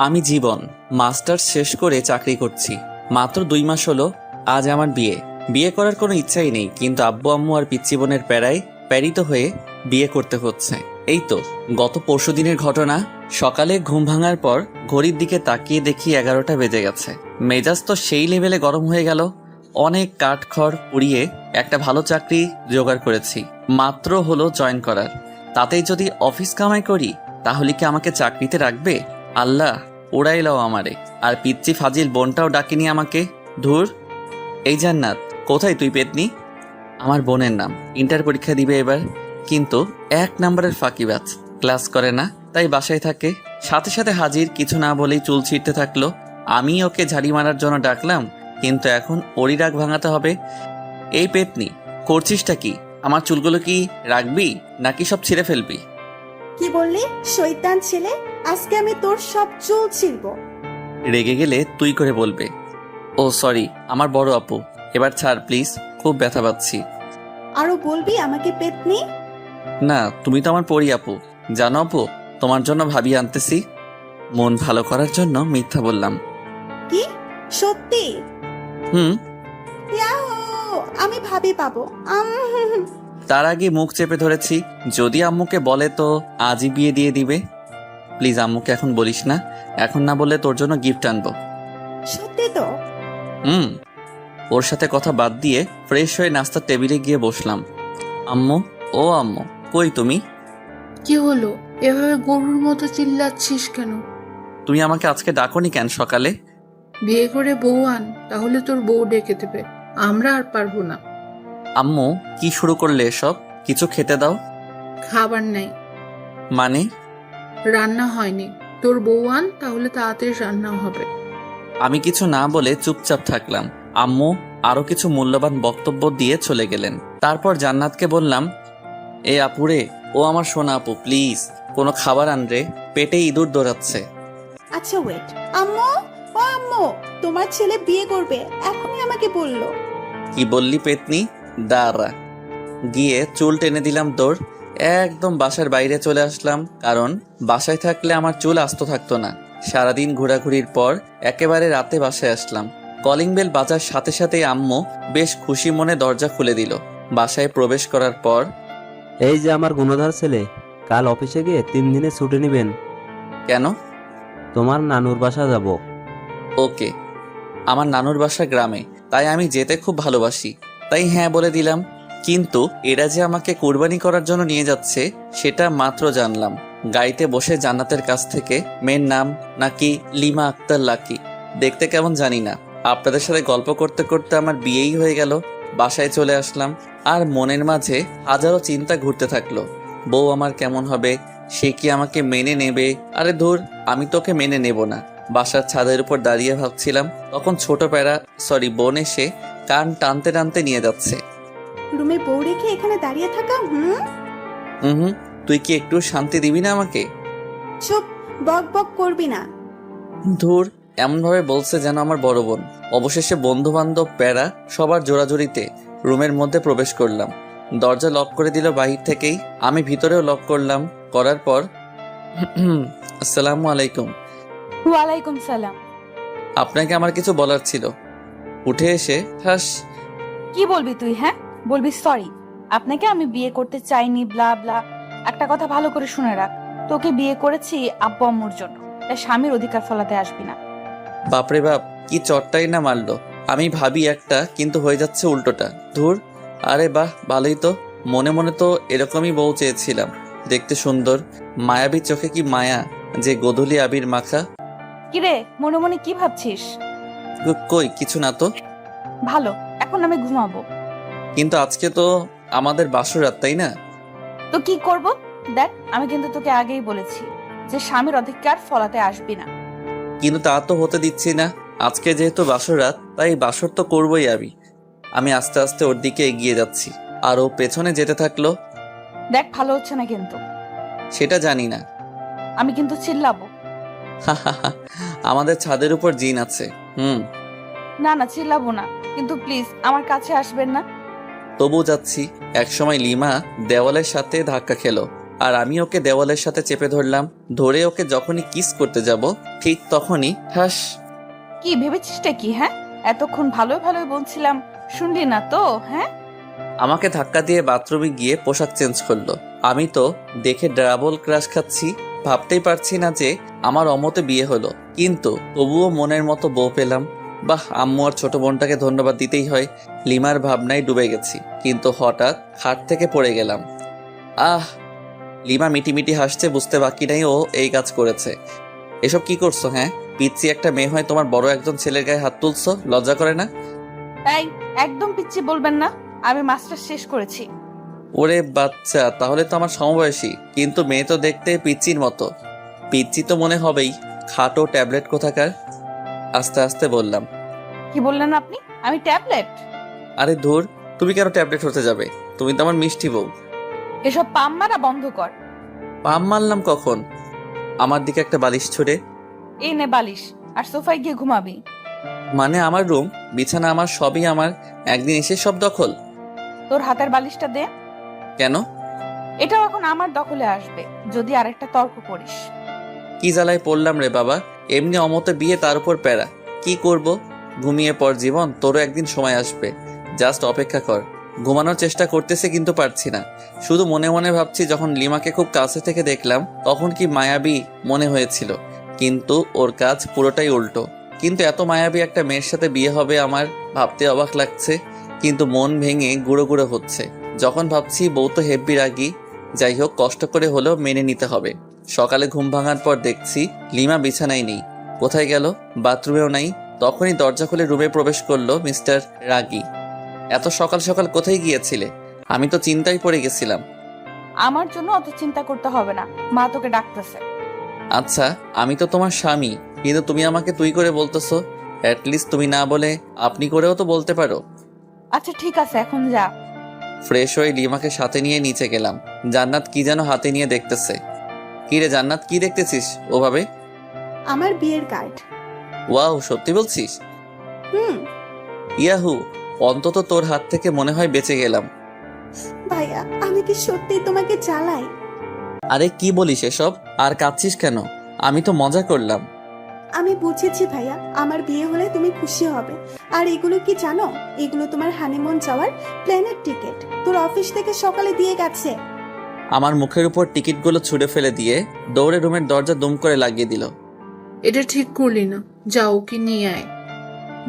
আমি জীবন মাস্টার্স শেষ করে চাকরি করছি। মাত্র 2 মাস হলো আজ আমার বিয়ে। বিয়ে করার কোনো ইচ্ছাই নেই, কিন্তু আব্বু আম্মু আর পিচ্চি বোনের প্যারায় প্যারিত হয়ে বিয়ে করতে হচ্ছে। এই তো গত পরশুদিনের ঘটনা। সকালে ঘুম ভাঙার পর ঘড়ির দিকে তাকিয়ে দেখি 11টা বেজে গেছে। মেজাজ তো সেই লেভেলে গরম হয়ে গেল। অনেক কাঠখড় পুড়িয়ে একটা ভালো চাকরি জোগাড় করেছি, মাত্র হলো জয়েন করার। তাতেই যদি অফিস কামাই করি তাহলে কি আমাকে চাকরিতে রাখবে? আল্লাহ উড়াইলাও আমারে। আর পিচ্চি ফাজিল বোনটাও ডাকেনি আমাকে। ধুর। এই জান্নাত, কোথায় তুই পেতনি? আমার বোনের নাম। ইন্টার পরীক্ষা দিবে এবার, কিন্তু 1 নম্বরের ফাঁকিবাজ। ক্লাস করে না, তাই বাসায় থাকে। সাথে সাথে হাজির, কিছু না বলেই চুল ছিঁড়তে থাকলো। আমি ওকে ঝাড়ি মারার জন্য ডাকলাম, কিন্তু এখন ওরই রাগ ভাঙাতে হবে। এই পেতনি, করছিসটা কি? আমার চুলগুলো কি রাখবি নাকি সব ছিঁড়ে ফেলবি? কি বললি শয়তান ছেলে? আজকে আমি তোর সব চুল ছিঁড়বো। রেগে গেলে তুই করে বলবে। ও সরি, আমার বড় আপু। এবার ছাড় প্লিজ, খুব ব্যথা পাচ্ছি। আরো বলবি আমাকে পেতনি? না, তুমি তো আমার পরি আপু। জানো আপু, তোমার জন্য ভাবি আনতেছি। মন ভালো করার জন্য মিথ্যা বললাম। কি সত্যি? হুম। ইয়াহু, আমি ভাবি পাবো। তার আগে মুখ চেপে ধরেছি, যদি আম্মুকে বলে তো আজই বিয়ে দিয়ে দিবে। প্লিজ আম্মুকে এখন বলিস না, এখন না বললে তোর জন্য গিফট আনবো। সত্যি তো? হুম। ওর সাথে কথা বাদ দিয়ে ফ্রেশ হয়ে নাস্তার টেবিলে গিয়ে বসলাম। আম্মু, ও আম্মু, কই তুমি? কি হলো? এভাবে গরুর মতো চিল্লাচ্ছিস কেন? তুমি আমাকে আজকে ডাকোনি কেন সকালে? বিয়ে করে বউ আন, তাহলে তোর বউ ডেকে দেবে। আমরা আর পারবো না। আম্মু, কি শুরু করলে এসব? কিছু খেতে দাও। খাবার নেই। মানে? রান্না হয়নি। তোর বউ আন, তাহলে তাড়াতাড়ি রান্না হবে। আমি কিছু না বলে চুপচাপ থাকলাম। আম্মু আরো কিছু মূল্যবান বক্তব্য দিয়ে চলে গেলেন। তারপর জান্নাতকে বললাম, এ আপুরে, ও আমার সোনা আপু, প্লিজ কোনো খাবার আন রে, পেটে ইঁদুর দৌড়াচ্ছে। আচ্ছা ওয়েট। আম্মু, ও আম্মু, তোমার ছেলে বিয়ে করবে, এখনই আমাকে বললো। কি বললি পেতনি? দাঁড়া। গিয়ে চুল টেনে দিলাম দৌড়। একদম বাসার বাইরে চলে আসলাম, কারণ বাসায় থাকলে আমার চুল আস্ত থাকতো না। সারাদিন ঘোরাঘুরির পর একেবারে রাতে বাসায় আসলাম। কলিং বেল বাজার সাথে সাথেই আম্মু বেশ খুশি মনে দরজা খুলে দিল। বাসায় প্রবেশ করার পর, এই যে আমার গুণধর ছেলে, কাল অফিসে গিয়ে 3 দিনে ছুটি নেবেন। কেন? তোমার নানুর বাসা যাব। ওকে। আমার নানুর বাসা গ্রামে, তাই আমি যেতে খুব ভালোবাসি, তাই হ্যাঁ বলে দিলাম। কিন্তু এরা যে আমাকে কুরবানি করার জন্য নিয়ে যাচ্ছে সেটা মাত্র জানলাম গাড়িতে বসে জান্নাতের কাছ থেকে। মেয়ের নাম নাকি লিমা আক্তার লাকি। দেখতে কেমন জানি না। আপনাদের সাথে গল্প করতে করতে আমার বিয়েই হয়ে গেল। বাসায় চলে আসলাম, আর মনের মাঝে হাজারো চিন্তা ঘুরতে থাকলো। বউ আমার কেমন হবে? সে কি আমাকে মেনে নেবে? আরে ধুর, আমি তোকে মেনে নেব না। বাসার ছাদের উপর দাঁড়িয়ে ভাবছিলাম, তখন ছোট প্যারা সরি বোন এসে কান টানতে টানতে নিয়ে যাচ্ছে। রুমে বউ রেখে এখানে দাঁড়িয়ে থাকা? হুম। তুই কি একটু শান্তি দিবি না আমাকে? চুপ, বক বক করবি না। ধুর, এমন ভাবে বলছে যেন আমার বড় বোন। অবশেষে বন্ধু বান্ধব প্যারা সবার জোরাজোরিতে রুমের মধ্যে প্রবেশ করলাম। দরজা লক করে দিল বাহির থেকেই। আমি ভিতরেও লক করলাম। করার পর আসসালামু আলাইকুম। ওয়ালাইকুম সালাম। আপনাকে আমার কিছু বলার ছিল। উঠে এসে ঠাস। কি বলবি তুই? হ্যাঁ, বলবি সরি, আপনাকে আমি বিয়ে করতে চাইনি, ব্লা ব্লা। একটা কথা ভালো করে শুনে রাখ, তোকে বিয়ে করেছি আব্বু আম্মুর জন্য, তাই স্বামীর অধিকার ফলাতে আসবি না। বাপরে বাপ, কি চটটাই না মারলো। আমি ভাবি একটা, কিন্তু হয়ে যাচ্ছে উল্টোটা। ধুর। আরে বাহ, ভালোই তো। মনে মনে তো এরকমই বউ চেয়েছিলাম। দেখতে সুন্দর, মায়াবী চোখে কি মায়া, যে গোধূলি আবির মাখা। কিরে, মনে মনে কি ভাবছিস? কই কিছু না তো। ভালো, এখন আমি ঘুমাবো। কিন্তু আজকে তো আমাদের বাসরাত, তাই না? তো কি করব? দেখ, আমি কিন্তু তোকে আগেই বলেছি যে স্বামীর অধিকার ফলাতে আসবি না। কিন্তু তা তো হতে দিচ্ছি না। আজকে যেহেতু বাসরাত, তাই বাসর তো করবই আমি। আমি আস্তে আস্তে ওর দিকে এগিয়ে যাচ্ছি, আর ও পেছনে যেতে থাকলো। দেখ, ভালো হচ্ছে না কিন্তু। সেটা জানি না। আমি কিন্তু চিল্লাবো। আমাদের ছাদের উপর জিন আছে। না না, চিল্লাবো না, কিন্তু প্লিজ আমার কাছে আসবেন না। তবু যাচ্ছি। একসময় লিমা দেওয়ালের সাথে ধাক্কা খেলো। আর আমি ওকে দেওয়ালের সাথে চেপে ধরলাম। ধরে ওকে যখনই কিস করতে যাব ঠিক তখনই ঠাস। কি ভেবেছিসটা কি? হ্যাঁ, এতক্ষণ ভালোই ভালোই বলছিলাম, শুনলি না তো? হ্যাঁ, আমাকে ধাক্কা দিয়ে বাথরুমে গিয়ে পোশাক চেঞ্জ করলো। আমি তো দেখে ডাবল ক্রাশ খাচ্ছি। ভাবতেই পারছি না যে আমার অমতে বিয়ে হলো, কিন্তু তবুও মনের মতো বউ পেলাম। বাহ, আম্মু আর ছোট বোনটাকে ধন্যবাদ দিতেই হয়। লিমার ভাবনায় ডুবে গেছি, কিন্তু হঠাৎ খাট থেকে পড়ে গেলাম। আহ! লিমা মিটিমিটি হাসছে, বুঝতে বাকি নাই ও এই কাজ করেছে। এসব কি করছো? হ্যাঁ, পিচ্ছি একটা মেয়ে হয় তোমার বড় একজন ছেলের গায়ে হাত তুলছো, লজ্জা করে না? তাই একদম পিচ্ছি বলবেন না। আমি মাস্টার শেষ করেছি। ওরে বাচ্চা, তাহলে তো আমার সমবয়সী, কিন্তু মেয়ে তো দেখতে পিচ্চির মতো। পিচ্চি তো মনে হবেই, খাটো ট্যাবলেট কোথাকার। আস্তে আস্তে বললাম। কি বললেন আপনি? আমি ট্যাবলেট? আরে ধুর, তুমি কেন ট্যাবলেট হতে যাবে? তুমি তো আমার মিষ্টি বউ। এসব পাম মারা বন্ধ কর। পাম মারলাম কখন? আমার দিকে একটা বালিশ ছুড়ে। এই নে বালিশ, আর সোফায় গিয়ে ঘুমাবি। মানে আমার রুম, বিছানা আমার, সবই আমার। একদিন এসে সব দখল। তোর হাতের বালিশটা দে। কেন? এটাও এখন আমার দখলে আসবে যদি আরেকটা তর্ক করিস। কি জ্বালায় পড়লাম রে বাবা। এমনি অমতে বিয়ে, তার উপর প্যারা। কি করব? ঘুমিয়ে পর জীবন, তোরও একদিন সময় আসবে। জাস্ট অপেক্ষা কর। ঘুমানোর চেষ্টা করতেছে কিন্তু পারছি না। শুধু মনে মনে ভাবছি, যখন লিমাকে খুব কাছে থেকে দেখলাম তখন কি মায়াবী মনে হয়েছিল, কিন্তু ওর কাজ পুরোটাই উল্টো। কিন্তু এত মায়াবী একটা মেয়ের সাথে বিয়ে হবে আমার ভাবতে অবাক লাগছে, কিন্তু মন ভেঙে গুঁড়ো গুঁড়ো হচ্ছে। যখন ভাবছি বউ তো হেব্বি রাগী। যাই হোক, কষ্ট করে হলেও মেনে নিতে হবে। সকালে ঘুম ভাঙার পর দেখছি লিমা বিছানায় নেই। কোথায় গেল? বাথরুমেও নাই। তখনই দরজা খুলে রুমে প্রবেশ করলো মিস্টার রাগী। এত সকাল সকাল কোথায় গিয়েছিলে? আমি তো চিন্তায় পড়ে গেছিলাম। আমার জন্য অত চিন্তা করতে হবে না, মা তোকে ডাকতেছে। আচ্ছা, আমি তো তোমার স্বামী, কিন্তু তুমি আমাকে তুই করে বলতেছো। অ্যাটলিস্ট তুমি না বলে আপনি করেও তো বলতে পারো। আচ্ছা ঠিক আছে, এখন যা। ফ্রেশ হয়ে লিমাকে সাথে নিয়ে নিচে গেলাম। জান্নাত কি যেন হাতে নিয়ে দেখতেছে। কি রে জান্নাত, কি দেখতেছিস ওভাবে? আমার বিয়ের কার্ড। ওয়াও, সত্যি বলছিস? হুম। ইয়াহু, অন্তত তোর হাত থেকে মনে হয় বেঁচে গেলাম। ভাইয়া, আমি কি সত্যি তোমাকে জ্বালাই? আরে কি বলিস এসব? আর কাঁদছিস কেন? আমি তো মজা করলাম। আমি বুঝেছি ভাইয়া, আমার বিয়ে হলে তুমি খুশি হবে। আর এগুলো কি জানো? এগুলো তোমার হানিমুন যাওয়ার প্লেনের টিকিট। তোর অফিস থেকে সকালে দিয়ে গেছে। আমার মুখের উপর টিকিটগুলো ছুঁড়ে ফেলে দিয়ে দৌড়ে রুমের দরজা দুম করে লাগিয়ে দিল। এটা ঠিক করলি না, যাও কি নিয়ে আয়।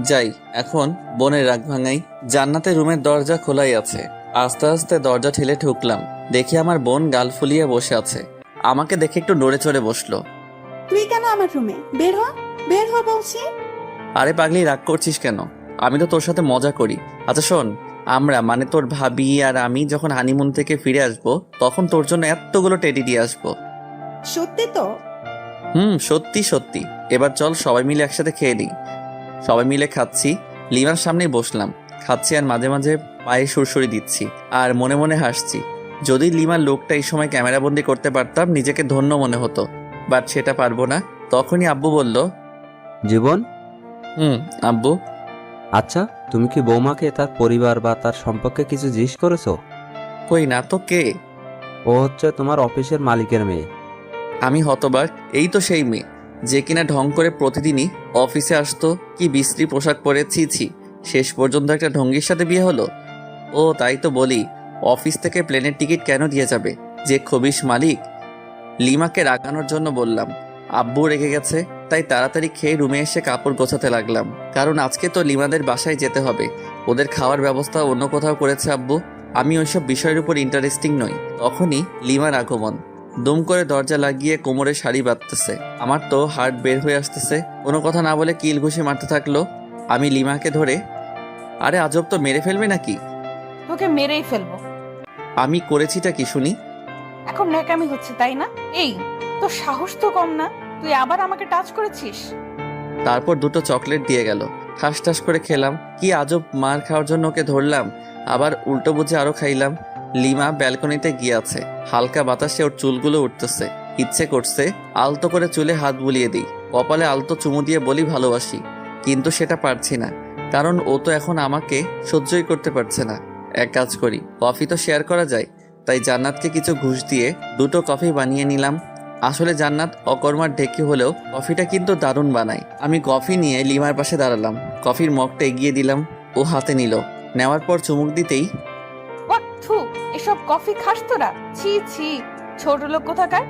যাই, এখন বোনের রাগ ভাঙাই। জান্নাতের রুমের দরজা খোলাই আছে। আস্তে আস্তে দরজা ঠেলে ঢুকলাম। দেখি আমার বোন গাল ফুলিয়ে বসে আছে। আমাকে দেখে একটু নড়ে চড়ে বসলো। তুই কেন আমার রুমে? বের হ, বের হ বলছি। আরে পাগলি, রাগ করছিস কেন? আমি তো তোর সাথে মজা করি। আচ্ছা শোন, আমরা মানে তোর ভাবি আর আমি যখন হানিমুন থেকে ফিরে আসবো, তখন তোর জন্য এতগুলো টেডি দিয়ে আসবো। সত্যি তো? সত্যি সত্যি। এবার চল সবাই মিলে একসাথে খেয়ে নিই। সবাই মিলে খাচ্ছি। লিমার সামনেই বসলাম। খাচ্ছি আর মাঝে মাঝে পায়ে সুরসুরি দিচ্ছি আর মনে মনে হাসছি। যদি লিমার লোকটা এই সময় ক্যামেরাবন্দি করতে পারতাম, নিজেকে ধন্য মনে হতো। বাট সেটা পারবো না। তখনই আব্বু বলল, জীবন, আব্বু। আচ্ছা তুমি কি বৌমাকে তার পরিবার বা তার সম্পর্কে কিছু জিজ্ঞেস করেছো? কই না তো, কে? ও হচ্ছে তোমার অফিসের মালিকের মেয়ে। আমি হতবাক। এই তো সেই মেয়ে যে কিনা ঢং করে প্রতিদিনই অফিসে আসতো। কি বিশ্রী পোশাক পরে, ছি। শেষ পর্যন্ত একটা ঢঙ্গির সাথে বিয়ে হলো। ও তাই তো বলি, অফিস থেকে প্লেনের টিকিট কেন দিয়ে যাবে যে খবিশ মালিক? লিমাকে রাগানোর জন্য বললাম। আব্বু রেগে গেছে, তাই তাড়াতাড়ি খেয়ে রুমে এসে কাপড় গোছাতে লাগলাম। কারণ আজকে তো লিমাদের বাসায় যেতে হবে। ওদের খাওয়ার ব্যবস্থা অন্য কোথাও করেছে আব্বু। আমি ওইসব বিষয়ের উপর ইন্টারেস্টিং নই। তখনই লিমার আগমন। দুম করে দরজা লাগিয়ে কোমরে শাড়ি বাঁধতেছে। আমার তো হার্ট বের হয়ে আসতেছে। কোনো কথা না বলে কিল ঘুষি মারতে থাকলো। আমি লিমাকে ধরে, আরে আজব তো, মেরে ফেলবে নাকি? তোকে মেরেই ফেলবো। আমি করেছিটা কি শুনি? এখন ন্যাকামি হচ্ছে তাই না? এই তোর সাহস তো কম না, তুই আবার আমাকে টাচ করেছিস। তারপর দুটো চকলেট দিয়ে গেল। ঠাস ঠাস করে খেলাম। কি আজব, মার খাওয়ার জন্য ওকে ধরলাম, আবার উল্টো বুঝে আরো খাইলাম। লিমা ব্যালকনিতে গিয়ে আছে। হালকা বাতাসে ওর চুলগুলো উঠতেছে। ইচ্ছে করছে আলতো করে চুলে হাত বুলিয়ে দিই, কপালে আলতো চুমু দিয়ে বলি ভালোবাসি। কিন্তু সেটা পারছি না, কারণ ও তো এখন আমাকে সহ্যই করতে পারছে না। এক কাজ করি, কফি তো শেয়ার করা যায়। তাই জান্নাতকে কিছু ঘুষ দিয়ে 2টো কফি বানিয়ে নিলাম। আসলে জান্নাত অকর্মার ঢেকি হলেও কফিটা কিন্তু দারুণ বানায়। আমি কফি নিয়ে লিমার পাশে দাঁড়ালাম, কফির মগটা এগিয়ে দিলাম, ও হাতে নিল। নেওয়ার পর চুমুক দিতেই থু, এসব কফি খাস তোরা? ছি ছি, ছোট লোক কোথাকার।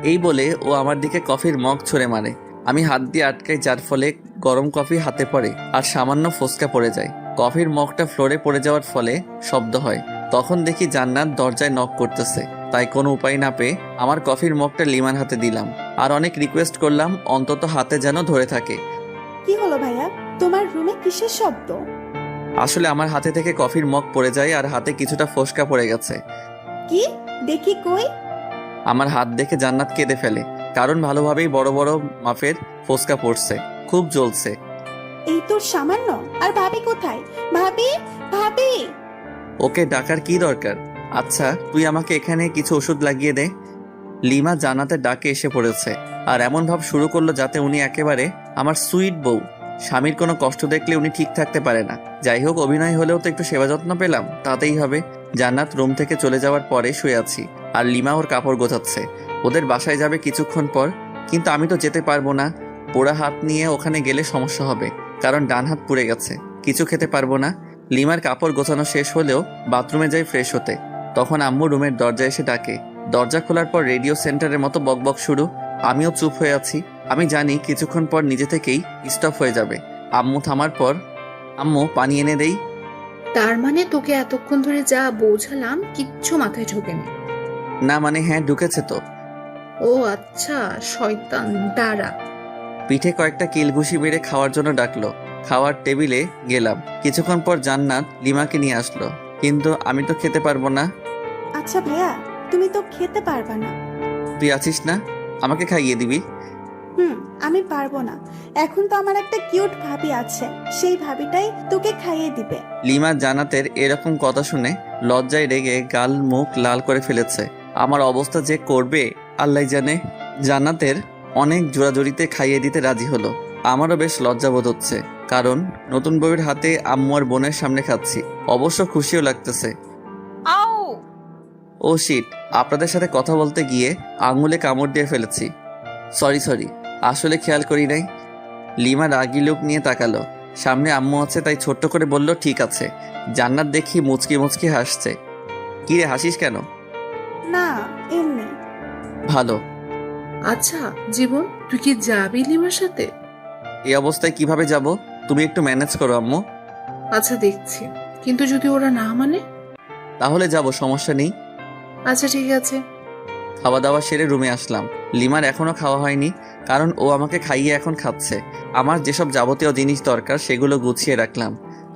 এই বলে ও আমার দিকে কফির মগ ছুঁড়ে মারে। আমি হাত দিয়ে আটকাই, যার ফলে গরম কফি হাতে পড়ে আর সামান্য ফোসকা পড়ে যায়। কফির মগটা ফ্লোরে পড়ে যাওয়ার ফলে শব্দ হয়। তখন দেখি জান্নাত দরজায় নক করতেছে, তাই কোনো উপায় না পেয়ে আমার কফির মগটা লিমার হাতে দিলাম আর অনেক রিকোয়েস্ট করলাম অন্তত হাতে যেন ধরে থাকে। কি হলো ভাইয়া, তোমার রুমে কিসের শব্দ? আসলে আমার হাতে থেকে কফির মগ পড়ে যায় আর হাতে কিছুটা ফোসকা পড়ে গেছে। কি দেখি কই? আমার হাত দেখে জান্নাত কেঁদে ফেলে, কারণ ভালোভাবেই বড় বড় মাপের ফোসকা পড়ছে, খুব জ্বলছে। এই তোর সামান্য? আর ভাবি কোথায়? ভাবি, ভাবি! ওকে ডাকার কি দরকার? আচ্ছা তুই আমাকে এখানে কিছু ওষুধ লাগিয়ে দে। লিমা জান্নাতের ডাকে এসে পড়েছে আর এমন ভাব শুরু করলো যাতে উনি একেবারে আমার সুইট বউ। স্বামীর কোনো কষ্ট দেখলে উনি ঠিক থাকতে পারে না। যাই হোক, অভিনয় হলেও তো একটু সেবা যত্ন পেলাম, তাতেই হবে। জান্নাত রুম থেকে চলে যাওয়ার পরে শুয়ে আছি আর লিমা ওর কাপড় গোছাচ্ছে। ওদের বাসায় যাবে কিছুক্ষণ পর, কিন্তু আমি তো যেতে পারবো না। পোড়া হাত নিয়ে ওখানে গেলে সমস্যা হবে, কারণ ডান হাত পুড়ে গেছে, কিছু খেতে পারবো না। লিমার কাপড় গোছানো শেষ হলেও বাথরুমে যাই ফ্রেশ হতে। তখন আম্মু রুমের দরজায় এসে ডাকে। দরজা খোলার পর রেডিও সেন্টারের মতো বকবক শুরু। আমিও চুপ হয়ে আছি। আমি জানি কিছুক্ষণ পর নিজে থেকেই স্টপ হয়ে যাবে। আম্মু থামার পর, আম্মু পানি এনে দেই। তার মানে তোকে এতক্ষণ ধরে যা বোঝালাম কিচ্ছু মাথায় ঢোকেনি? না মানে হ্যাঁ, ঢুকেছে তো। ও আচ্ছা, শয়তান দাঁড়া। পিঠে কয়েকটা কিলঘুষি মেরে খাওয়ার জন্য ডাকলো। খাওয়ার টেবিলে গেলাম। কিছুক্ষণ পর জান্নাত লিমাকে নিয়ে আসলো, কিন্তু আমি তো খেতে পারবো না। আচ্ছা ভাইয়া, তুমি তো খেতে পারবা না। তুই আছিস না, আমাকে খাইয়ে দিবি। আমি পারবো না। এখন তো আমার একটা কিউট ভাবি আছে, সেই ভাবিটাই তোকে খাইয়ে দিবে। লিমা জান্নাতের এরকম কথা শুনে লজ্জায় রেগে গাল মুখ লাল করে ফেলেছে। আমার অবস্থা যে করবে আল্লাহ জানে। জান্নাতের অনেক জোরাজোরিতে খাইয়ে দিতে রাজি হলো। আমারও বেশ লজ্জা বোধ হচ্ছে, কারণ নতুন বউয়ের হাতে আম্মু আর বোনের সামনে খাচ্ছি। অবশ্য খুশিও লাগতেছে। আও! ও শিট, আপনাদের সাথে কথা বলতে গিয়ে আঙুলে কামড় দিয়ে ফেলেছি। সরি, আসলে খেয়াল করি নাই। লিমা রাগি লুক নিয়ে তাকালো। সামনে আম্মু আছে তাই ছোট্ট করে বলল ঠিক আছে। জান্নাত দেখি মুচকি মুচকি হাসছে। কি রে, হাসিস কেন? না, এমনি। ভালো। আচ্ছা জীবন, তুই কি যাবি লিমার সাথে? এই অবস্থায় কিভাবে যাব? তুমি একটু ম্যানেজ করো আম্মু। আচ্ছা দেখছি, কিন্তু যদি ওরা না মানে? তাহলে যাব, সমস্যা নেই। আচ্ছা ঠিক আছে। খাওয়া দাওয়া সেরে রুমে আসলাম। লিমার এখনো খাওয়া হয়নি, কারণ ও আমাকে খাইয়ে এখন খাচ্ছে। আমার যেসব যাবতীয় জিনিস দরকার সেগুলো গুছিয়ে রাখলাম।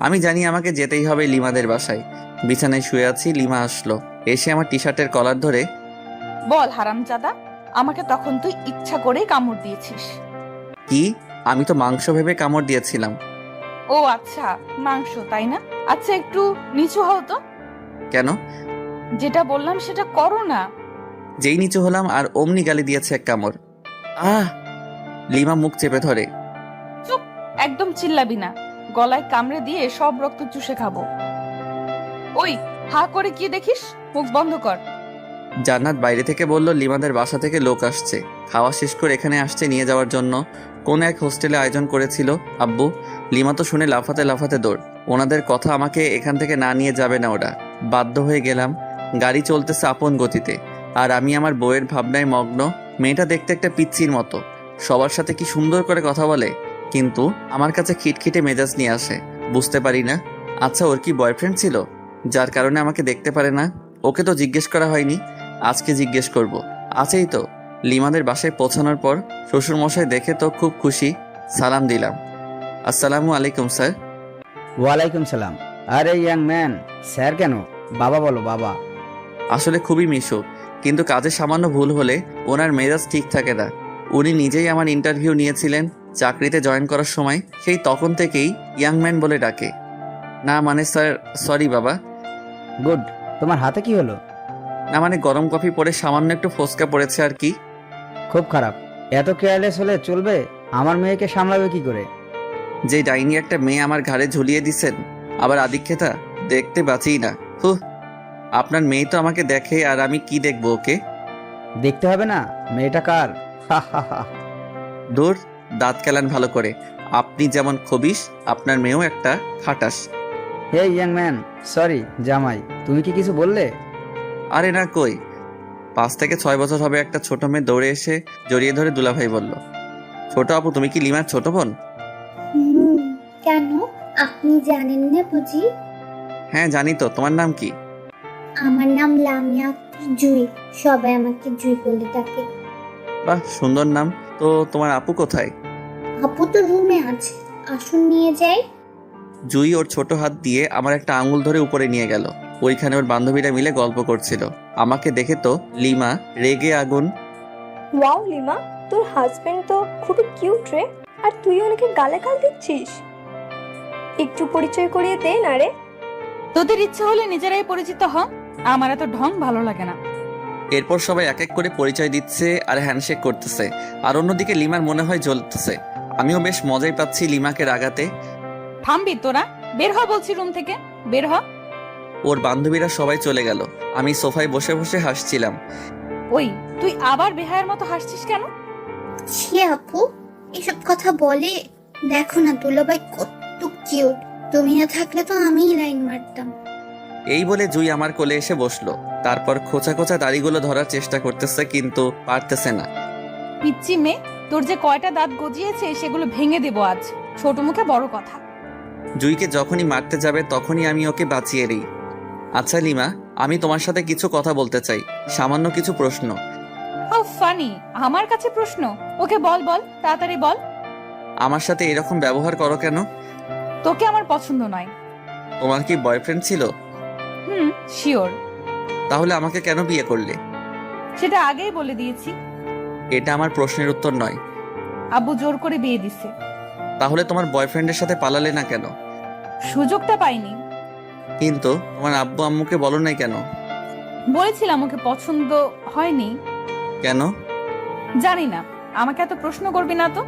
আমি জানি আমাকে যেতেই হবে লিমাদের বাসায়। বিছানায় শুয়ে আছি, লিমা আসলো। এসে আমার টি শার্টের কলার ধরে, বল হারামজাদা, আমাকে তখন তুই ইচ্ছা করেই কামড় দিয়েছিস। কি? আমি তো মাংস ভেবে কামড় দিয়েছিলাম। ও আচ্ছা, মাংস তাই না? আচ্ছা একটু নিচু হও তো। কেন? যেটা বললাম সেটা করো না। যেই নিচু হলাম আর অমনি গালি দিয়েছে এক কামড়। আহ! লিমা মুখ চেপে ধরে। চুপ, একদম চিল্লাবি না, গলায় কামড়ে দিয়ে সব রক্ত চুষে খাবো। ওই হা করে কি দেখিস, মুখ বন্ধ কর। জান্নাত বাইরে থেকে বলল লিমাদের বাসা থেকে লোক আসছে, খাওয়া শেষ করে এখানে আসছে নিয়ে যাওয়ার জন্য। কোন এক হোস্টেলে আয়োজন করেছিল আব্বু। লিমা তো শুনে লাফাতে লাফাতে দৌড়। ওনাদের কথা আমাকে এখান থেকে না নিয়ে যাবে না ওরা। বাধ্য হয়ে গেলাম। গাড়ি চলতেছে আপন গতিতে, আর আমি আমার বউয়ের ভাবনায় মগ্ন। মেয়েটা দেখতে একটা পিচ্চির মতো, সবার সাথে কি সুন্দর করে কথা বলে, কিন্তু আমার কাছে খিটখিটে মেজাজ নিয়ে আসে। বুঝতে পারি না, আচ্ছা ওর কি বয়ফ্রেন্ড ছিল যার কারণে আমাকে দেখতে পারে না? ওকে তো জিজ্ঞেস করা হয়নি, আজকে জিজ্ঞেস করব। আছেই তো। লিমাদের বাসায় পৌঁছানোর পর শ্বশুরমশাই দেখে তো খুব খুশি। সালাম দিলাম। আসসালামু আলাইকুম স্যার। ওয়ালাইকুম সালাম। আরে ইয়াং ম্যান, স্যার কেন? বাবা বলো, বাবা। আসলে খুবই মিশুক, কিন্তু কাজে সামান্য ভুল হলে ওনার মেজাজ ঠিক থাকে না। উনি নিজেই আমার ইন্টারভিউ নিয়েছিলেন চাকরিতে জয়েন করার সময়, সেই তখন থেকেই ইয়াং ম্যান বলে ডাকে। না মানে স্যার, সরি বাবা। গুড। তোমার হাতে কি হলো? না মানে গরম কফি পরে সামান্য একটু ফোসকা পড়েছে আর কি। খুব খারাপ। এত কেয়ারলেস হলে চলবে? আমার মেয়েকে সামলাবে কি করে? যে ডাইনি একটা মেয়ে আমার ঘাড়ে ঝুলিয়ে দিছেন, আবার আদিক্ষেতা, দেখতে বাঁচিই না। হুহ। আপনার মেয়ে তো আমাকে দেখে, আর আমি কি দেখবো ওকে? দেখতে হবে না, মেয়েটা কার? হা হা হা। দূর, দাঁত কেলান ভালো করে। আপনি যেমন খবিস, আপনার মেয়েও একটা খাটাস। হে ইয়াং ম্যান, সরি জামাই, তুমি কি কিছু বললে? আরে না, কই। 5 থেকে 6 বছর হবে একটা ছোট মেয়ে দৌড়ে এসে জড়িয়ে ধরে দুলাভাই বলল, ছোট আপু তুমি কি লিমার ছোট বোন? কেন, আপনি জানেন না বুঝি? হ্যাঁ জানি তো, তোমার নাম কি? আমার নাম লামিয়া আক্তার জুই, সবাই আমাকে জুই বলে ডাকে। বাহ, সুন্দর নাম। তো তোমার আপু কোথায়? আপু তো রুমে আছে, আসুন নিয়ে যাই। জুই ওর ছোট হাত দিয়ে আমার একটা আঙুল ধরে উপরে নিয়ে গেল। ওইখানে ওর বান্ধবীরা মিলে গল্প করছিল। আমাকে দেখে তো লিমা রেগে আগুন। ওয়াও লিমা, তোর হাজবেন্ড তো খুবই কিউট রে, আর তুই ওনাকে গালাগাল দিচ্ছিস। একটু পরিচয় করিয়ে দে না রে। তোদের ইচ্ছা হলে নিজেরাই পরিচিত হ, আমার এত ঢং ভালো লাগে না। এরপর সবাই এক এক করে পরিচয় দিচ্ছে আর হ্যান্ডশেক করতেছে, আর অন্যদিকে লিমার মনে হয় জ্বলতেছে। আমিও বেশ মজাই পাচ্ছি লিমাকে রাগাতে। থামবি তোরা? বের হ বলছি, রুম থেকে বের হ। ওর বান্ধবীরা সবাই চলে গেল। আমি সোফায় বসে বসে হাসছিলাম। ওই, তুই আবার বেহায়ের মতো হাসছিস কেন? ছি আপু, এসব কথা বলে? দেখো না দুলাভাই কত কিউট, তুমি না থাকলে তো আমিই লাইন মারতাম। এই বলে জুই আমার কোলে এসে বসলো। তারপর খোঁচা খোঁচা দাড়িগুলো ধরার চেষ্টা করতেছে, কিন্তু পারতেছে না। পিচ্চি মেয়ে, তোর যে কয়টা দাঁত গজিয়েছে সেগুলো ভেঙে দেবো আজ। ছোট মুখে বড় কথা। জুইকে যখনই মারতে যাবে তখনই আমি ওকে বাঁচিয়ে দিই। আচ্ছা লিমা, আমি তোমার সাথে কিছু কথা বলতে চাই, সামান্য কিছু প্রশ্ন। হাউ ফানি, আমার কাছে প্রশ্ন? ওকে বল বল, তাড়াতাড়ি বল। আমার সাথে এরকম ব্যবহার করো কেন? তোকে আমার পছন্দ নয়। তোমার কি বয়ফ্রেন্ড ছিল? শিওর। তাহলে আমাকে কেন বিয়ে করলে? সেটা আগেই বলে দিয়েছি। এটা আমার প্রশ্নের উত্তর নয়। আব্বু জোর করে বিয়ে দিছে। তাহলে তোমার বয়ফ্রেন্ডের সাথে পালালে না কেন? সুযোগটা পাইনি। কিন্তু তোমার আব্বু আম্মুকে বলো নাই কেন? বলেছিলাম ওকে পছন্দ হয়নি। কেন? জানি না, আমাকে এত প্রশ্ন করবি না তো।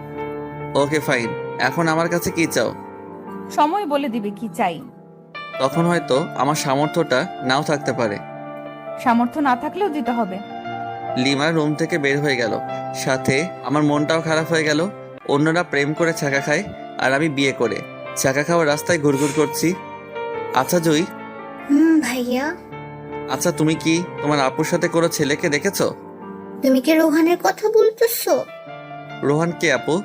ওকে ফাইন, এখন আমার কাছে কি চাও? সময় বলে দিবে কি চাই। তখন হয়তো আমার সামর্থ্যটা নাও থাকতে পারে। সামর্থ্য না থাকলেও দিতে হবে। লিমা রুম থেকে বের হয়ে গেল, সাথে আমার মনটাও খারাপ হয়ে গেল। অন্যরা প্রেম করে ছাকা খায়, আর আমি বিয়ে করে ছাকা খাওয়ার রাস্তায় ঘুরঘুর করছি। আচ্ছা জুই, ভাইয়া, আচ্ছা তুমি কি তোমার আপুর সাথে কোনো ছেলেকে দেখেছো? তুমি কি রোহানের কথা বলতেছো? রোহান কে আপু?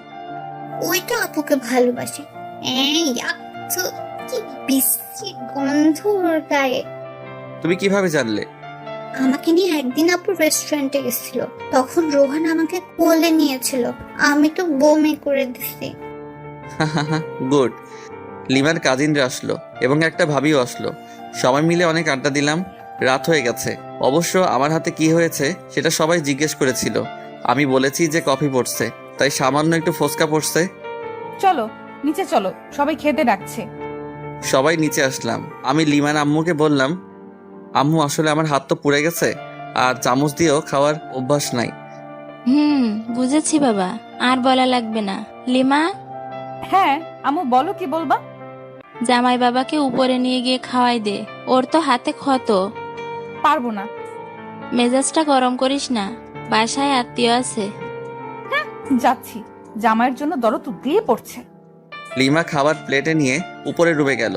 ওই তো আপুকে ভালোবাসে। এই তো কি বিশ্রী গন্ধ ওর গায়ে। তুমি কিভাবে জানলে? আমাকে নিয়ে একদিন আপু রেস্টুরেন্টে গেছিল, তখন রোহান আমাকে কোলে নিয়েছিল, আমি তো বমি করে দিছি। গুড। লিমার কাজিনরা আসলো এবং একটা ভাবিও আসলো। সবাই মিলে অনেক আড্ডা দিলাম। রাত হয়ে গেছে। অবশ্য আমার হাতে কি হয়েছে সেটা সবাই জিজ্ঞেস করেছিল। আমি বলেছি যে কফি পড়ছে, তাই সামান্য একটু ফোসকা পড়ছে। চলো নিচে চলো, সবাই খেতে ডাকছে। সবাই নিচে আসলাম। আমি লিমার আম্মুকে বললাম, আম্মু আসলে আমার হাত তো পুড়ে গেছে, আর চামচ দিয়েও খাওয়ার অভ্যাস নাই। বুঝেছি বাবা, আর বলা লাগবে না। লিমা, হ্যাঁ আম্মু বলো, কি বলবা? জামাই বাবাকে উপরে নিয়ে গিয়ে খাওয়াই দে, ওর তো হাতে ক্ষত। পারবো না। মেজাজটা গরম করিস না, বাসায় আত্মীয় আছে। যাচ্ছি, জামাইয়ের জন্য দরদ দিয়ে পড়ছে। লিমা খাবার প্লেটে নিয়ে উপরে ডুবে গেল।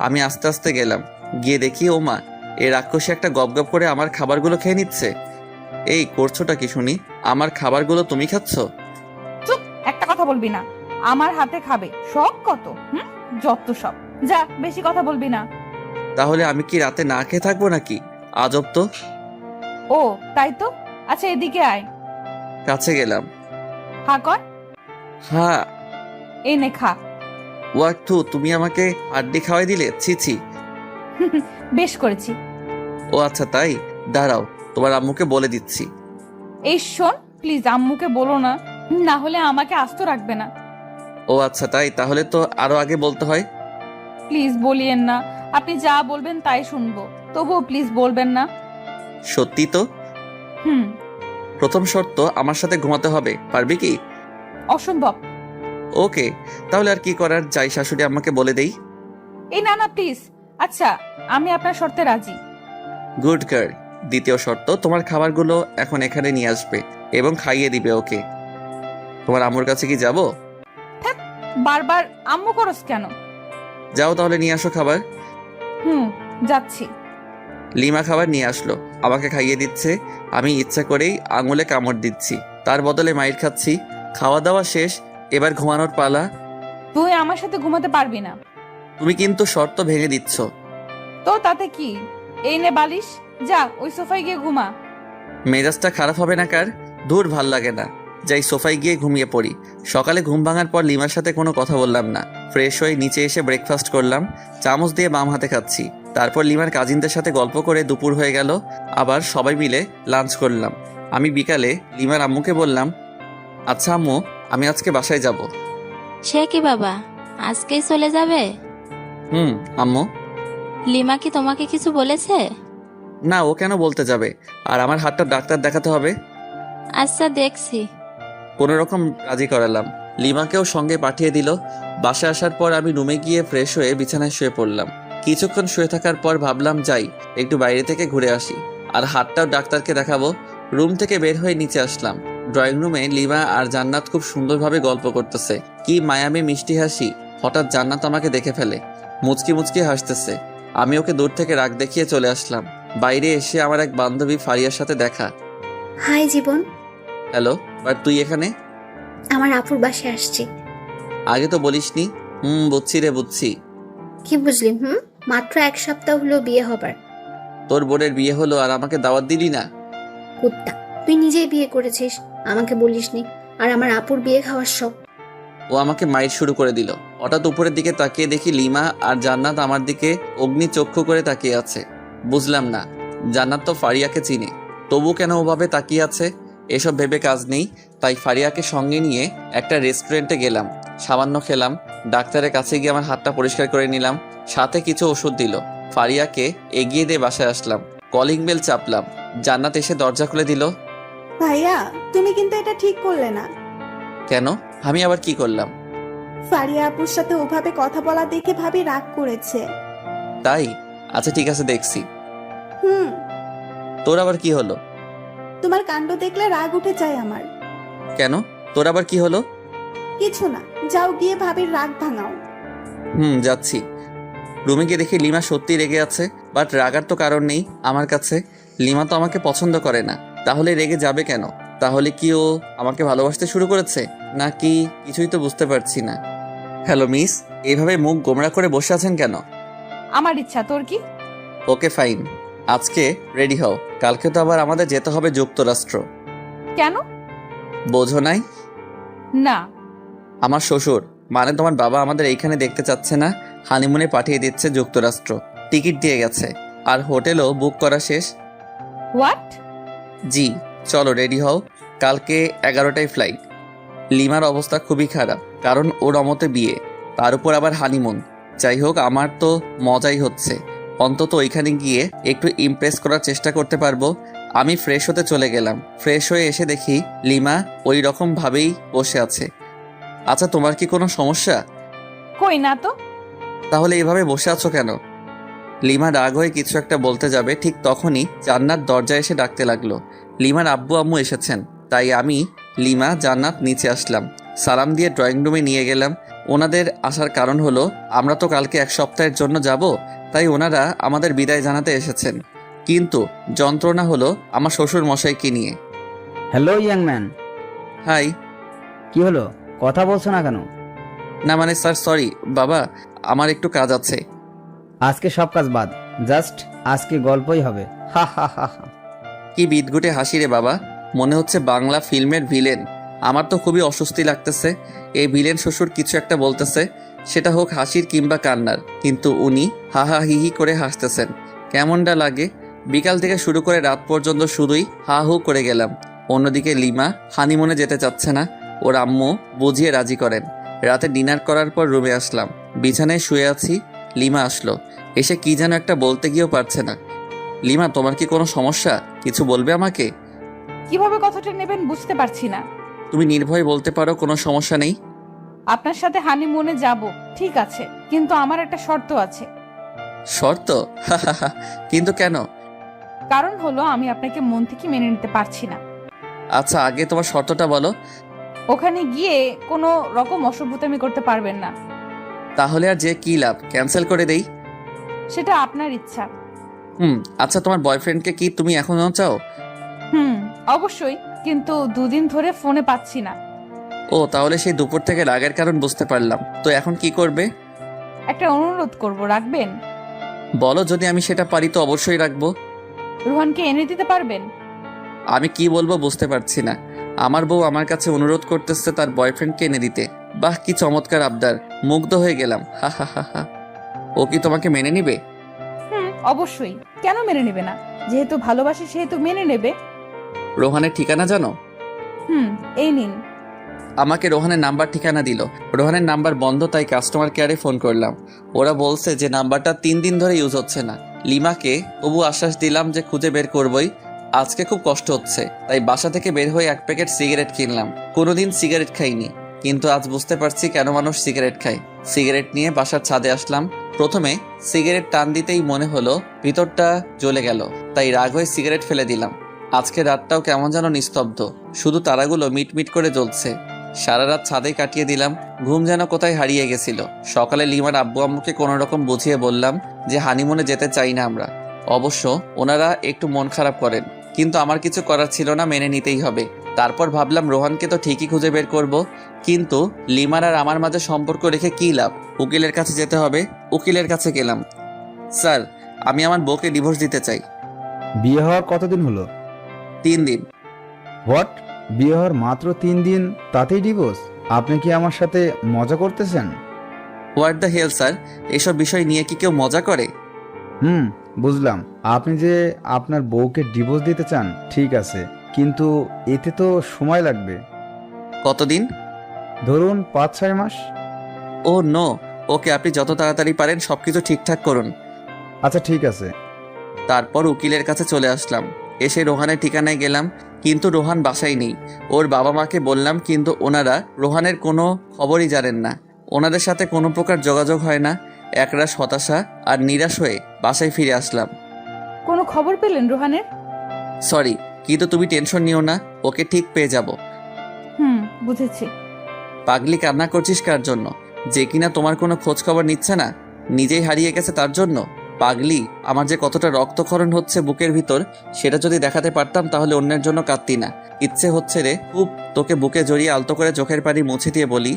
আমি আস্তে আস্তে গেলাম, গিয়ে দেখি ও মা, এ রাক্ষসী একটা গপ গপ করে আমার খাবারগুলো খেয়ে নিচ্ছে। এই করছোটা কি শুনি? আমার খাবারগুলো তুমি খাচ্ছ? চুপ, একটা কথা বলবি না। আমার হাতে খাবে, সব কত যত সব। যা, বেশি কথা বলবি না। তাহলে আমি কি রাতে না খেয়ে থাকবো নাকি? আজব তো। ও তাই তো। আচ্ছা এদিকে আয়। কাছে গেলাম। হা কর। হ্যাঁ। এই নে খা। ওয়াক্তু, তুমি আমাকে আড্ডি খাওয়াই দিলে? ছি ছি। বেশ করেছি। ও আচ্ছা তাই, দাঁড়াও তোমার আম্মুকে বলে দিচ্ছি। এই শোন, প্লিজ আম্মুকে বলো না, না হলে আমাকে আস্ত রাখবে না। ও আচ্ছা তাই, তাহলে তো আরো আগে বলতে হয়। প্লিজ বলিয়েন না, আপনি যা বলবেন তাই শুনবো, তবুও প্লিজ বলবেন না। সত্যি তো? হুম। প্রথম শর্ত, আমার সাথে ঘুমাতে হবে, পারবি কি? অসম্ভব। ওকে, তাহলে আর কি করার, যাই শাশুড়ি আম্মাকে বলে দেই। এই না না প্লিজ। আচ্ছা, আমি আপনার শর্তে রাজি। Good girl. দ্বিতীয় শর্ত, তোমার খাবারগুলো এখন এখানে নিয়ে আসবে এবং খাইয়ে দিবে ওকে। তোমার আম্মুর কাছে কি যাব? বারবার আম্মু করস কেন? যাও তাহলে নিয়ে আসো খাবার। যাচ্ছি। লিমা খাবার নিয়ে আসলো, আমাকে খাইয়ে দিচ্ছে। আমি ইচ্ছা করেই আঙুলে কামড় দিচ্ছি, তার বদলে মাইর খাচ্ছি। খাওয়া দাওয়া শেষ, এবার ঘুমানোর পালা। তুই আমার সাথে ঘুমাতে পারবি না। তুমি কিন্তু শর্ত ভেঙে দিচ্ছ। তো তাতে কি? এই নে বালিশ, যা ওই সোফায় গিয়ে ঘুমা। মেজাজটা খারাপ হবে না কার? দূর ভাল লাগে না, যাই সোফায় গিয়ে ঘুমিয়ে পড়ি। সকালে ঘুম ভাঙার পর লিমার সাথে কোনো কথা বললাম না। ফ্রেশ হয়ে নিচে এসে ব্রেকফাস্ট করলাম, চামচ দিয়ে বাম হাতে খাচ্ছি। তারপর লিমার কাজিনদের সাথে গল্প করে দুপুর হয়ে গেল, আবার সবাই মিলে লাঞ্চ করলাম। আমি বিকালে লিমার আম্মুকে বললাম, আচ্ছা আম্মু, আমি আজকে বাসায় যাব। সে কি বাবা, আজকেই চলে যাবে? আম্মু। লিমা কি তোমাকে কিছু বলেছে? না, ও কেন বলতে যাবে? আর আমার হাতটা ডাক্তার দেখাতে হবে। আচ্ছা, দেখছি। কোনো রকম রাজি করালাম, লিমাকেও সঙ্গে পাঠিয়ে দিল। বাসায় আসার পর আমি রুমে গিয়ে ফ্রেশ হয়ে বিছানায় শুয়ে পড়লাম। কিছুক্ষণ শুয়ে থাকার পর ভাবলাম যাই একটু বাইরে থেকে ঘুরে আসি, আর হাতটাও ডাক্তারকে দেখাবো। রুম থেকে বের হয়ে নিচে আসলাম। ড্রয়িং রুমে লিমা আর জান্নাত খুব সুন্দরভাবে গল্প করতেছে। কি মায়ামী মিষ্টি হাসি। হঠাৎ জান্নাত আমাকে দেখে ফেলে, মুচকি মুচকি হাসতেছে। আমি ওকে দূর থেকে রাগ দেখিয়ে চলে আসলাম। বাইরে এসে আমার এক বান্ধবী ফারিয়ার সাথে দেখা। High Jibon. হ্যালো, বাট তুই এখানে? আমার আপুর বাসায় আসছি। আগে তো বলিসনি। বুঝছি রে, বুঝছি। কি বুঝলি? মাত্র 1 সপ্তাহ হলো বিয়ে হবার। তোর বোনের বিয়ে হলো আর আমাকে দাওয়াত দিলি না? কুত্তা, তুই নিজেই বিয়ে করেছিস, আমাকে বলিসনি। আর আমার আপুর বিয়ে খাওয়ার শখ। ও আমাকে মাইর শুরু করে দিল। হঠাৎ উপরের দিকে তাকিয়ে দেখি লিমা আর জান্নাত আমার দিকে অগ্নি চক্ষু করে তাকিয়ে আছে। বুঝলাম না, জান্নাত তো ফারিয়াকে চিনে, তবু কেন ওভাবে তাকিয়ে আছে? এসব ভেবে কাজ নেই, তাই ফারিয়াকে সঙ্গে নিয়ে একটা রেস্টুরেন্টে গেলাম। সামান্য খেলাম। ডাক্তারের কাছে গিয়ে আমার হাতটা পরিষ্কার করে নিলাম, সাথে কিছু ওষুধ দিল। ফারিয়াকে এগিয়ে দিয়ে বাসায় আসলাম। কলিং বেল চাপলাম, জান্নাত এসে দরজা খুলে দিল। ভাইয়া, তুমি কিন্তু এটা ঠিক করলে না। কেন? আমি আবার কি করলাম? ফারিয়া আপুর সাথে ওভাবে কথা বলা দেখে ভাবি রাগ করেছে। তাই? আচ্ছা ঠিক আছে, দেখছি। হুম তোর আবার কি হলো? তোমার কাণ্ড দেখলে রাগ উঠে যায় আমার। কেন? তোর আবার কি হলো? কিছু না, যাও গিয়ে ভাবির রাগ ভাঙাও। যাচ্ছি। রুমে গিয়ে দেখি লিমা সত্যি রেগে আছে, বাট রাগার তো কারণ নেই আমার কাছে। লিমা তো আমাকে পছন্দ করে না, তাহলে রেগে যাবে কেন? তাহলে কি ও আমাকে ভালোবাসতে শুরু করেছে নাকি? কিছুই তো বুঝতে পারছি না। হ্যালো মিস, এইভাবে মুখ গোমড়া করে বসে আছেন কেন? আমার ইচ্ছা, তোর কি? ওকে ফাইন, আজকে রেডি হও, কালকে তো আবার আমাদের যেতে হবে যুক্তরাষ্ট্র। কেন? বোঝো নাই? না। আমার শ্বশুর, মানে তোমার বাবা আমাদের এইখানে দেখতে চাচ্ছে না, হানিমুনে পাঠিয়ে দিচ্ছে যুক্তরাষ্ট্র। টিকিট দিয়ে গেছে, আর হোটেলও বুক করা শেষ। হোয়াট? জি, চলো রেডি হও, কালকে 11টায় ফ্লাইট। লিমার অবস্থা খুবই খারাপ, কারণ ওর অমতে বিয়ে, তার উপর আবার হানিমুন। যাই হোক, আমার তো মজাই হচ্ছে। অন্তত ওইখানে গিয়ে একটু ইমপ্রেস করার চেষ্টা করতে পারবো। আমি ফ্রেশ হতে চলে গেলাম। ফ্রেশ হয়ে এসে দেখি লিমা ওই রকম ভাবেই বসে আছে। আচ্ছা, তোমার কি কোনো সমস্যা? কই না তো। তাহলে এভাবে বসে আছো কেন? লিমা রাগ হয়ে কিছু একটা বলতে যাবে, ঠিক তখনই জান্নাত দরজায় এসে ডাকতে লাগলো। লিমার আব্বু আম্মু এসেছেন, তাই আমি, লিমা, জান্নাত নিচে আসলাম। সালাম দিয়ে ড্রয়িং রুমে নিয়ে গেলাম। ওনাদের আসার কারণ হলো আমরা তো কালকে 1 সপ্তাহের জন্য যাব, তাই ওনারা আমাদের বিদায় জানাতে এসেছেন। কিন্তু যন্ত্রণা হলো আমার শ্বশুর মশাইকে নিয়ে। Hello young man. হাই। কি হলো, কথা বলছো না কেন? না মানে স্যার, সরি বাবা, আমার একটু কাজ আছে। আজকে সব কাজ বাদ, জাস্ট আজকে গল্পই হবে। হা হা হা হা। কি বিদঘুটে হাসি রে বাবা, মনে হচ্ছে বাংলা ফিল্মের ভিলেন। আমার তো খুবই অস্বস্তি লাগতেছে। এই ভিলেন শ্বশুর কিছু একটা বলতেছে, সেটা হোক হাসির কিংবা কান্নার, কিন্তু উনি হা হা হি হি করে হাসতেছেন। কেমনটা লাগে? বিকাল থেকে শুরু করে রাত পর্যন্ত শুধুই হা হু করে গেলাম। অন্যদিকে লিমা হানিমুনে যেতে চাচ্ছে না, ওর আম্মু বুঝিয়ে রাজি করেন। রাতে ডিনার করার পর রুমে আসলাম, বিছানায় শুয়ে আছি। লিমা আসলো, এসে কি যেন একটা বলতে গিয়েও পারছে না। লিমা, তোমার কি কোনো সমস্যা? কিছু বলবে আমাকে? কিভাবে কথাটা নেবেন বুঝতে পারছি না। তুমি নির্ভয়ে বলতে পারো, কোনো সমস্যা নেই। আপনার সাথে হানিমুনে যাব, ঠিক আছে, কিন্তু আমার একটা শর্ত আছে। শর্ত? কিন্তু কেন? কারণ হলো আমি আপনাকে মন থেকে মেনে নিতে পারছি না। আচ্ছা, আগে তোমার শর্তটা বলো। ওখানে গিয়ে কোনো রকম অসভ্যতামি করতে পারবেন না। তাহলে আর যে কি লাভ, ক্যান্সেল করে দেই? সেটা আপনার ইচ্ছা। আচ্ছা, তোমার বয়ফ্রেন্ডকে কি তুমি এখনো চাও? অবশ্যই, কিন্তু 2 দিন ধরে ফোনে পাচ্ছি না। ও, তাহলে সেই দুপুর থেকে রাগের কারণ বুঝতে পারলাম। তো এখন কি করবে? একটা অনুরোধ করব, রাখবেন? বলো, যদি আমি সেটা পারি তো অবশ্যই রাখবো। রোহানকে এনে দিতে পারবেন? আমি কি বলবো বুঝতে পারছি না। আমার বউ আমার কাছে অনুরোধ করতেছে তার বয়ফ্রেন্ডকে এনে দিতে। বাহ, কি চমৎকার আবদার, মুগ্ধ হয়ে গেলাম। হা হা হা হা। ও কি তোমাকে মেনে নিবে? অবশ্যই, কেন মেনে নেবে না? যেহেতু ভালোবাসে সেহেতু মেনে নেবে। রোহানের ঠিকানা জানো? এই নিন। আমাকে রোহানের নাম্বার ঠিকানা দিল। রোহানের নাম্বার বন্ধ, তাই কাস্টমার কেয়ারে ফোন করলাম। ওরা বলছে যে নাম্বারটা 3 দিন ধরে ইউজ হচ্ছে না। লিমাকে তবু আশ্বাস দিলাম যে খুঁজে বের করবই। আজকে খুব কষ্ট হচ্ছে, তাই বাসা থেকে বের হয়ে 1 প্যাকেট সিগারেট কিনলাম। কোনোদিন সিগারেট খাইনি, কিন্তু আজ বুঝতে পারছি কেন মানুষ সিগারেট খায়। সিগারেট নিয়ে বাসার ছাদে আসলাম। প্রথমে সিগারেট টান দিতেই মনে হলো ভিতরটা জ্বলে গেল, তাই রাগ হয়ে সিগারেট ফেলে দিলাম। আজকে রাতটাও কেমন যেন নিস্তব্ধ, শুধু তারাগুলো মিটমিট করে জ্বলছে। সারা রাত ছাদে কাটিয়ে দিলাম, ঘুম যেন কোথায় হারিয়ে গেছিল। সকালে লিমার আব্বু আম্মুকে কোনো রকম বুঝিয়ে বললাম যে হানিমুনে যেতে চাই না আমরা। অবশ্য ওনারা একটু মন খারাপ করেন, কিন্তু আমার কিছু করার ছিল না, মেনে নিতেই হবে। তারপর ভাবলাম রোহানকে তো ঠিকই খুঁজে বের করব, কিন্তু লিমার আর আমার মাঝে সম্পর্ক রেখে কী লাভ? উকিলের কাছে যেতে হবে। উকিলের কাছে গেলাম। স্যার, আমি আমার বউকে ডিভোর্স দিতে চাই। বিয়ে হওয়ার কতদিন হলো? 3 দিন। হোয়াট? বিয়ে হওয়ার মাত্র 3 দিন, তাতেই ডিভোর্স? আপনি কি আমার সাথে মজা করতেছেন? হোয়াট দ্য হেল স্যার, এসব বিষয় নিয়ে কি কেউ মজা করে? বুঝলাম। আপনি যে আপনার বউকে ডিভোর্স দিতে চান, ঠিক আছে, কিন্তু এতে তো সময় লাগবে। কতদিন? ধরুন 5-6 মাস। ও নো। ওকে, আপনি যত তাড়াতাড়ি পারেন সবকিছু ঠিকঠাক করুন। আচ্ছা, ঠিক আছে। তারপর উকিলের কাছে চলে আসলাম। এসে রোহানের ঠিকানায় গেলাম, কিন্তু রোহান বাসায় নেই। ওর বাবা মাকে বললাম, কিন্তু ওনারা রোহানের কোনো খবরই জানেন না। ওনাদের সাথে কোনো প্রকার যোগাযোগ হয় না। একরাশ হতাশা আর নিরাশ হয়ে বাসায় ফিরে আসলাম। কোনো খবর পেলেন রোহানের? সরি, কিন্তু তুমি টেনশন নিও না, ওকে ঠিক পেয়ে যাব। বুঝেছি। পাগলি, কান্না করছিস কার জন্য? যে কিনা তোমার কোনো খোঁজ খবর নিচ্ছে না, নিজেই হারিয়ে গেছে তার জন্য? পাগলি, আমার যে কতটা রক্তক্ষরণ হচ্ছে বুকের ভিতর, সেটা যদি দেখাতে পারতাম তাহলে অন্যের জন্য কাঁদতি না। ইচ্ছে হচ্ছে রে খুব তোকে বুকে জড়িয়ে আলতো করে চোখের পানি মুছে দিয়ে বলি,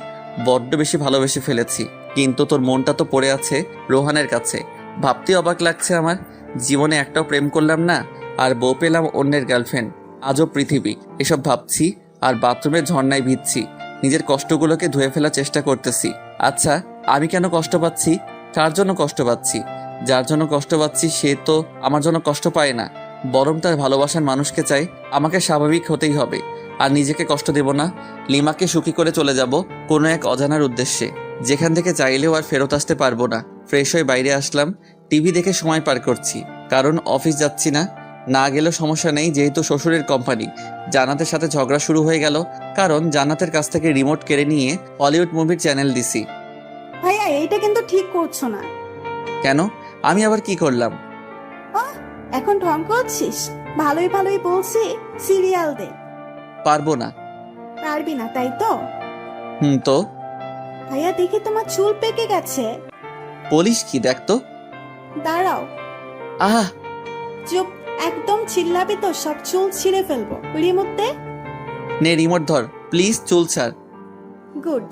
বড্ড বেশি ভালোবেসে ফেলেছি। কিন্তু তোর মনটা তো পড়ে আছে রোহানের কাছে। ভাবতে অবাক লাগছে আমার, জীবনে একটাও প্রেম করলাম না, আর বউ পেলাম অন্যের গার্লফ্রেন্ড। আজও পৃথিবী। এসব ভাবছি আর বাথরুমের ঝর্ণায় ভিজছি। নিজের কষ্টগুলোকে ধুয়ে ফেলার চেষ্টা করতেছি। আচ্ছা, আমি কেন কষ্ট পাচ্ছি? কার জন্য কষ্ট পাচ্ছি? যার জন্য কষ্ট পাচ্ছি সে তো আমার জন্য কষ্ট পায় না, বরং তার ভালোবাসার মানুষকে চাই। আমাকে স্বাভাবিক হতেই হবে, আর নিজেকে কষ্ট দেব না। লিমাকে সুখী করে চলে যাব কোনো এক অজানার উদ্দেশ্যে, যেখান থেকে চাইলেও আর ফেরত আসতে পারবো না। ফ্রেশ হয়ে বাইরে আসলাম, টিভি দেখে সময় পার করছি, কারণ অফিস যাচ্ছি না। না গেলেও সমস্যা নেই, যেহেতু শ্বশুরের কোম্পানি। জান্নাতের সাথে ঝগড়া শুরু হয়ে গেল, কারণ জান্নাতের কাছ থেকে রিমোট কেড়ে নিয়ে হলিউড মুভির চ্যানেল দিছি। ভাইয়া, এইটা কিন্তু ঠিক করছো না। কেন? আমি আবার কি করলাম? এখন ঢং করছিস? ভালোই ভালোই বলছি সিরিয়াল দে। পারবো না। পারবি না তাই তো? তো ভাইয়া, দেখি তোমার চুল পেকে গেছে। বলিস কি? দেখতো। দাঁড়াও। আহ, চুপ, একদম চিল্লাবি তো সব চুল ছিঁড়ে ফেলবো। রিমোট দে। নে রিমোট ধর প্লিজ, চুল ছাড়। গুড।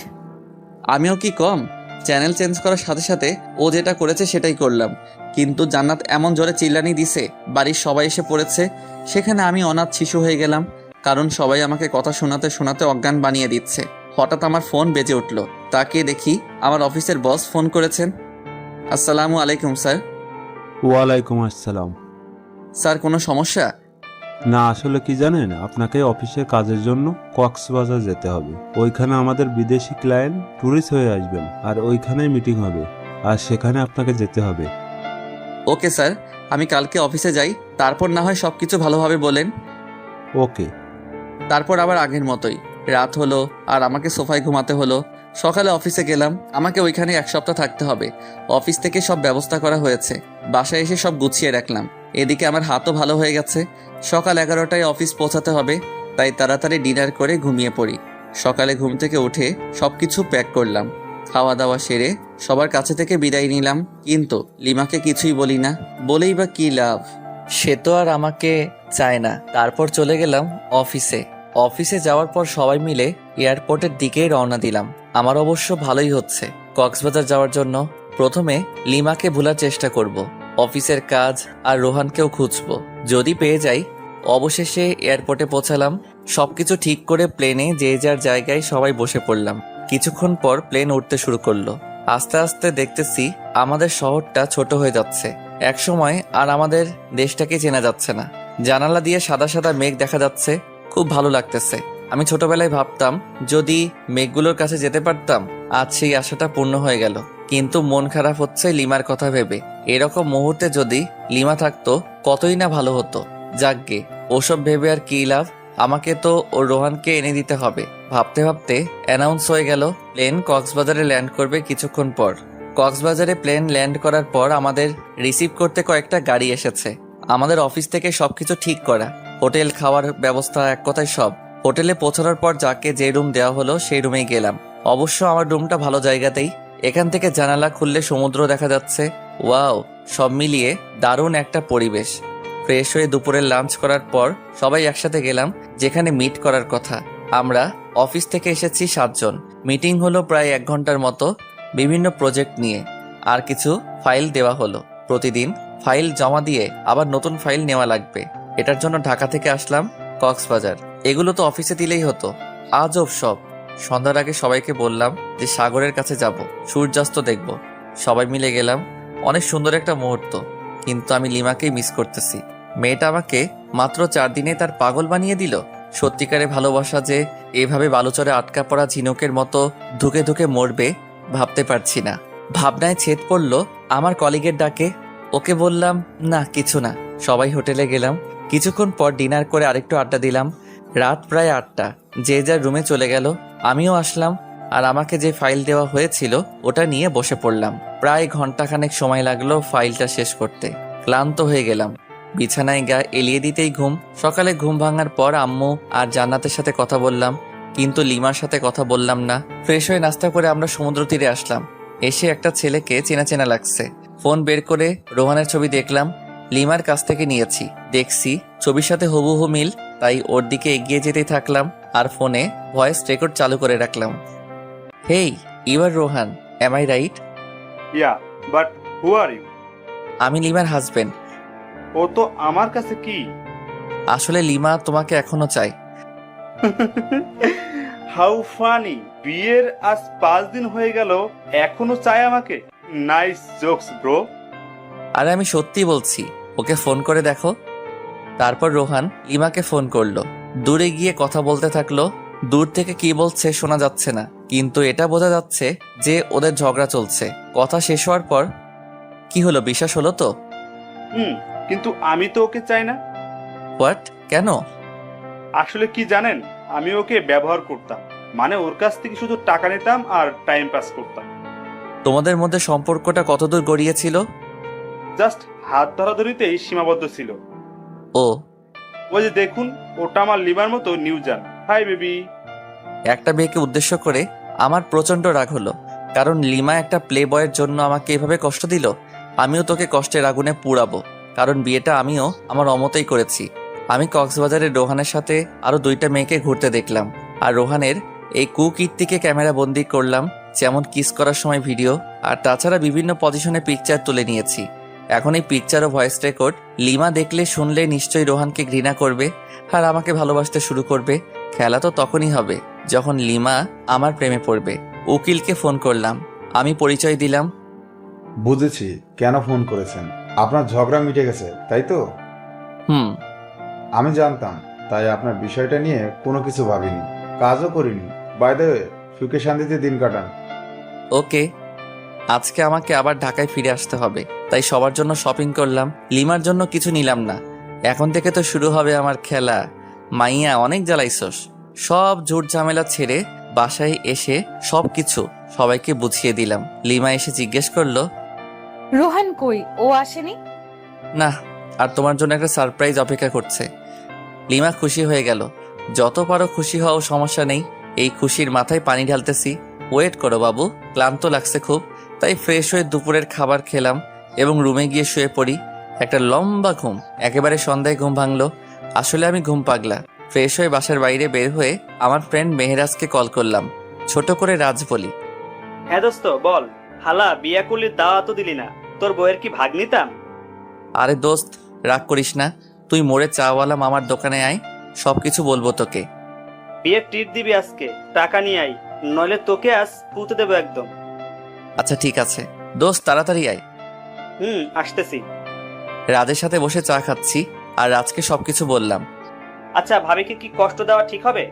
আমিও কি কম? চ্যানেল চেঞ্জ করার সাথে সাথে ও যেটা করেছে সেটাই করলাম, কিন্তু জান্নাত এমন জোরে চিল্লানি দিছে, বাড়ির সবাই এসে পড়েছে। সেখানে আমি অনাথ শিশু হয়ে গেলাম, কারণ সবাই আমাকে কথা শোনাতে শোনাতে অজ্ঞান বানিয়ে দিচ্ছে। হঠাৎ আমার ফোন বেজে উঠল, তাকিয়ে দেখি আমার অফিসের বস ফোন করেছেন। আসসালামু আলাইকুম স্যার। ওয়ালাইকুম আসসালাম। স্যার, কোনো সমস্যা? না, আসলে কি জানেন, আপনাকে অফিসের কাজের জন্য কক্সবাজার যেতে হবে। ওইখানে আমাদের বিদেশি ক্লায়েন্ট ট্যুরিস্ট হয়ে আসবেন, আর ওইখানেই মিটিং হবে, আর সেখানে আপনাকে যেতে হবে। ওকে স্যার, আমি কালকে অফিসে যাই, তারপর না হয় সব কিছু ভালোভাবে বলেন। ওকে। তারপর আবার আগের মতোই রাত হলো, আর আমাকে সোফায় ঘুমাতে হলো। সকালে অফিসে গেলাম, আমাকে ওইখানে 1 সপ্তাহ থাকতে হবে। অফিস থেকে সব ব্যবস্থা করা হয়েছে, বাসায় এসে সব গুছিয়ে রাখলাম। এদিকে আমার হাতও ভালো হয়ে গেছে। সকাল 11টায় অফিস পৌঁছাতে হবে, তাই তাড়াতাড়ি ডিনার করে ঘুমিয়ে পড়ি। সকালে ঘুম থেকে উঠে সবকিছু প্যাক করলাম। খাওয়া দাওয়া সেরে সবার কাছে থেকে বিদায় নিলাম, কিন্তু লিমাকে কিছুই বলি না। বলেই বা কি লাভ, সে তো আর আমাকে চায় না। তারপর চলে গেলাম অফিসে যাওয়ার পর সবাই মিলে এয়ারপোর্টের দিকেই রওনা দিলাম। আমার অবশ্য ভালোই হচ্ছে কক্সবাজার যাওয়ার জন্য। প্রথমে লিমাকে ভোলার চেষ্টা করব, অফিসের কাজ আর রোহানকেও খুঁজবো। যদি পেয়ে যাই। অবশেষে এয়ারপোর্টে পৌঁছালাম। সবকিছু ঠিক করে প্লেনে যে যার জায়গায় সবাই বসে পড়লাম। কিছুক্ষণ পর প্লেন উঠতে শুরু করলো। আস্তে আস্তে দেখতেছি আমাদের শহরটা ছোট হয়ে যাচ্ছে। একসময় আর আমাদের দেশটাকে চেনা যাচ্ছে না। জানালা দিয়ে সাদা সাদা মেঘ দেখা যাচ্ছে, খুব ভালো লাগতেছে। আমি ছোটবেলায় ভাবতাম যদি মেঘগুলোর কাছে যেতে পারতাম, আজ সেই আশাটা পূর্ণ হয়ে গেল। কিন্তু মন খারাপ হচ্ছে লিমার কথা ভেবে। এরকম মুহূর্তে যদি লিমা থাকতো কতই না ভালো হতো। যাকগে, ওসব ভেবে আর কি লাভ, আমাকে তো ও রোহানকে এনে দিতে হবে। ভাবতে ভাবতে অ্যানাউন্স হয়ে গেল প্লেন কক্সবাজারে ল্যান্ড করবে কিছুক্ষণ পর। কক্সবাজারে প্লেন ল্যান্ড করার পর আমাদের রিসিভ করতে কয়েকটা গাড়ি এসেছে। আমাদের অফিস থেকে সবকিছু ঠিক করা, হোটেল, খাওয়ার ব্যবস্থা, এক কথায় সব। হোটেলে পৌঁছানোর পর যাকে যে রুম দেওয়া হলো সেই রুমেই গেলাম। অবশ্য আমার রুমটা ভালো জায়গাতেই। এখান থেকে জানালা খুললে সমুদ্র দেখা যাচ্ছে। ওয়াও, সব মিলিয়ে দারুণ একটা পরিবেশ। ফ্রেশ হয়ে দুপুরের লাঞ্চ করার পর সবাই একসাথে গেলাম যেখানে মিট করার কথা। আমরা অফিস থেকে এসেছি 7 জন। মিটিং হলো প্রায় 1 ঘন্টার মতো, বিভিন্ন প্রজেক্ট নিয়ে। আর কিছু ফাইল দেওয়া হলো। প্রতিদিন ফাইল জমা দিয়ে আবার নতুন ফাইল নেওয়া লাগবে। এটার জন্য ঢাকা থেকে আসলাম কক্সবাজার। এগুলো তো অফিসে দিলেই হতো, আজব সব। সন্ধ্যার আগে সবাইকে বললাম যে সাগরের কাছে যাব, সূর্যাস্ত দেখব। সবাই মিলে গেলাম। অনেক সুন্দর একটা মুহূর্ত, কিন্তু আমি লিমাকেই মিস করতেছি। মেয়েটা আমাকে মাত্র 4 দিনে তার পাগল বানিয়ে দিল। সত্যিকারে ভালোবাসা যে এভাবে বালুচরে আটকা পড়া ঝিনুকের মতো ধুকে ধুকে মরবে ভাবতে পারছি না। ভাবনায় ছেদ পড়ল আমার কলিগের ডাকে। ওকে বললাম না, কিছু না। সবাই হোটেলে গেলাম। কিছুক্ষণ পর ডিনার করে আরেকটু আড্ডা দিলাম। রাত প্রায় 8টা। যে যার রুমে চলে গেল, আমিও আসলাম। আর আমাকে যে ফাইল দেওয়া হয়েছিল ওটা নিয়ে বসে পড়লাম। প্রায় ঘন্টাখানেক সময় লাগলো ফাইলটা শেষ করতে। ক্লান্ত হয়ে গেলাম। বিছানায় গা এলিয়ে দিতেই ঘুম। সকালে ঘুম ভাঙার পর আম্মু আর জান্নাতের সাথে কথা বললাম, কিন্তু লিমার সাথে কথা বললাম না। ফ্রেশ হয়ে নাস্তা করে আমরা সমুদ্র তীরে আসলাম। এসে একটা ছেলেকে চেনা চেনা লাগছে। ফোন বের করে রোহানের ছবি দেখলাম। লিমার কাছ থেকে নিয়েছি। দেখছি ছবির সাথে হুবহু মিল, তাই ওর দিকে এগিয়ে যেতেই থাকলাম আর ফোনে ভয়েস রেকর্ড চালু করে রাখলাম। Hey, you are Rohan, am I right? Yeah, but who are you? আমি লিমার হাজবেন্ড। ও তো আমার কাছে কি? আসলে লিমা তোমাকে এখনো চাই। How funny! বিয়ের আজ 5 দিন হয়ে গেল, এখনো চায় আমাকে? Nice jokes bro. আরে আমি সত্যি বলছি, ওকে ফোন করে দেখো। তারপর রোহান লিমাকে ফোন করলো। দূরে গিয়ে কথা বলতে থাকলো। দূর থেকে কি বলছে শোনা যাচ্ছে না, কিন্তু এটা বোঝা যাচ্ছে যে ওদের ঝগড়া চলছে। কথা শেষ হওয়ার পর, কি হলো, বিশ্বাস হলো তো? কিন্তু আমি তো ওকে চাই না। হোয়াট? কেন? আসলে কি জানেন, আমি ওকে ব্যবহার করতাম। মানে ওর কাছ থেকে শুধু টাকা নিতাম আর টাইম পাস করতাম। তোমাদের মধ্যে সম্পর্কটা কতদূর গড়িয়েছিল? জাস্ট হাত ধরাধরিতেই সীমাবদ্ধ ছিল। ও, ওই যে দেখুন, ওটা আমার লিমার মতো নিউ জান। Hi baby. একটা মেয়েকে উদ্দেশ্য করে আমার প্রচন্ড রাগ হলো, কারণ লিমা একটা প্লে বয়ের জন্য আমাকে এভাবে কষ্ট দিল। আমিও তোকে কষ্টের আগুনে পুড়াবো, কারণ বিয়েটা আমিও আমার অমতেই করেছি। আমি কক্সবাজারে রোহানের সাথে আরো 2টা মেয়েকে ঘুরতে দেখলাম, আর রোহানের এই কুকীর্তিকে ক্যামেরা বন্দি করলাম, যেমন কিস করার সময় ভিডিও, আর তাছাড়া বিভিন্ন পজিশনে পিকচার তুলে নিয়েছি। এখন এই পিকচার ও ভয়েস রেকর্ড লিমা দেখলে শুনলে নিশ্চয়ই রোহানকে ঘৃণা করবে আর আমাকে ভালোবাসতে শুরু করবে। খেলা তো তখনই হবে যখন লিমা আমার প্রেমে পড়বে। উকিলকে ফোন করলাম, আমি পরিচয় দিলাম। বুঝেছি কেন ফোন করেছেন। আপনার ঝগড়া মিটে গেছে, তাই তো? আমি জানতাম, তাই আপনার বিষয়টা নিয়ে কোনো কিছু ভাবিনি, কাজও করিনি। বাই দ্য ওয়ে, সুখে শান্তিতে দিন কাটান। ওকে। আজকে আমাকে আবার ঢাকায় ফিরে আসতে হবে, তাই সবার জন্য শপিং করলাম। লিমার জন্য কিছু নিলাম না। এখন থেকে তো শুরু হবে আমার খেলা। মাইয়া, অনেক জ্বালাইছস। সব ঝুট ঝামেলা ছেড়ে বাসায় এসে সবকিছু সবাইকে বুঝিয়ে দিলাম। লিমা এসে জিজ্ঞেস করলো, রোহান কই? ও আসেনি? না, আর তোমার জন্য একটা সারপ্রাইজ অপেক্ষা করছে। লিমা খুশি হয়ে গেল। যত পারো খুশি হও, সমস্যা নেই। এই খুশির মাথায় পানি ঢালতেছি। ওয়েট করো বাবু, ক্লান্ত লাগছে খুব, তাই ফ্রেশ হয়ে দুপুরের খাবার খেলাম এবং রুমে গিয়ে শুয়ে পড়ি। একটা লম্বা ঘুম, একেবারে সন্ধ্যায় ঘুম ভাঙলো। আসলে আমি ঘুম পাগলা। ফ্রেশ হয়ে বাসার বাইরে বের হয়ে আমার ফ্রেন্ড মেহরাজকে কল করলাম। ছোট করে রাজ বলি, হ্যাঁ দোস্ত বল। হালা বিয়া করলে দাওয়া তো দিলি না, তোর বউয়ের কি ভাগ নিতাম? আরে দোস্ত রাগ করিস না, তুই মোড়ে চাওয়ালা মামার দোকানে আয়, সব কিছু বলবো তোকে। বিয়ের ট্রিট দিবি আজকে, টাকা নিয়ে আই, নইলে তোকে আজ পুঁতে দেবো একদম। আচ্ছা ঠিক আছে দোস্ত, তাড়াতাড়ি আয়। আসতেছি। রাজের সাথে বসে চা খাচ্ছি আর রাজকে সবকিছু বললাম। আচ্ছা, ভাবিকে কি কষ্ট দেওয়া ঠিক হবে?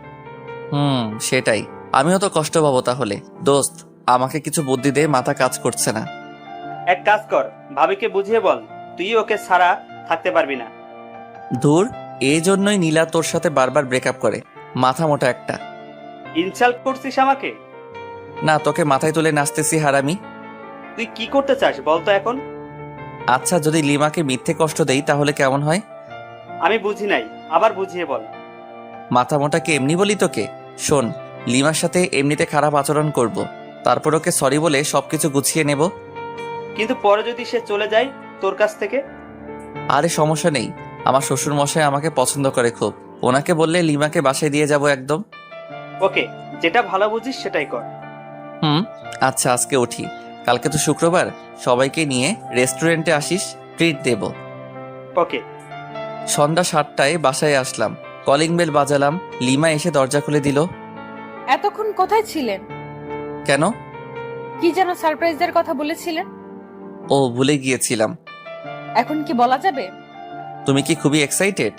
সেটাই, আমিও তো কষ্ট পাবো তাহলে। দোস্ত আমাকে কিছু বুদ্ধি দে, মাথা কাজ করছে না। এক কাজ কর, ভাবিকে বুঝিয়ে বল তুই ওকে ছাড়া থাকতে পারবি না। ধুর, এই জন্যই নীলা তোর সাথে বারবার ব্রেকআপ করে, মাথা মোটা একটা। ইনসাল্ট করছিস আমাকে? না, তোকে মাথায় তুলে নাচতেছি হারামি। তুই কি করতে চাস বলতো এখন? আচ্ছা, যদি লিমাকে মিথ্যে কষ্ট দেই তাহলে কেমন হয়? আমি বুঝি নাই, আবার বুঝিয়ে বল। মাথা মোটাকে এমনি বলি তোকে? শোন, লিমার সাথে এমনিতে খারাপ আচরণ করব, তারপর ওকে সরি বলে সবকিছু গুছিয়ে নেব। কিন্তু পরে যদি সে চলে যায় তোর কাছ থেকে? আরে সমস্যা নেই, আমার শ্বশুর মশাই আমাকে পছন্দ করে খুব, ওনাকে বললে লিমাকে বাসায় দিয়ে যাব একদম। ওকে, যেটা ভালো বুঝিস সেটাই কর। আচ্ছা আজকে উঠি, কালকে তো শুক্রবার, সবাইকে নিয়ে রেস্টুরেন্টে আসিস, ট্রিট দেব। ওকে। সন্ধ্যা 7টায় বাসায় আসলাম, কলিং বেল বাজালাম, লিমা এসে দরজা খুলে দিল। এতক্ষণ কোথায় ছিলেন? কেন? কি যেন সারপ্রাইজের কথা বলেছিলেন? ও ভুলে গিয়েছিলাম। এখন কি বলা যাবে? তুমি কি খুবই এক্সাইটেড?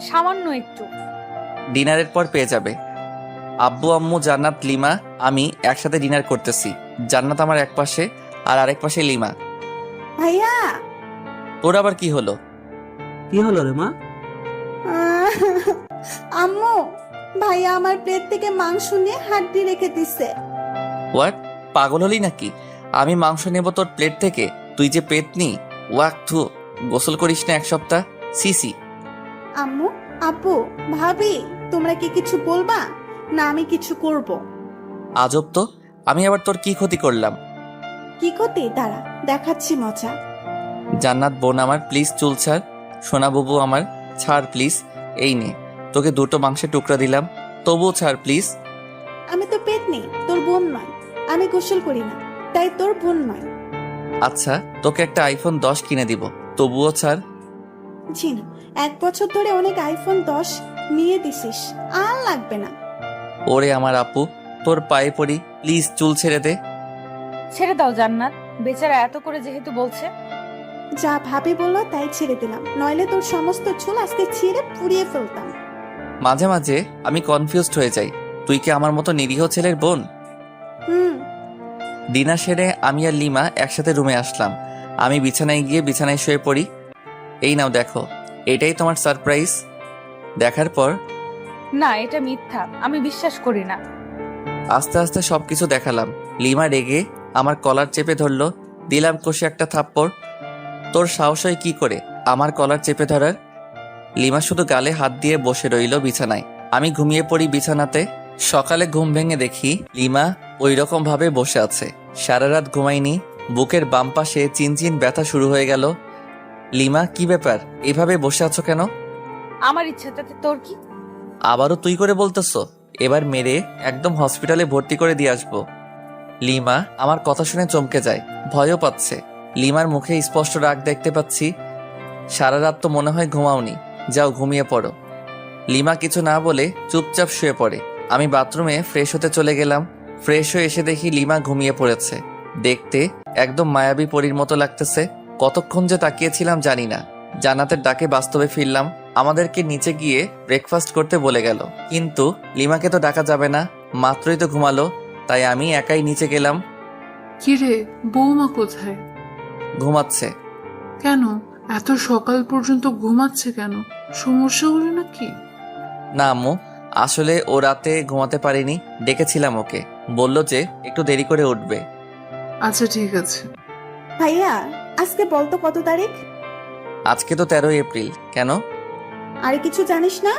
সামান্য একটু। ডিনারের পর পেয়ে যাবে। আব্বু আম্মু জান্নাত লিমা আমি একসাথে ডিনার করতেছি। জান্নাত আমার এক পাশে আর আরেক পাশে লিমা। ভাইয়া তোর আবার কি হলো? কি হলো রে মা? আম্মু, ভাইয়া আমার প্লেট থেকে মাংস নিয়ে হাড্ডি রেখে দিছে। হোয়াট? পাগল হলি নাকি? আমি মাংস নেব তোর প্লেট থেকে? তুই যে পেতনি! ওয়াক থু, গোসল করিস না এক সপ্তাহ। সিসি। আম্মু, আব্বু, ভাবি, তোমরা কি কিছু বলবা না আমি কিছু করব? আজব তো, আমি আবার তোর কি ক্ষতি করলাম? কি ক্ষতি? দাঁড়া দেখাচ্ছি মজা। জান্নাত বোন আমার, প্লিজ চুল ছাড়। সোনা বাবু আমার, ছাড় প্লিজ। এই নে, তোকে 2টো মাংসের টুকরা দিলাম, তবুও ছাড় প্লিজ। আমি তো পেতনি, তোর বোন নয়। আমি গোসল করি না, তাই তোর বোন নয়। আচ্ছা, তোকে একটা আইফোন 10 কিনে দিব, তবুও ছাড়। জিনা, 1 বছর ধরে অনেক আইফোন 10 নিয়ে দিছিস, আর লাগবে না। ওরে আমার আপু, তোর পায়ে পড়ি, প্লিজ চুল ছেড়ে দে। ছেড়ে দাও জান্নাত, বেচারা এত করে যেহেতু বলছে। যা ভাবি বললো তাই ছেড়ে দিলাম, নইলে তোর সমস্ত চুল আজকে ছিঁড়ে পুড়িয়ে ফেলতাম। মাঝে মাঝে আমি কনফিউজড হয়ে যাই, তুই কি আমার মতো নিরীহ ছেলের বোন? ডিনার সেরে আমি আর লিমা একসাথে রুমে আসলাম। আমি বিছানায় গিয়ে বিছানায় শুয়ে পড়ি। এই নাও দেখো, এটাই তোমার সারপ্রাইজ। দেখার পর, না, এটা মিথ্যা, আমি বিশ্বাস করি না। আস্তে আস্তে সবকিছু দেখালাম। লিমা রেগে আমার কলার চেপে ধরলো, দিলাম কষে একটা থাপ্পড়। তোর সাহস হয় কি করে আমার কলার চেপে ধরার? লিমা শুধু গালে হাত দিয়ে বসে রইল বিছানায়। আমি ঘুমিয়ে পড়ি বিছানাতে। সকালে ঘুম ভেঙে দেখি লিমা ওই রকম ভাবে বসে আছে। সারা রাত ঘুমাইনি, বুকের বাম পাশে চিনচিন ব্যথা শুরু হয়ে গেল। লিমা, কি ব্যাপার, এভাবে বসে আছো কেন? আমার ইচ্ছা, তাতে তোর কি? আবারও তুই করে বলতেছো? এবার মেরে একদম হসপিটালে ভর্তি করে দিয়ে আসবো। লিমা আমার কথা শুনে চমকে যায়, ভয়ও পাচ্ছে। লিমার মুখে স্পষ্ট রাগ দেখতে পাচ্ছি। সারা রাত তো মনে হয় ঘুমাওনি, যাও ঘুমিয়ে পড়ো। লিমা কিছু না বলে চুপচাপ শুয়ে পড়ে। আমি বাথরুমে ফ্রেশ হতে চলে গেলাম। ফ্রেশ হয়ে এসে দেখি লিমা ঘুমিয়ে পড়েছে। দেখতে একদম মায়াবী পরীর মতো লাগতেছে। কতক্ষণ যে তাকিয়েছিলাম জানি না। জান্নাতের ডাকে বাস্তবে ফিরলাম। আমাদেরকে নিচে গিয়ে ব্রেকফাস্ট করতে বলে গেল, কিন্তু লিমাকে তো ডাকা যাবে না, মাত্রই তো ঘুমালো। তাই আমি একাই নিচে গেলাম। কিরে, বৌমা কোথায়? ঘুমাচ্ছে। কেন এত সকাল পর্যন্ত ঘুমাচ্ছে কেন? সমস্যা হলো নাকি? না আম্মু, আসলে ও রাতে ঘুমাতে পারিনি, ডেকেছিলাম ওকে, বলল যে একটু দেরি করে উঠবে। আচ্ছা ঠিক আছে। ভাইয়া, আজকে বলতো কত তারিখ? আজকে তো 13 এপ্রিল, কেন? আর কিছু জানিস না?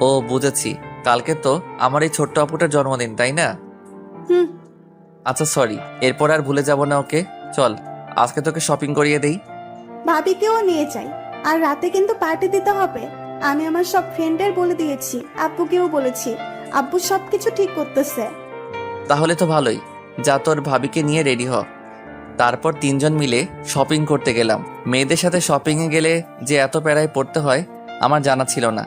ও বুঝেছি, কালকে তো আমার এই ছোট্ট আপুটার জন্মদিন, তাই না? হুম। আচ্ছা সরি, এরপর আর ভুলে যাব না ওকে। চল আজকে তোকে শপিং করিয়ে দেই। ভাবিকেও নিয়ে যাই। আর রাতে কিন্তু পার্টি দিতে হবে। আমি আমার সব ফ্রেন্ডদের বলে দিয়েছি, আব্বুকেও বলেছি। আব্বু সবকিছু ঠিক করতেছে। তাহলে তো ভালোই, যা তোর ভাবিকে নিয়ে রেডি হ। তারপর 3 জন মিলে শপিং করতে গেলাম। মেয়েদের সাথে শপিংয়ে গেলে যে এত প্যারায় পড়তে হয় আমার জানা ছিল না,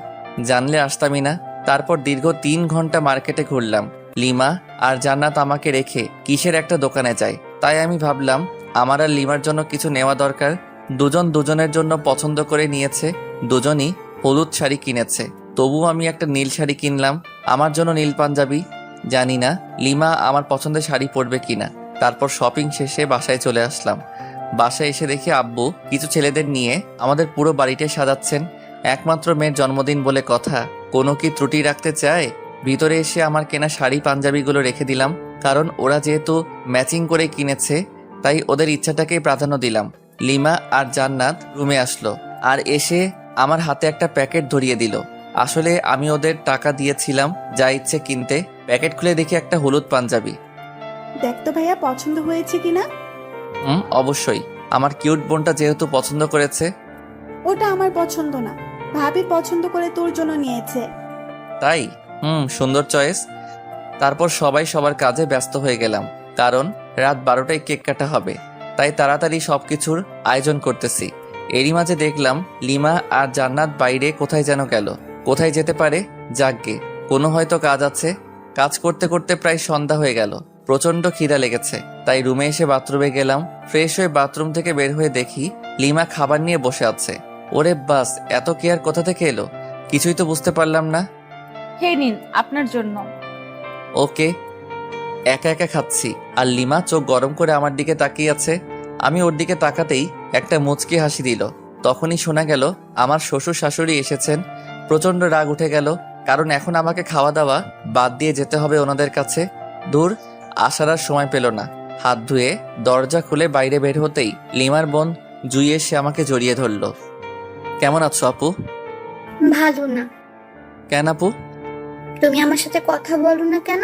জানলে আসতামই না। তারপর দীর্ঘ 3 ঘন্টা মার্কেটে ঘুরলাম। লিমা আর জান্নাত আমাকে রেখে কিসের একটা দোকানে যায়, তাই আমি ভাবলাম আমার আর লিমার জন্য কিছু নেওয়া দরকার। দুজন দুজনের জন্য পছন্দ করে নিয়েছে, দুজনই হলুদ শাড়ি কিনেছে। তবুও আমি একটা নীল শাড়ি কিনলাম, আমার জন্য নীল পাঞ্জাবি। জানি না লিমা আমার পছন্দের শাড়ি পরবে কিনা। তারপর শপিং শেষে বাসায় চলে আসলাম। বাসায় এসে দেখি আব্বু কিছু ছেলেদের নিয়ে আমাদের পুরো বাড়িটাই সাজাচ্ছেন। একমাত্র মেয়ের জন্মদিন বলে কথা, কোনো কি ত্রুটি রাখতে চায়? ভিতরে এসে আমার কেনা শাড়ি পাঞ্জাবিগুলো রেখে দিলাম, কারণ ওরা যেহেতু ম্যাচিং করে কিনেছে তাই ওদের ইচ্ছাটাকেই প্রাধান্য দিলাম। লিমা আর জান্নাত রুমে আসলো আর এসে আমার হাতে একটা প্যাকেট ধরিয়ে দিল। আসলে আমি ওদের টাকা দিয়েছিলাম যা ইচ্ছে কিনতে। প্যাকেট খুলে দেখি একটা হলুদ পাঞ্জাবি। দেখ তো ভাইয়া পছন্দ হয়েছে কিনা। অবশ্যই, আমার কিউট বোনটা যেহেতু পছন্দ করেছে। ওটা আমার পছন্দ না, ভাবি পছন্দ করে তোর জন্য নিয়েছে। তাই? সুন্দর চয়েস। তারপর সবাই সবার কাজে ব্যস্ত হয়ে গেলাম, কারণ রাত 12টায় কেক কাটা হবে, তাই তাড়াতাড়ি সবকিছুর আয়োজন করতেছি। এরই মাঝে দেখলাম লিমা আর জান্নাত বাইরে কোথায় যেন গেল। কোথায় যেতে পারে? যাকগে, কোনো হয়তো কাজ আছে। কাজ করতে করতে প্রায় সন্ধ্যা হয়ে গেল। প্রচন্ড খিদা লেগেছে, তাই রুমে এসে বাথরুমে গেলাম। ফ্রেশ হয়ে বাথরুম থেকে বের হয়ে দেখি লিমা খাবার নিয়ে বসে আছে। ওরে বাস, এত কেয়ার কোথা থেকে এলো? কিছুই তো বুঝতে পারলাম না। হে নিন আপনার জন্য। ওকে। একা একা খাচ্ছি আর লিমা চোখ গরম করে আমার দিকে তাকিয়ে আছে। আমি ওর দিকে তাকাতেই একটা মুচকি হাসি দিল। তখনই শোনা গেল আমার শ্বশুর শাশুড়ি এসেছেন। প্রচন্ড রাগ উঠে গেল, কারণ এখন আমাকে খাওয়া দাওয়া বাদ দিয়ে যেতে হবে ওনাদের কাছে। দূর, আসার আর সময় পেল না। হাত ধুয়ে দরজা খুলে বাইরে বের হতেই লিমার বোন জুই এসে আমাকে জড়িয়ে ধরল। কেমন আছো আপু? ভালো না। কেন আপু? তুমি আমার সাথে কথা বলো না কেন?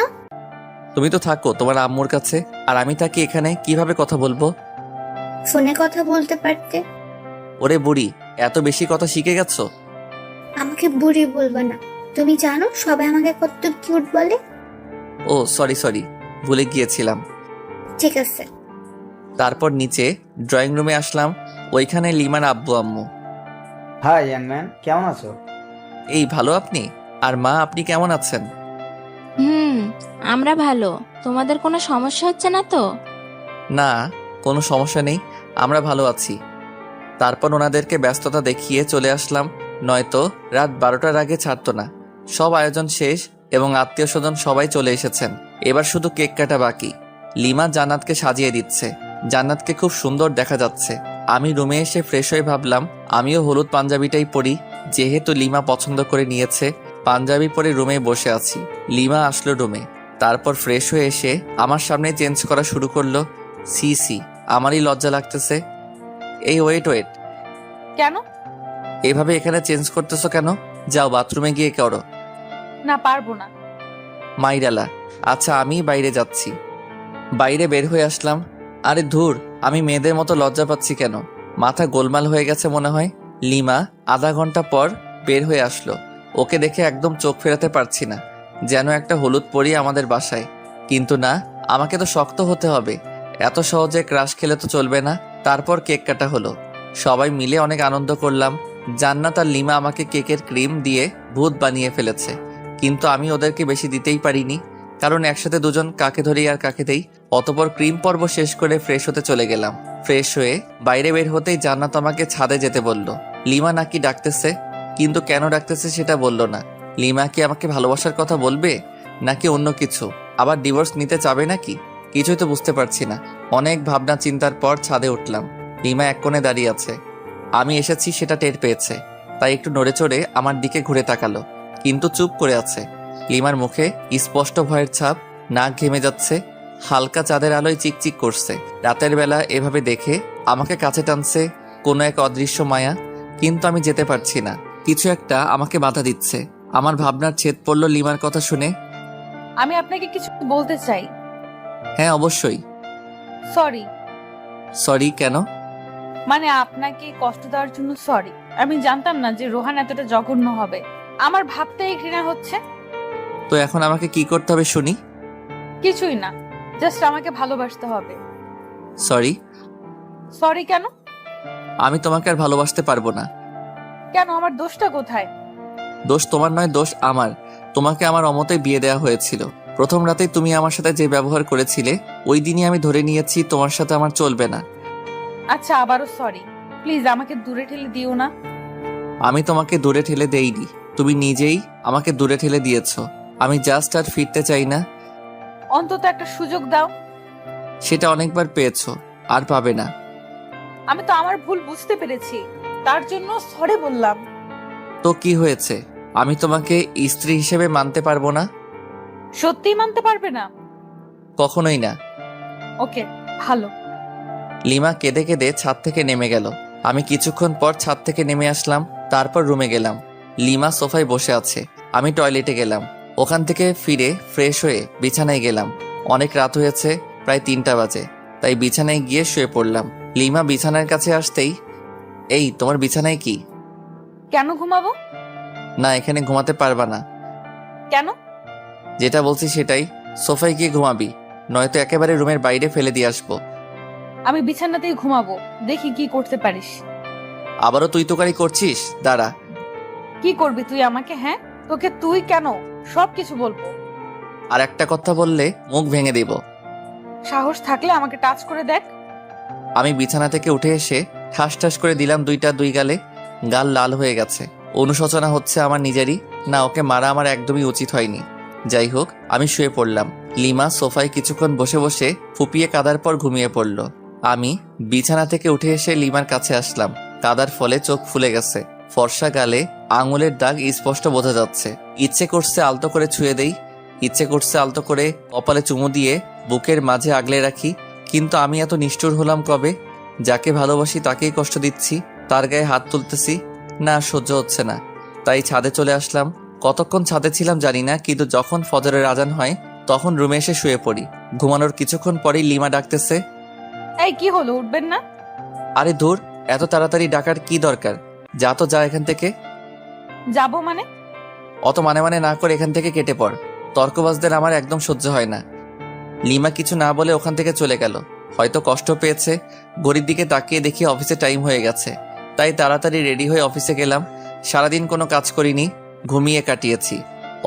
তুমি তো থাকো তোমার আম্মুর কাছে, আর আমি থাকি এখানে, কিভাবে কথা বলবো? ফোনে কথা বলতে পারতে। ওরে বুড়ি, এত বেশি কথা শিখে গেছো? আমাকে বুড়ি বলবা না। তুমি জানো সবাই আমাকে কত কিউট বলে। ও সরি, ভুলে গিয়েছিলাম। ঠিক আছে। তারপর নিচে ড্রয়িং রুমে আসলাম। ওইখানে লিমার আব্বু আম্মু। হাই ইয়াং ম্যান, কেমন আছো? এই ভালো, আপনি? আর মা, আপনি কেমন আছেন? আমরা ভালো। তোমাদের কোনো সমস্যা হচ্ছে না তো? না, কোনো সমস্যা নেই, আমরা ভালো আছি। তারপর ওনাদেরকে ব্যস্ততা দেখিয়ে চলে আসলাম, নয়তো রাত 12টার আগে ছাড়তো না। সব আয়োজন শেষ এবং আত্মীয় স্বজন সবাই চলে এসেছেন। এবার শুধু কেক কাটা বাকি। লিমা জান্নাতকে সাজিয়ে দিচ্ছে। জান্নাতকে খুব সুন্দর দেখা যাচ্ছে। আমি রুমে এসে ফ্রেশ হয়ে ভাবলাম আমিও হলুদ পাঞ্জাবিটাই পরি, যেহেতু লিমা পছন্দ করে নিয়েছে। পাঞ্জাবি পরে রুমে বসে আছি। লিমা আসলো রুমে, তারপর ফ্রেশ হয়ে এসে আমার সামনে চেঞ্জ করা শুরু করলো। সি, আমারই লজ্জা লাগতেছে। এই ওয়েট, কেন? এভাবে এখানে চেঞ্জ করতেছো কেন? যাও বাথরুমে গিয়ে করো। না, পারবো না। মাইরালা, আচ্ছা আমি বাইরে যাচ্ছি। বাইরে বের হয়ে আসলাম। আরে ধুর, আমি মেয়েদের মতো লজ্জা পাচ্ছি কেন? মাথা গোলমাল হয়ে গেছে মনে হয়। লিমা আধা ঘন্টা পর বের হয়ে আসলো। ওকে দেখে একদম চোখ ফেরাতে পারছি না, যেন একটা হলুদ পরি আমাদের বাসায়। কিন্তু না, আমাকে তো শক্ত হতে হবে, এত সহজে ক্রাশ খেলে তো চলবে না। তারপর কেক কাটা হলো, সবাই মিলে অনেক আনন্দ করলাম। জান্নাত আর লিমা আমাকে কেকের ক্রিম দিয়ে ভূত বানিয়ে ফেলেছে, কিন্তু আমি ওদেরকে বেশি দিতেই পারিনি, কারণ একসাথে দুজন কাকে ধরি আর কাকে দেই। অতপর ক্রিম পর্ব শেষ করে ফ্রেশ হতে চলে গেলাম। ফ্রেশ হয়ে বাইরে বের হতেই জান্নাত আমাকে ছাদে যেতে বলল। লিমা নাকি ডাকতেছে, কিন্তু কেন ডাকতেছে সেটা বলল না। লিমা কি আমাকে ভালোবাসার কথা বলবে নাকি অন্য কিছু? আবার ডিভোর্স নিতে চাবে নাকি? কিছুই তো বুঝতে পারছি না। অনেক ভাবনা চিন্তার পর ছাদে উঠলাম। লিমা এক কোণে দাঁড়িয়ে আছে। আমি এসেছি সেটা টের পেয়েছে, তাই একটু নড়ে চড়ে আমার দিকে ঘুরে তাকালো, কিন্তু চুপ করে আছে। লিমার মুখে স্পষ্ট ভয়ের ছাপ, নাক ঘেমে যাচ্ছে, হালকা চাঁদের আলোয় চিকচিক করছে। রাতের বেলা এভাবে দেখে আমাকে কাছে টানছে। কোনো এক অদৃশ্য মায়া, কিন্তু আমি যেতে পারছি না। কিছু একটা আমাকে বাধা দিচ্ছে। আমার ভাবনার ছেদ পড়ল লিমার কথা শুনে। আমি আপনাকে কিছু বলতে চাই। হ্যাঁ অবশ্যই। সরি। সরি কেন? মানে আপনাকে কষ্ট দেওয়ার জন্য সরি। আমি জানতাম না যে রোহান এতটা জঘন্য হবে। আমার ভাবতেই ঘৃণা হচ্ছে। তো এখন আমাকে কি করতে হবে শুনি? কিছুই না, জাস্ট আমাকে ভালোবাসতে হবে। সরি। সরি কেন? আমি তোমাকে আর ভালোবাসতে পারবো না। কেন? আমার দোষটা কোথায়? দোষ তোমার নয়, দোষ আমার। তোমাকে আমার অমতে বিয়ে দেওয়া হয়েছিল। প্রথম রাতেই তুমি আমার সাথে যে ব্যবহার করেছিলে, ওই দিনই আমি ধরে নিয়েছি তোমার সাথে আমার চলবে না। আচ্ছা, আবারও সরি। প্লিজ আমাকে দূরে ঠেলে দিও না। আমি তোমাকে দূরে ঠেলে দেইনি, তুমি নিজেই আমাকে দূরে ঠেলে দিয়েছো। আমি জাস্ট আর ফিরতে চাই না। অন্তত একটা সুযোগ দাও। সেটা অনেকবার পেয়েছো, আর পাবে না। আমি তো আমার ভুল বুঝতে পেরেছি, তার জন্য সরি বললাম। তো কি হয়েছে? আমি তোমাকে স্ত্রী হিসেবে মানতে পারবো না? সত্যিই মানতে পারবে না? কখনোই না। ওকে, ভালো। লিমা কেঁদে কেঁদে ছাদ থেকে নেমে গেল। আমি কিছুক্ষণ পর ছাদ থেকে নেমে আসলাম, তারপর রুমে গেলাম। লিমা সোফায় বসে আছে। আমি টয়লেটে গেলাম। ওখান থেকে ফিরে ফ্রেশ হয়ে বিছানায় গেলাম। অনেক রাত হয়েছে, প্রায় 3টা বাজে, তাই বিছানায় গিয়ে শুয়ে পড়লাম। লিমা বিছানার কাছে আসতেই, এই তোমার বিছানায় কি? কেন ঘুমাবো? না, এখানে ঘুমাতে পারবা না। কেন? যেটা বলছি সেটাই, সোফায় গিয়ে ঘুমাবি, নয়তো একেবারে রুমের বাইরে ফেলে দিয়ে আসবো। আমি বিছানাতেই ঘুমাবো, দেখি কি করতে পারিস। আবারও তুই তোকারি করছিস? দাঁড়া। কি করবি তুই আমাকে? হ্যাঁ, তোকে তুই কেন? সবকিছু বলবো। আর একটা কথা বললে মুখ ভেঙে দেব। সাহস থাকলে আমাকে টাচ করে দেখ। আমি বিছানা থেকে উঠে এসে ঠাস ঠাস করে দিলাম দুই গালে। গাল লাল হয়ে গেছে। অনুশোচনা হচ্ছে আমার নিজেরই। না, ওকে মারা আমার একদমই উচিত হয়নি। যাই হোক, আমি শুয়ে পড়লাম। লিমা সোফায় কিছুক্ষণ বসে বসে ফুপিয়ে কাদার পর ঘুমিয়ে পড়ল। আমি বিছানা থেকে উঠে এসে লিমার কাছে আসলাম। কাদার ফলে চোখ ফুলে গেছে। ফর্সা গালে আঙুলের দাগ স্পষ্ট বোঝা যাচ্ছে। ইচ্ছে করছে আলতো করে ছুঁয়ে দেই, ইচ্ছে করছে আলতো করে কপালে চুমু দিয়ে বুকের মাঝে আগলে রাখি। কিন্তু আমি এত নিষ্ঠুর হলাম কবে? যাকে ভালোবাসি তাকেই কষ্ট দিচ্ছি, তার গায়ে হাত তুলতেছি। না, সহ্য হচ্ছে না। তাই ছাদে চলে আসলাম। কতক্ষণ ছাদে ছিলাম জানি না, কিন্তু যখন ফজরের আজান হয় তখন রুমে এসে শুয়ে পড়ি। ঘুমানোর কিছুক্ষণ পরেই লিমা ডাকতেছে, এই কি হলো, উঠবেন না? আরে ধুর, এত তাড়াতাড়ি ডাকার কি দরকার? যা তো যা এখান থেকে। যাবো মানে? অত মানে না করে এখান থেকে কেটে পড়। তর্কবাজদের আমার একদম সহ্য হয় না। লিমা কিছু না বলে ওখান থেকে চলে গেল। হয়তো কষ্ট পেয়েছে। ঘড়ির দিকে তাকিয়ে দেখি অফিসে টাইম হয়ে গেছে, তাই তাড়াতাড়ি রেডি হয়ে অফিসে গেলাম। সারাদিন কোনো কাজ করিনি, ঘুমিয়ে কাটিয়েছি।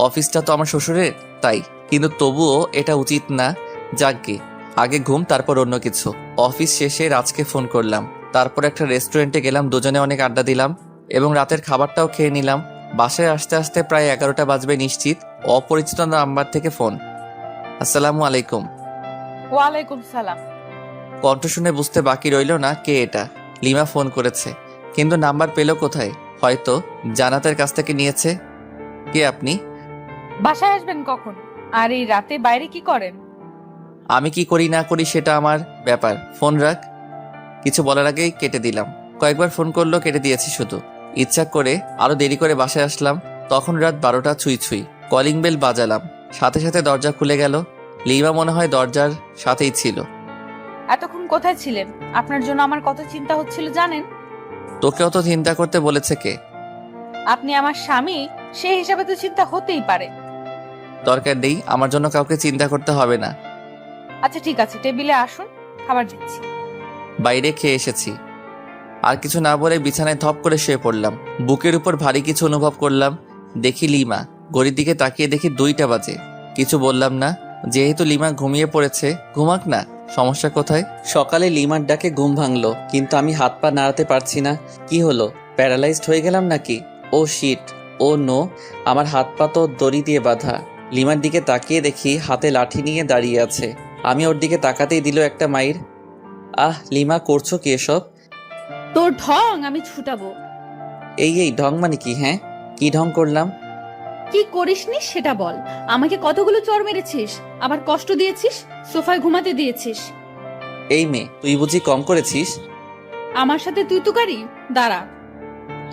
অফিসটা তো আমার শ্বশুরের, তাই, কিন্তু তবুও এটা উচিত না। যাকগে, আগে ঘুম তারপর অন্য কিছু। অফিস শেষে রাজকে ফোন করলাম। তারপর একটা রেস্টুরেন্টে গেলাম, দুজনে অনেক আড্ডা দিলাম এবং রাতের খাবারটাও খেয়ে নিলাম। বাসায় আসতে আসতে প্রায় 11টা বাজবে নিশ্চিত। অপরিচিত নাম্বার থেকে ফোন। আসসালামু আলাইকুম। ওয়ালাইকুম সালাম। কণ্ঠ শুনে বুঝতে বাকি রইল না কে এটা। লিমা ফোন করেছে, কিন্তু নাম্বার পেল কোথায়? হয়তো জানাতের কাছ থেকে নিয়েছে। কে আপনি? বাসায় আসবেন কখন? আর এই রাতে বাইরে কি করেন? আমি কি করি না করি সেটা আমার ব্যাপার, ফোন রাখ। কিছু বলার আগেই কেটে দিলাম। কয়েকবার ফোন করলো, কেটে দিয়েছি শুধু। ইচ্ছা করে আরো দেরি করে বাসায় আসলাম। তখন রাত 12টা ছুঁই। কলিং বেল বাজালাম, সাথে সাথে দরজা খুলে গেল। লিমা মনে হয় দরজার সাথেই ছিল। এতক্ষণ কোথায় ছিলেন? আপনার জন্য আমার কত চিন্তা হচ্ছিল জানেন? তোকেও তো চিন্তা করতে বলেছে কে? আপনি আমার স্বামী, সেই হিসাবে তো চিন্তা হতেই পারে। দরকার নেই, আমার জন্য কাউকে চিন্তা করতে হবে না। আচ্ছা ঠিক আছে, টেবিলে আসুন, খাবার দিচ্ছি। বাইরে খেয়ে এসেছি। আর কিছু না বলে বিছানায় ধপ করে শুয়ে পড়লাম। বুকের উপর ভারী কিছু অনুভব করলাম। দেখি লিমা। ঘড়ির দিকে তাকিয়ে দেখি 2টা বাজে। কিছু বললাম না, যেহেতু লিমা ঘুমিয়ে পড়েছে, ঘুমাক না, সমস্যা কোথায়? সকালে লিমার ডাকে ঘুম ভাঙলো, কিন্তু আমি হাত পা নাড়াতে পারছি না। কি হলো, প্যারালাইজড হয়ে গেলাম নাকি? ও শিট, ও নো, আমার হাত পা তো দড়ি দিয়ে বাঁধা। লিমার দিকে তাকিয়ে দেখি হাতে লাঠি নিয়ে দাঁড়িয়ে আছে। আমি ওর দিকে তাকাতেই দিল একটা মাইর। আহ লিমা, করছো কি এসব? তোর ঢং আমি ছুটাবো। এই ঢং মানে কি? হ্যাঁ, কি ঢং করলাম? কি করিসনি সেটা বল। আমাকে কতগুলো চড় মেরেছিস, আবার কষ্ট দিয়েছিস, সোফায় ঘুমাতে দিয়েছিস। এই মেয়ে, তুই বুঝি কম করেছিস? আমার সাথে তুই তুকারি? দাঁড়া।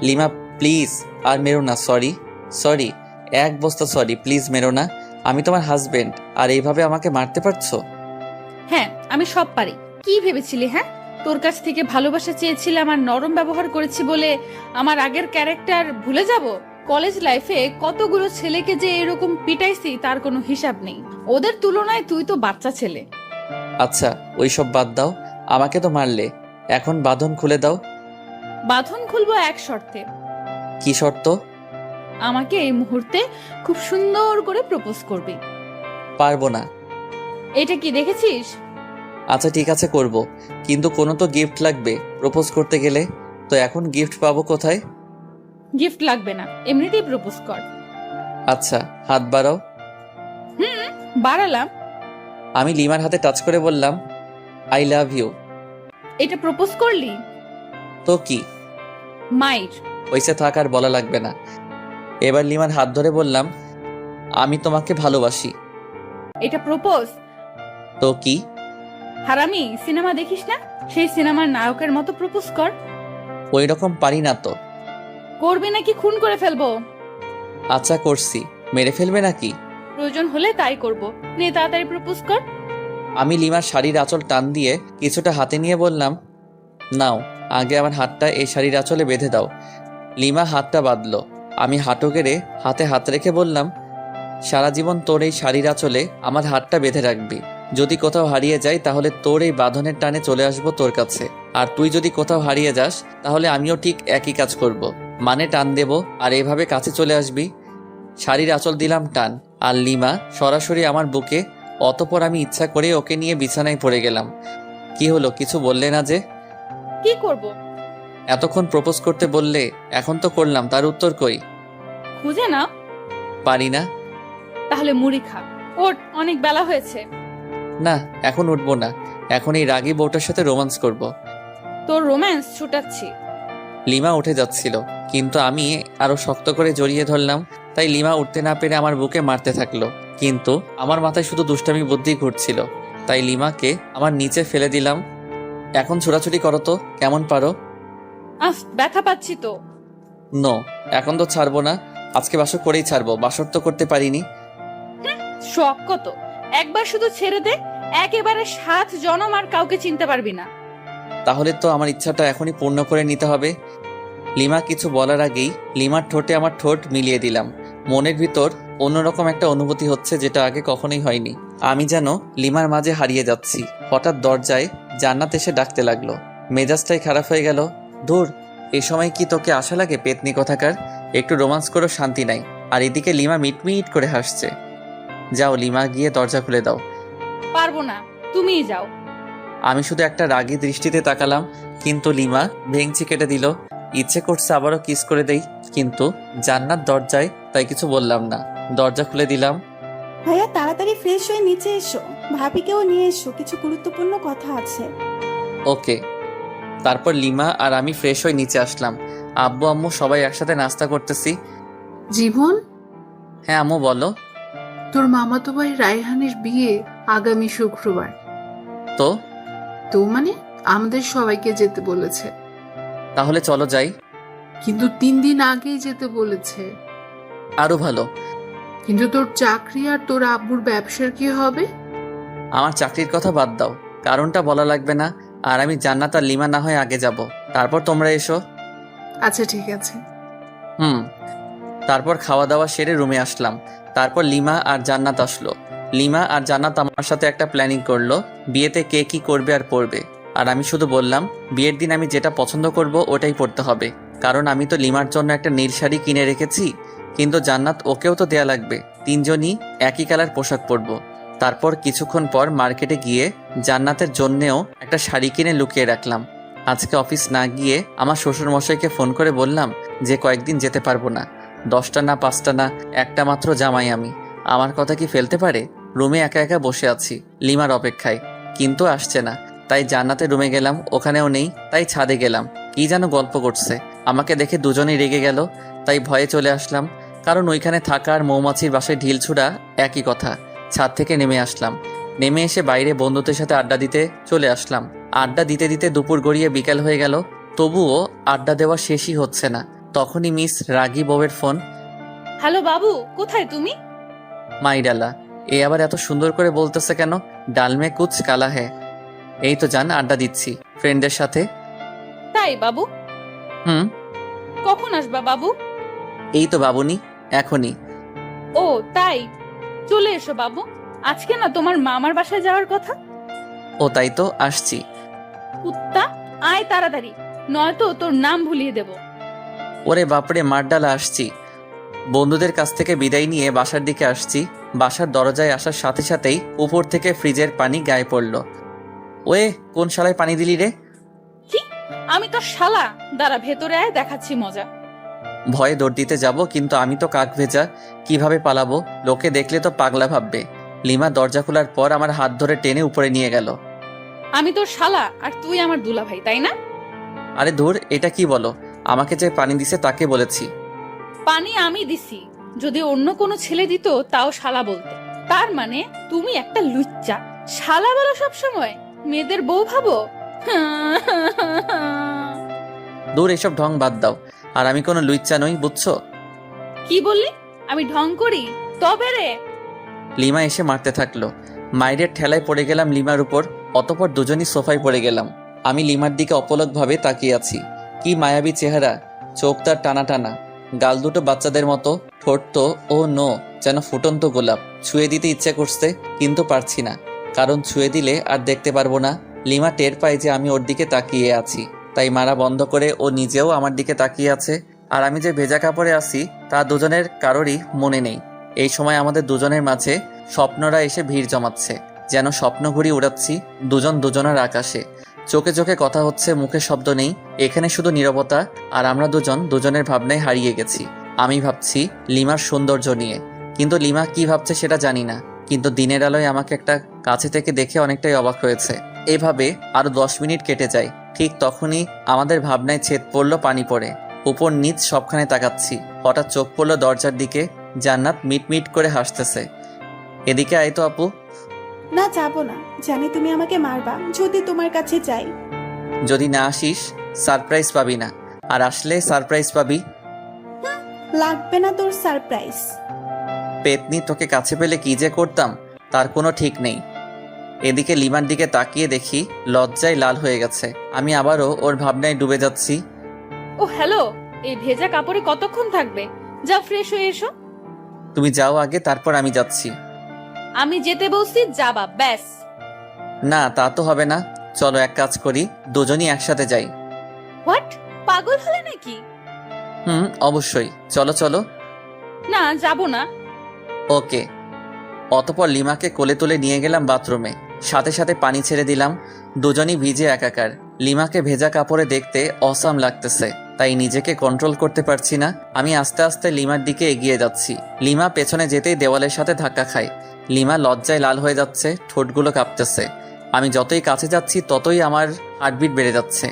লিমা প্লিজ আর মেরো না, সরি সরি, এক বস্তা সরি, প্লিজ মেরো না। আমি তোমার হাজবেন্ড, আর এইভাবে আমাকে মারতে পারছো? হ্যাঁ, আমি সব পারি। কি ভেবেছিলি? হ্যাঁ, তোর কাছ থেকে ভালোবাসা চেয়েছিলাম আর নরম ব্যবহার করেছি বলে আমার আগের ক্যারেক্টার ভুলে যাব? কলেজ লাইফে কতগুলো ছেলেকে যে এরকম পিটাইছি তার কোনো হিসাব নেই। ওদের তুলনায় তুই তো বাচ্চা ছেলে। আচ্ছা ওইসব বাদ দাও, আমাকে তো মারলে, এখন বাঁধন খুলে দাও। বাঁধন খুলবো এক শর্তে। কি শর্ত? আমাকে এই মুহূর্তে খুব সুন্দর করে প্রপোজ করবি। পারবো না। এটা কি দেখেছিস? আচ্ছা ঠিক আছে করব, কিন্তু কোনো তো গিফট লাগবে প্রপোজ করতে গেলে। তো এখন গিফট পাবো কোথায়? গিফট লাগবে না, এমনিতেই প্রপোজ কর। আচ্ছা হাত বাড়াও। বাড়ালাম। আমি লিমার হাতে টাচ করে বললাম আই লাভ ইউ। এটা প্রপোজ করলি? তো কি মাইর। হইছে, থাক আর বলা লাগবে না। এবার লিমার হাত ধরে বললাম আমি তোমাকে ভালোবাসি। এটা প্রপোজ? তো কি? হারামি, সিনেমা দেখিস না? সেই সিনেমার নায়কের মতো প্রপোজ কর। ওই রকম পারি না তো। করবি নাকি খুন করে ফেলবো? আচ্ছা করছি, মেরে ফেলবে নাকি? প্রয়োজন হলে তাই করব। নে তাড়াতাড়ি প্রপোজ কর। আমি লিমার শাড়ির আঁচল টান দিয়ে কিছুটা হাতে নিয়ে বললাম নাও, আগে আমার হাতটা এই শাড়ির আঁচলে বেঁধে দাও। লিমা হাতটা বাঁধলো। আমি হাঁটু গেড়ে হাতে হাত রেখে বললাম সারা জীবন তোর এই শাড়ির আঁচলে আমার হাতটা বেঁধে রাখবি। যদি কোথাও হারিয়ে যাই তাহলে তোর এই বাঁধনের টানে চলে আসবো তোর কাছে, আর তুই যদি কোথাও হারিয়ে যাস তাহলে আমিও ঠিক একই কাজ করব। মানে টান দেব আর এভাবে কাছে চলে আসবি। শাড়ির আঁচল দিলাম টান, আর লিমা সরাসরি আমার বুকে। অতপর আমি ইচ্ছা করে ওকে নিয়ে বিছানায় পড়ে গেলাম। কি হলো, কিছু বললে না যে? কি করব? এতক্ষণ প্রপোজ করতে বললে, এখন তো করলাম, তার উত্তর কই? খুঁজে না? পারি না। তাহলে মুড়ি খা। ওঠ, অনেক বেলা হয়েছে। না এখন উঠবো না, এখন এই রাগী বউটার সাথে রোমান্স করব। তোর রোম্যান্স ছুটাচ্ছি। লিমা উঠে যাচ্ছিল, কিন্তু আমি আরো শক্ত করে জড়িয়ে ধরলাম। তাই লিমা উঠতে না পেরে আমার বুকে মারতে থাকলো, কিন্তু আমার মাথায় শুধু দুষ্টামি বুদ্ধি ঘুরছিল। তাই লিমাকে আমার নিচে ফেলে দিলাম। এখন ছোড়াছুড়ি করো তো, কেমন পারো? আহ, ব্যথা পাচ্ছি তো। নো, এখন তো ছাড়বো না। আজকে বাসর করেই ছাড়বো, বাসর তো করতে পারিনি। শখ কত, একবার শুধু ছেড়ে দে, একেবারে 7 জনম আর কাউকে চিনতে পারবি না। তাহলে তো আমার ইচ্ছাটা এখনই পূর্ণ করে নিতে হবে। লিমা কিছু বলার আগেই লিমার ঠোঁটে আমার ঠোঁট মিলিয়ে দিলাম। মনের ভিতর অন্যরকম একটা অনুভূতি হচ্ছে, যেটা আগে কখনোই হয়নি। আমি যেন লিমার মাঝে হারিয়ে যাচ্ছি। হঠাৎ দরজায় জান্নাত এসে ডাকতে লাগলো। মেজাজটাই খারাপ হয়ে গেল। ধুর, এ সময় কি তোকে আশা লাগে পেতনি কথাকার? একটু রোমান্স করো, শান্তি নাই। আর এদিকে লিমা মিটমিট করে হাসছে। যাও লিমা, গিয়ে দরজা খুলে দাও। পারবো না, তুমিই যাও। আমি শুধু একটা রাগী দৃষ্টিতে তাকালাম, কিন্তু লিমা ভেঙচি কেটে দিল। ইচ্ছে করছে আবারও কিস করে দেই, কিন্তু জান্নাত দরজায়, তাই কিছু বললাম না। দরজা খুলে দিলাম। ভাইয়া তাড়াতাড়ি ফ্রেশ হয়ে নিচে এসো, ভাবিকেও নিয়ে এসো, কিছু গুরুত্বপূর্ণ কথা আছে। ওকে। তারপর লিমা আর আমি ফ্রেশ হয়ে নিচে আসলাম। আব্বু আম্মু সবাই একসাথে নাস্তা করতেছি। জীবন, হ্যাঁ আম্মু বলো। তোর মামাতো ভাই রায়হানের বিয়ে আগামী শুক্রবার। তো তো মানে আমাদের সবাইকে যেতে বলেছে, তাহলে চলো যাই। কিন্তু 3 দিন আগেই যেতে বলেছে। আরো ভালো। কিন্তু তোর চাকরি আর তোর আব্বুর ব্যবসার কি হবে? আমার চাকরির কথা বাদ দাও, কারণটা বলা লাগবে না। আর আমি জান্নাত আর লিমা না হয় আগে যাব, তারপর তোমরা এসো। আচ্ছা ঠিক আছে। তারপর খাওয়া দাওয়া সেরে রুমে আসলাম। তারপর লিমা আর জান্নাত আসলো। লিমা আর জান্নাত আমার সাথে একটা প্ল্যানিং করলো, বিয়েতে কে কি করবে আর পরবে। আর আমি শুধু বললাম বিয়ের দিন আমি যেটা পছন্দ করব ওটাই পরতে হবে, কারণ আমি তো লিমার জন্য একটা নীল শাড়ি কিনে রেখেছি, কিন্তু জান্নাত ওকেও তো দেয়া লাগবে। 3 জনই একই কালার পোশাক পরবো। তারপর কিছুক্ষণ পর মার্কেটে গিয়ে জান্নাতের জন্যেও একটা শাড়ি কিনে লুকিয়ে রাখলাম। আজকে অফিস না গিয়ে আমার শ্বশুর মশাইকে ফোন করে বললাম যে কয়েকদিন যেতে পারবো না। 10টা না 5টা না, একটা মাত্র জামাই আমি, আমার কথা কি ফেলতে পারে? রুমে একা একা বসে আছি লিমার অপেক্ষায়, কিন্তু আসছে না। তাই জান্নাতের রুমে গেলাম, ওখানেও নেই। তাই ছাদে গেলাম, কি যেন গল্প করছে। আমাকে দেখে দুজনেই রেগে গেল, তাই ভয়ে চলে আসলাম, কারণ ওইখানে থাকা আর মৌমাছির বাসায় ঢিল ছুড়া একই কথা। ছাদ থেকে নেমে আসলাম, নেমে এসে বাইরে বন্ধুদের সাথে আড্ডা দিতে চলে আসলাম। আড্ডা দিতে দিতে দুপুর গড়িয়ে বিকাল হয়ে গেল, তবুও আড্ডা দেওয়া শেষই হচ্ছে না। তখনই মিস রাগী বউয়ের ফোন। হ্যালো বাবু, কোথায় তুমি? মাইডালা, এ আবার এত সুন্দর করে বলতেছে কেন? ডালমে কুচ কালা হ্যাঁ। এই তো জান, আড্ডা দিচ্ছি ফ্রেন্ডদের সাথে। তাই বাবু? হুম। কখন আসবা বাবু? এই তো বাবুনি, এখনই। ও তাই, চলে এসো বাবু। আজকে না তোমার মামার বাসায় যাওয়ার কথা। ও তাই তো, আসছি। কুত্তা, আয় তাড়াতাড়ি, নয়তো তোর নাম ভুলিয়ে দেব। ওরে বাপরে, মারডালা, আসছি। বন্ধুদের কাছ থেকে বিদায় নিয়ে বাসার দিকে আসছি। বাসার দরজায় আসার সাথে সাথেই উপর থেকে ফ্রিজের পানি গায়ে পড়ল। ওয়ে, কোন শালায় পানি দিলি রে? কি? আমি তো শালা? দাঁড়া, ভেতরে আয়, দেখাচ্ছি মজা। ভয়ে দৌড় দিতে যাব, কিন্তু আমি তো কাক ভেজা, কিভাবে পালাবো? লোকে দেখলে তো পাগলা ভাববে। লিমা দরজা খোলার পর আমার হাত ধরে টেনে উপরে নিয়ে গেল। আমি তোর শালা আর তুই আমার দুলাভাই, তাই না? আরে ধুর, এটা কি বলো? আমাকে যে পানি দিছে তাকে বলেছি। পানি আমি দিছি, যদি অন্য কোনো ছেলে দিত তাও শালা বলতে। তার মানে তুমি একটা লুচ্চা। শালা বলো সব সময়, মেয়েদের বউ ভাবো। দূর, এসব ঢং বাদ দাও। আর আমি কোনো লুইচ্চা নই, বুঝছো? কি বললি? আমি ঢং করি? তবে রে। লিমা এসে মারতে থাকলো। মায়ের ঠেলায় পড়ে গেলাম লিমার উপর, অতপর দুজনই সোফায় পড়ে গেলাম। আমি লিমার দিকে অপলকভাবে তাকিয়ে আছি। কি মায়াবী চেহারা, চোখ তার টানা টানা, গাল দুটো বাচ্চাদের মতো, ঠোঁট তো ও নো, যেন ফুটন্ত গোলাপ। ছুঁয়ে দিতে ইচ্ছে করছে, কিন্তু পারছি না, কারণ ছুঁয়ে দিলে আর দেখতে পারবো না। লিমা টের পায় যে আমি ওর দিকে তাকিয়ে আছি, তাই মারা বন্ধ করে ও নিজেও আমার দিকে তাকিয়ে আছে। আর আমি যে ভেজা কাপড়ে আছি তা দুজনের কারোরই মনে নেই। এই সময় আমাদের দুজনের মাঝে স্বপ্নরা এসে ভিড় জমাচ্ছে, যেন স্বপ্ন ঘুরি উড়াচ্ছি দুজন দুজনের আকাশে। চোখে চোখে কথা হচ্ছে, মুখে শব্দ নেই, এখানে শুধু নীরবতা। আর আমরা দুজন দুজনের ভাবনায় হারিয়ে গেছি। আমি ভাবছি লিমার সৌন্দর্য নিয়ে, কিন্তু লিমা কি ভাবছে সেটা জানি না। কিন্তু দিনের আলোয় আমাকে একটা কাছে থেকে দেখে অনেকটাই অবাক হয়েছে। এভাবে আরো 10 মিনিট কেটে যায়। ঠিক তখনই আমাদের ভাবনায় ছেদ পড়লো, পানি পড়ে। উপর নিচ সবখানে তাকাচ্ছি, হঠাৎ চোখ পড়লো দরজার দিকে। জান্নাত মিট মিট করে হাসতেছে। এদিকে আয় তো আপু। না, যাবো না, জানি তুমি আমাকে মারবা যদি তোমার কাছে যাই। যদি না আসিস সারপ্রাইজ পাবি না, আর আসলে সারপ্রাইজ পাবি। লাগবে না তোর সারপ্রাইজ। পেতনি, তোকে কাছে পেলে কি যে করতাম তার কোনো ঠিক নেই। এদিকে লিমার দিকে তাকিয়ে দেখি লজ্জায় লাল হয়ে গেছে। আমি আবারও ওর ভাবনায় ডুবে যাচ্ছি। ও হ্যালো, এই ভেজা কাপড়ে কতক্ষণ থাকবে? যাও, ফ্রেশ হয়ে এসো। তুমি যাও আগে, তারপর আমি যাচ্ছি। আমি যেতে বলছি, যাবা ব্যাস। না, তা তো হবে না। চলো এক কাজ করি, দুজনই একসাথে যাই। হোয়াট? পাগল হলে নাকি? হুম, অবশ্যই, চলো চলো। না, যাবো না। ওকে। অতপর লিমাকে কোলে তুলে নিয়ে গেলাম বাথরুমে, সাথে সাথে পানি ছেড়ে দিলাম। দুজনই ভিজে একাকার। লিমাকে ভেজা কাপড়ে দেখতে অসাম লাগতেছে, তাই নিজেকে কন্ট্রোল করতে পারছি না। আমি আস্তে আস্তে লিমার দিকে এগিয়ে যাচ্ছি। লিমা পেছনে যেতেই দেওয়ালের সাথে ধাক্কা খায়। লিমা লজ্জায় লাল হয়ে যাচ্ছে, ঠোঁটগুলো কাঁপতেছে। আমি যতই কাছে যাচ্ছি ততই আমার হার্টবিট বেড়ে যাচ্ছে।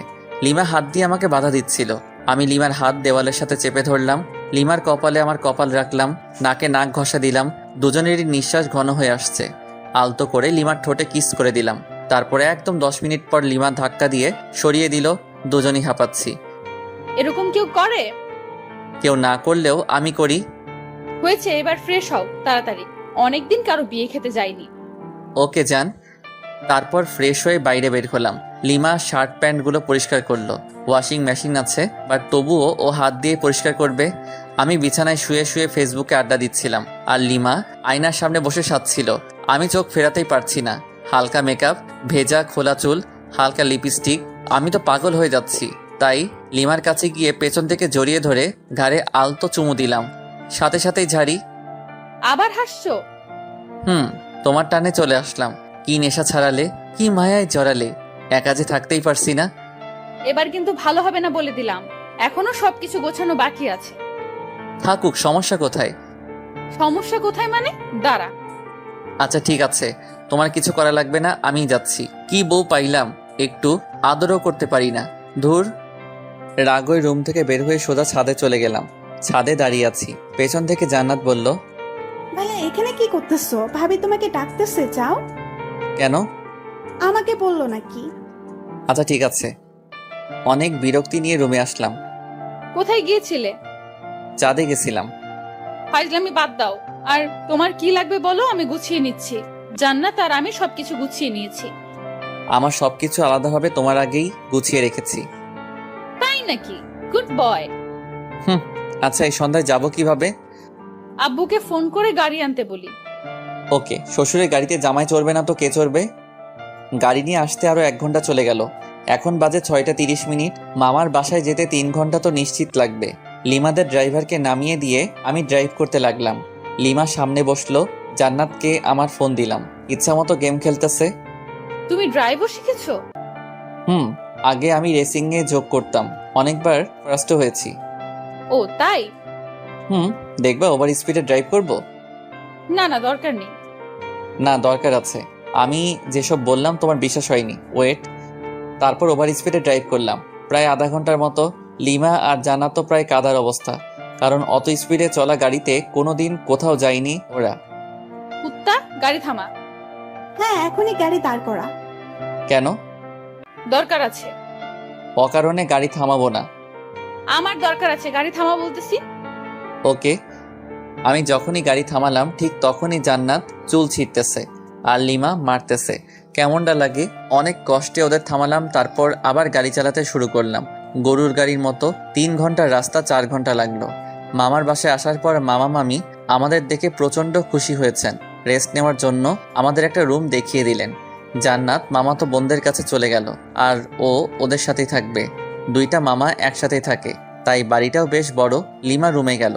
লিমা হাত দিয়ে আমাকে বাধা দিচ্ছিল। আমি লিমার হাত দেওয়ালের সাথে চেপে ধরলাম। লিমার কপালে আমার কপাল রাখলাম, নাকে নাক ঘষা দিলাম। দুজনেরই নিঃশ্বাস ঘন হয়ে আসছে। আলতো করে লিমার ঠোঁটে কিস করে দিলাম। তারপরে একদম 10 মিনিট পর লিমা ধাক্কা দিয়ে সরিয়ে দিল। দুজনই হাঁপাচ্ছি। এরকম কেউ করে? কেউ না করলেও আমি করি। হয়েছে, এবার ফ্রেশ হও তাড়াতাড়ি, অনেকদিন কারো বিয়ে খেতে যাইনি। ওকে যান। তারপর ফ্রেশ হয়ে বাইরে বের হলাম। লিমা শার্ট প্যান্টগুলো পরিষ্কার করলো। ওয়াশিং মেশিন আছে, বাট তবুও ও হাত দিয়ে পরিষ্কার করবে। আমি বিছানায় শুয়ে শুয়ে ফেসবুকে আড্ডা দিচ্ছিলাম, আর লিমা আয়নার সামনে বসে সাজছিল। আমি চোখ ফেরাতেই পারছি না। হালকা মেকআপ, ভেজা খোলা চুল, হালকা লিপস্টিক। আমি তো পাগল হয়ে যাচ্ছি। তাই লিমার কাছে গিয়ে পেছন থেকে জড়িয়ে ধরে ঘাড়ে আলতো চুমু দিলাম, সাথে সাথেই ঝাড়ি। আবার হাসছো? তোমার টানে চলে আসলাম। কি নেশা ছাড়ালে, কি মায়ায় জড়ালে, একা যে থাকতেই পারছি না। এবার কিন্তু ভালো হবে না বলে দিলাম, এখনো সবকিছু গোছানো বাকি আছে। থাকুক, সমস্যা কোথায়? সমস্যা কোথায় মানে? দাঁড়া। আচ্ছা ঠিক আছে, তোমার কিছু করা লাগবে না, আমিই যাচ্ছি। কি বউ পাইলাম, একটু আদরও করতে পারি না। ধুর। রাগই রুম থেকে বের হয়ে সোজা ছাদে চলে গেলাম। ছাদে দাঁড়িয়ে আছি, পেছন থেকে জান্নাত বলল, ভাইয়া এখানে কি করতেছো? ভাবি তোমাকে ডাকতেছে, যাও। কেন? আমাকে বললো নাকি? আচ্ছা ঠিক আছে। অনেক বিরক্তি নিয়ে রুমে আসলাম। কোথায় গিয়েছিলে? চাঁদে গেছিলাম। ফাইজলামি বাদ দাও। আর তোমার কি লাগবে বলো, আমি গুছিয়ে নিচ্ছি। জান্নাত আর আমি সবকিছু গুছিয়ে নিয়েছি। আমার সবকিছু আলাদাভাবে তোমার আগেই গুছিয়ে রেখেছি। তাই নাকি? Good boy. আচ্ছা, এই সন্ধ্যায় যাব কিভাবে? আব্বুকে ফোন করে গাড়ি আনতে বলি। ওকে। শ্বশুরের গাড়িতে জামাই চড়বে না তো কে চড়বে? গাড়ি নিয়ে আসতে আরো 1 ঘন্টা চলে গেল। এখন বাজে 6:30। মামার বাসায় যেতে 3 ঘন্টা তো নিশ্চিত লাগবে। লিমাদের ড্রাইভারকে নামিয়ে দিয়ে আমি ড্রাইভ করতে লাগলাম। লিমা সামনে বসলো। জান্নাতকে আমার ফোন দিলাম। ইচ্ছা মতো গেম খেলতেছে। তুমি ড্রাইভও শিখেছো? আগে আমি রেসিং এ যোগ করতাম, অনেকবার ফার্স্টও হয়েছি। ও তাই? দেখবা ওভার স্পিডে ড্রাইভ করব? না না, দরকার নেই। না, দরকার আছে। আমি যেসব বললাম তোমার বিশ্বাস হয়নি। ওয়েট। তারপর ওভার স্পিডে ড্রাইভ করলাম প্রায় আধা ঘন্টার মতো। লিমা আর জান্নাত তো প্রায় কাদার অবস্থা, কারণ অত স্পিডে চলা গাড়িতে কোনোদিন কোথাও যায়নি ওরা। কুত্তা, গাড়ি থামা। হ্যাঁ, এখনই গাড়ি দাঁড় করা। কেন? দরকার আছে। অকারণে গাড়ি থামাবো না। আমার দরকার আছে, গাড়ি থামা বলতেছি। ওকে। আমি যখনই গাড়ি থামালাম ঠিক তখনই জান্নাত চুল ছিঁড়তেছে আর লিমা মারতেছে। কেমনটা লাগে? অনেক কষ্টে ওদের থামালাম, তারপর আবার গাড়ি চালাতে শুরু করলাম গরুর গাড়ির মতো। 3 ঘন্টার রাস্তা 4 ঘন্টা লাগলো। মামার বাসায় আসার পর মামা মামি আমাদের দেখে প্রচণ্ড খুশি হয়েছেন। রেস্ট নেওয়ার জন্য আমাদের একটা রুম দেখিয়ে দিলেন। জান্নাত মামাতো বোনদের কাছে চলে গেল আর ও ওদের সাথেই থাকবে। 2টা মামা একসাথেই থাকে, তাই বাড়িটাও বেশ বড়। লিমা রুমে গেল।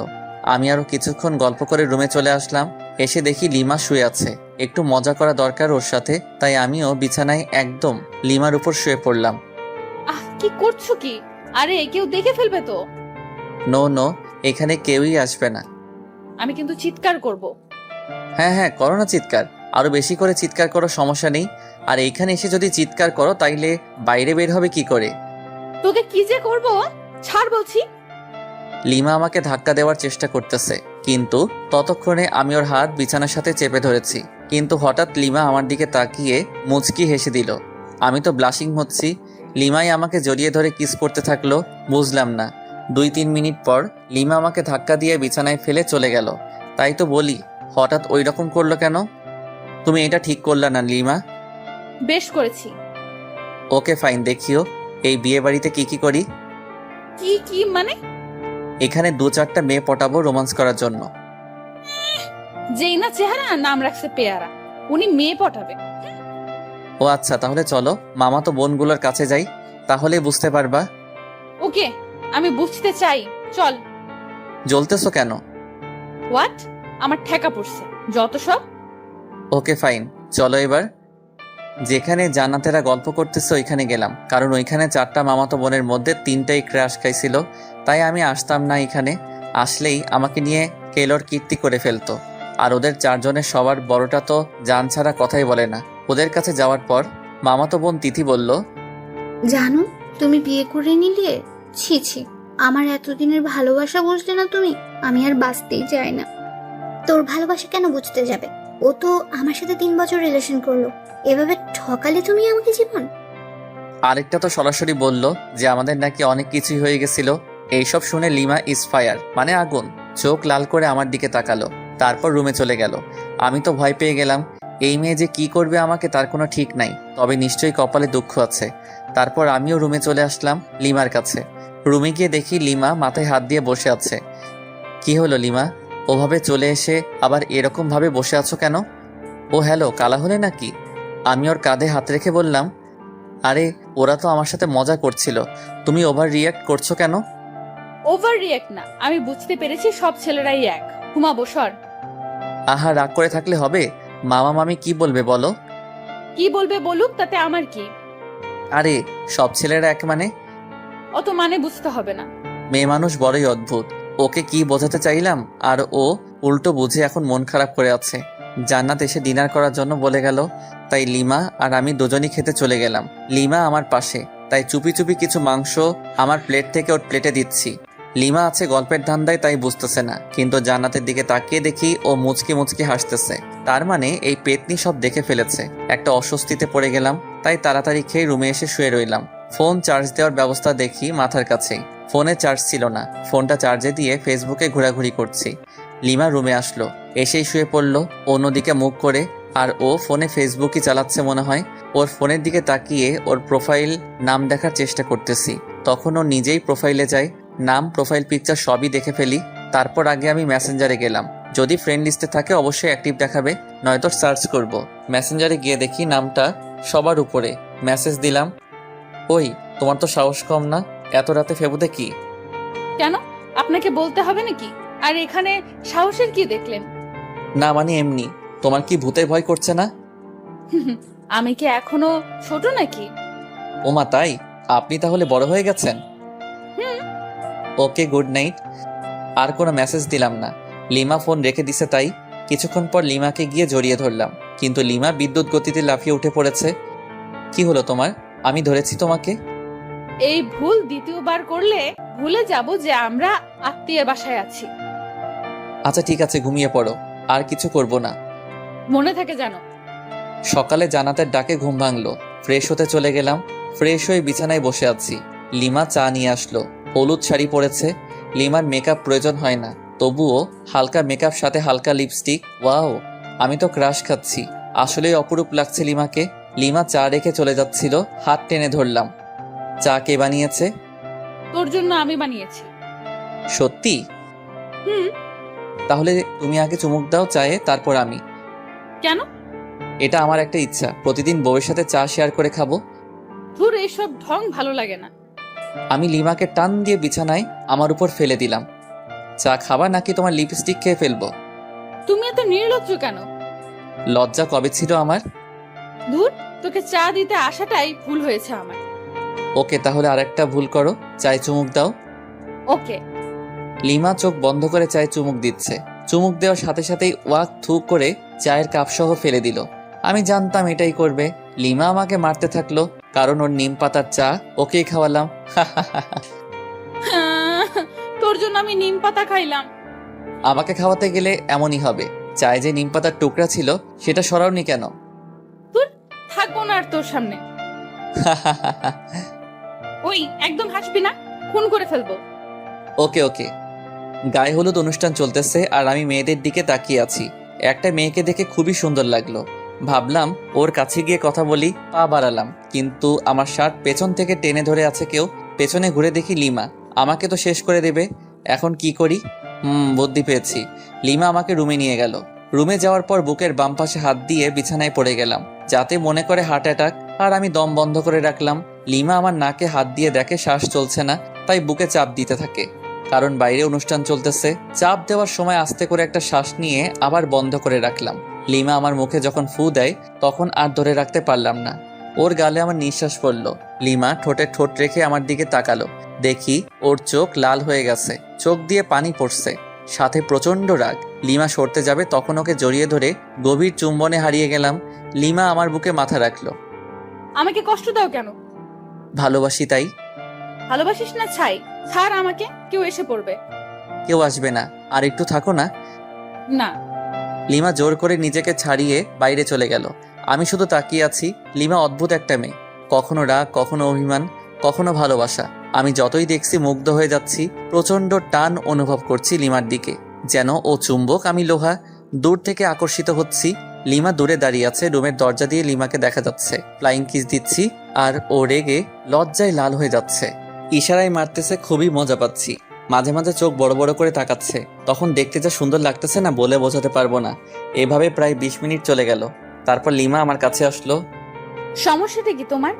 আমি আরো কিছুক্ষণ গল্প করে রুমে চলে আসলাম। এসে দেখি লিমা শুয়ে আছে। একটু মজা করা দরকার ওর সাথে, তাই আমিও বিছানায় একদম লিমার উপর শুয়ে পড়লাম। কি করছো কি? আরে কেউ দেখে ফেলবে তো। নো, এখানে কেউই আসবে না। আমি কিন্তু চিৎকার করব। হ্যাঁ, করো না চিৎকার। আরো বেশি করে চিৎকার করো, সমস্যা নেই। আর এইখানে এসে যদি চিৎকার করো তাইলে বাইরে বের হবে কি করে? তোকে কি যে করব, ছাড় বলছি। লিমা আমাকে ধাক্কা দেওয়ার চেষ্টা করতেছে, কিন্তু ততক্ষণে আমি ওর হাত বিছানার সাথে চেপে ধরেছি। কিন্তু হঠাৎ লিমা আমার দিকে তাকিয়ে মুচকি হেসে দিল। আমি তো ব্লাশিং হচ্ছি। লিমাই আমাকে জড়িয়ে ধরে কিস করতে থাকলো। বুঝলাম না। 2-3 মিনিট পর লিমা আমাকে ধাক্কা দিয়ে বিছানায় ফেলে চলে গেল। তাই তো বলি, হঠাৎ ওই রকম করলো কেন? তুমি এটা ঠিক করলা না লিমা। বেশ করেছি। ওকে ফাইন, দেখিও এই বিয়ে বাড়িতে কি করি। কি মানে? এখানে 2-4টা মেয়ে পটাবো রোমান্স করার জন্য। যেই না চেহারা, নাম রাখছে পেয়ারা। উনি মেয়ে পটাবে। ও আচ্ছা, তাহলে চলো মামাতো বোনগুলোর কাছে যাই, তাহলে বুঝতে পারবা। ওকে, আমি বুঝতে চাই, চল। জ্বলতেছো কেন? হোয়াট? আমার ঠেকা পড়ছে যত সব। ওকে ফাইন, চলো এবার। যেখানে জান্নাতেরা গল্প করতেছে ওইখানে গেলাম, কারণ ওইখানে 4টা মামাতো বোনের মধ্যে 3টাই ক্র্যাশ খাইছিল। তাই আমি আসতাম না এখানে। আসলেই আমাকে নিয়ে কেলোর কীর্তি করে ফেলতো। আর ওদের 4 জনের সবার বড়টা তো জান ছাড়া কথাই বলে না। ওদের কাছে যাওয়ার পর মামাতো বোন তিথি বলল, জানো তুমি বিয়ে করে নিলে? ছি, আমার এতদিনের ভালোবাসা বুঝলে না তুমি? আমি আর বাঁচতেই চাই না। তোর ভালোবাসা কেন বুঝতে যাবে? ও তো আমার সাথে 3 বছর রিলেশন করলো। এভাবে ঠকালে তুমি আমাকে জীবন। আরেকটা তো সরাসরি বলল যে আমাদের নাকি অনেক কিছুই হয়ে গেছিল। এইসব শুনে লিমা ইজ ফায়ার, মানে আগুন। চোখ লাল করে আমার দিকে তাকালো, তারপর রুমে চলে গেল। আমি তো ভয় পেয়ে গেলাম। এই মেয়ে যে কি করবে আমাকে তার কোনো ঠিক নাই, তবে নিশ্চয়ই কপালে দুঃখ আছে। তারপর আমিও রুমে চলে আসলাম লিমার কাছে। রুমে গিয়ে দেখি লিমা মাথায় হাত দিয়ে বসে আছে। কি হলো লিমা, ওভাবে চলে এসে আবার এরকম ভাবে বসে আছো কেন? ও হ্যালো, কালা হলে নাকি? আমি ওর কাঁধে হাত রেখে বললাম, আরে ওরা তো আমার সাথে মজা করছিল, তুমি ওভার রিয়াক্ট করছো কেন? ওভার রিঅ্যাক্ট না, আমি বুঝতে পেরেছি সব ছেলেরাই এক। ঘুমাবো, সর। আহা, রাগ করে থাকলে হবে? মামা মামি কি বলবে বলো? কি বলবে বলুক, তাতে আমার কি? আরে সব ছেলেরা এক মানে? অত মানে বুঝতে হবে না। মেয়ে মানুষ বড়ই অদ্ভুত। ওকে কি বোঝাতে চাইলাম আর ও উল্টো বুঝে এখন মন খারাপ করে আছে। জান্নাত এসে ডিনার করার জন্য বলে গেল, তাই লিমা আর আমি দুজনই খেতে চলে গেলাম। লিমা আমার পাশে, তাই চুপি চুপি কিছু মাংস আমার প্লেট থেকে ওর প্লেটে দিচ্ছি। লিমা আছে গল্পের ধান্দায়, তাই বুঝতেছে না, কিন্তু জান্নাতের দিকে তাকিয়ে দেখি ও মুচকি মুচকি হাসতেছে। তার মানে এই পেতনি সব দেখে ফেলেছে। একটা অস্বস্তিতে পড়ে গেলাম, তাই তাড়াতাড়ি খেয়ে রুমে এসে শুয়ে রইলাম। ফোন চার্জ দেওয়ার ব্যবস্থা দেখি মাথার কাছেই, ফোনে চার্জ ছিল না। ফোনটা চার্জে দিয়ে ফেসবুকে ঘোরাঘুরি করছি। লিমা রুমে আসলো, এসেই শুয়ে পড়লো অন্যদিকে মুখ করে, আর ও ফোনে ফেসবুকই চালাচ্ছে মনে হয়। ওর ফোনের দিকে তাকিয়ে ওর প্রোফাইল নাম দেখার চেষ্টা করতেছি, তখন ও নিজেই প্রোফাইলে যায়। নাম, প্রোফাইল পিকচার সবই দেখে ফেলি। তারপর আগে আমি মেসেঞ্জারে গেলাম, যদি ফ্রেন্ড লিস্টে থাকে অবশ্যই অ্যাক্টিভ দেখাবে, নয়তো সার্চ করব। মেসেঞ্জারে গিয়ে দেখি নামটা সবার উপরে। মেসেজ দিলাম, ওই তোমার তো সাহস কম না, এত রাতে ফেবুতে কি? কেন, আপনাকে বলতে হবে নাকি? আর এখানে সাহসের কি দেখলেন? না মানে এমনি, তোমার কি ভূতের ভয় করছে না? আমি কি এখনো ছোট নাকি? ওমা তাই? আপনি তাহলে বড় হয়ে গেছেন। ওকে, গুড নাইট। আর কোনো মেসেজ দিলাম না। লিমা ফোন রেখে দিছে, তাই কিছুক্ষণ পর লিমাকে গিয়ে জড়িয়ে ধরলাম, কিন্তু লিমা বিদ্যুৎ গতিতে লাফিয়ে উঠে পড়েছে। কি হলো তোমার? আমি ধরেছি তোমাকে। এই ভুল দ্বিতীয়বার করলে ভুলে যাব যে আমরা আত্মীয়ের বাসায় আছি। আচ্ছা ঠিক আছে, ঘুমিয়ে পড়ো, আর কিছু করব না। মনে থাকে জানো। সকালে জান্নাতের ডাকে ঘুম ভাঙলো, ফ্রেশ হতে চলে গেলাম। ফ্রেশ হয়ে বিছানায় বসে আছি। লিমা চা নিয়ে আসলো, হলুদ শাড়ি পরেছে। লিমার মেকআপ প্রয়োজন হয় না, তবুও হালকা মেকআপ সাথে হালকা লিপস্টিক। ওয়াও, আমি তো ক্রাশ খাচ্ছি। আসলেই অপরূপ লাগছে লিমাকে। লিমা চা রেখে চলে যাচ্ছিল, হাত টেনে ধরলাম। চা কে বানিয়েছে? তোর জন্য আমি বানিয়েছি। সত্যি? তাহলে তুমি আগে চুমুক দাও চায়ে, তারপর আমি। কেন? এটা আমার একটা ইচ্ছা, প্রতিদিন বউয়ের সাথে চা শেয়ার করে খাবো। তোর এসব ঢং ভালো লাগে না। আমি লিমাকে টান দিয়ে বিছানায় আমার উপর ফেলে দিলাম। চা খাবা নাকি তোমার লিপস্টিক খেয়ে ফেলবো? তুমি এত নির্লজ্জ কেন? লজ্জা কবে ছিল আমার? ধুর, তোকে চা দিতে আসাটাই ভুল হয়েছে আমার। ওকে, তাহলে আরেকটা ভুল করো, চায়ে চুমুক দাও। ওকে। লিমা চোখ বন্ধ করে চায়ে চুমুক দিচ্ছে। চুমুক দেওয়ার সাথে সাথেই ওয়াক থু করে চায়ের কাপ সহ ফেলে দিল। আমি জানতাম এটাই করবে। লিমা আমাকে মারতে থাকলো, কারণ ওর নিম পাতার চা ওকেই খাওয়ালাম। তোর জন্য আমি নিম পাতা খাইলাম। আমাকে খাওয়াতে গেলে এমনই হবে। চায়ে যে নিম পাতার টুকরা ছিল সেটা সরাওনি কেন? তোর থাকবো না আর তোর সামনে। ওই একদম হাসবি না, খুন করে ফেলবো। ওকে ওকে। গায়ে হলুদ অনুষ্ঠান চলতেছে আর আমি মেয়েদের দিকে তাকিয়ে আছি। একটা মেয়েকে দেখে খুবই সুন্দর লাগলো, ভাবলাম ওর কাছে গিয়ে কথা বলি। পা বাড়ালাম, কিন্তু আমার শার্ট পেছন থেকে টেনে ধরে আছে কেউ। পেছনে ঘুরে দেখি লিমা। আমাকে তো শেষ করে দেবে, এখন কি করি? বুদ্ধি পেয়েছি। লিমা আমাকে রুমে নিয়ে গেল। রুমে যাওয়ার পর বুকের বাম পাশে হাত দিয়ে বিছানায় পড়ে গেলাম, যাতে মনে করে হার্ট অ্যাটাক। আর আমি দম বন্ধ করে রাখলাম। লিমা আমার নাকে হাত দিয়ে দেখে শ্বাস চলছে না, তাই বুকে চাপ দিতে থাকে, কারণ বাইরে অনুষ্ঠান চলতেছে। চাপ দেওয়ার সময় আস্তে করে একটা শ্বাস নিয়ে আবার বন্ধ করে রাখলাম। লিমা আমার মুখে যখন ফু দেয় তখন আর ধরে রাখতে পারলাম না, ওর গালে আমার নিঃশ্বাস পড়ল। লিমা ঠোঁটে ঠোঁট রেখে আমার দিকে তাকালো, দেখি ওর চোখ লাল হয়ে গেছে, চোখ দিয়ে পানি পড়ছে, সাথে প্রচন্ড রাগ। লিমা সরতে যাবে তখন ওকে জড়িয়ে ধরে গভীর চুম্বনে হারিয়ে গেলাম। লিমা আমার বুকে মাথা রাখলো। আমাকে কষ্ট দাও কেন? ভালোবাসি তাই। ভালোবাসিস না ছাই, ছাড় আমাকে, কেউ এসে পড়বে। কেউ আসবে না, আর একটু থাকো না। না। লিমা জোর করে নিজেকে ছাড়িয়ে বাইরে চলে গেল। আমি শুধু তাকিয়ে আছি। লিমা অদ্ভুত একটা মেয়ে, কখনো রাগ, কখনো অভিমান, কখনো ভালোবাসা। আমি যতই দেখছি মুগ্ধ হয়ে যাচ্ছি। প্রচন্ড টান অনুভব করছি লিমার দিকে, যেন ও চুম্বক, আমি লোহা। দূর থেকে আকর্ষিত হচ্ছি। লিমা দূরে দাঁড়িয়ে আছে, রুমের দরজা দিয়ে লিমাকে দেখা যাচ্ছে। ফ্লাইং কিস দিচ্ছি আর ও রেগে লজ্জায় লাল হয়ে যাচ্ছে, ইশারায় মারতেছে। খুবই মজা পাচ্ছি। মাঝে মাঝে চোখ বড় বড় করে তাকাচ্ছে, তখন দেখতে যা সুন্দর লাগতেছে না, বলে বোঝাতে পারবো না। এভাবে প্রায় 20 মিনিট চলে গেল। তারপর লিমা আমার কাছে আসলো। সমস্যাটা কি তোমার?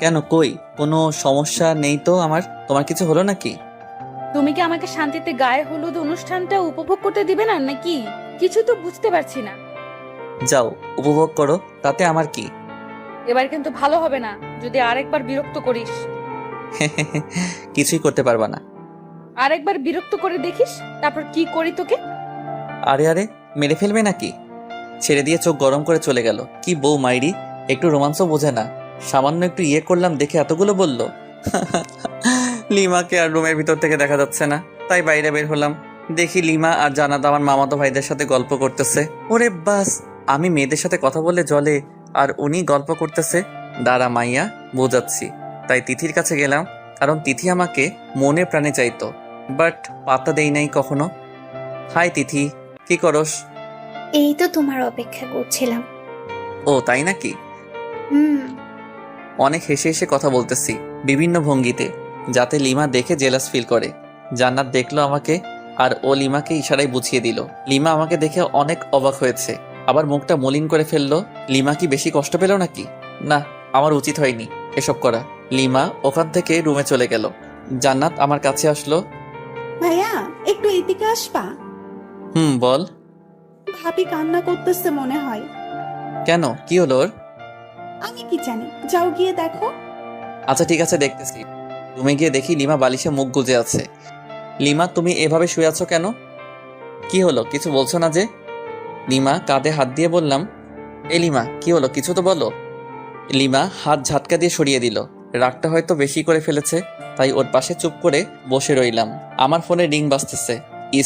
কেন, কই কোনো সমস্যা নেই তো আমার। তোমার কিছু হলো নাকি? তুমি কি আমাকে শান্তিতে গায়ে হলুদ অনুষ্ঠানটা উপভোগ করতে দিবে না নাকি? কিছু তো বুঝতে পারছি না। যাও উপভোগ করো, তাতে আমার কি। এবার কিন্তু ভালো হবে না যদি আরেকবার বিরক্ত করিস। কিছুই করতে পারবা না। আরেকবার বিরক্ত করে দেখিস, তারপর কি করি তোকে। আরে আরে, মেরে ফেলবে নাকি? ছেড়ে দিয়ে চোখ গরম করে চলে গেল। কি বউ মাইরি, একটু রোমাঞ্চ বোঝে না। সামান্য একটু ইয়ে করলাম দেখে এতগুলো বলল। লিমাকে আর রুমের ভিতর থেকে দেখা যাচ্ছে না, তাই বাইরে বের হলাম। দেখি লিমা আর জান্নাত আমার মামাতো ভাইদের সাথে গল্প করতেছে। ওরে বাস, আমি মেয়েদের সাথে কথা বলে জলে আর উনি গল্প করতেছে। দাঁড়া মাইয়া, বোঝাচ্ছি। তাই তিথির কাছে গেলাম, কারণ তিথি আমাকে মনে প্রাণে চাইতো, বাট পাত্তা দেই নাই কখনো। হাই তিথি, কি করস? এই তো তোমার অপেক্ষা করছিলাম। ও তাই নাকি? হুম। অনেক হেসে হেসে কথা বলতেছি বিভিন্ন ভঙ্গিতে, যাতে লিমা দেখে জেলাস ফিল করে। জান্নাত দেখলো আমাকে আর ও লিমাকে ইশারায় বুঝিয়ে দিল। লিমা আমাকে দেখে অনেক অবাক হয়েছে, আবার মুখটা মলিন করে ফেললো। লিমা কি বেশি কষ্ট পেল নাকি? না, আমার উচিত হয়নি এসব করা। লিমা ওখান থেকে রুমে চলে গেল। জান্নাত আমার কাছে আসলো। ভাইয়া একটু এদিকে আসবা? বল। ভাবি কান্না করতেছে মনে হয়। কেন, কি হলো ওর? আমি কি জানি, যাও গিয়ে দেখো। আচ্ছা ঠিক আছে, দেখতেছি। রুমে গিয়ে দেখি লিমা বালিশে মুখ গুজে আছে। লিমা, তুমি এভাবে শুয়ে আছো কেন? কি হলো, কিছু বলছো না যে? লিমা কাঁধে হাত দিয়ে বললাম, এ লিমা কি হলো, কিছু তো বলো। লিমা হাত ঝাটকা দিয়ে সরিয়ে দিল। রাগটা হয়তো বেশি করে ফেলেছে, তাই ওর পাশে চুপ করে বসে রইলাম। আমার ফোনে রিং বাজতেছে,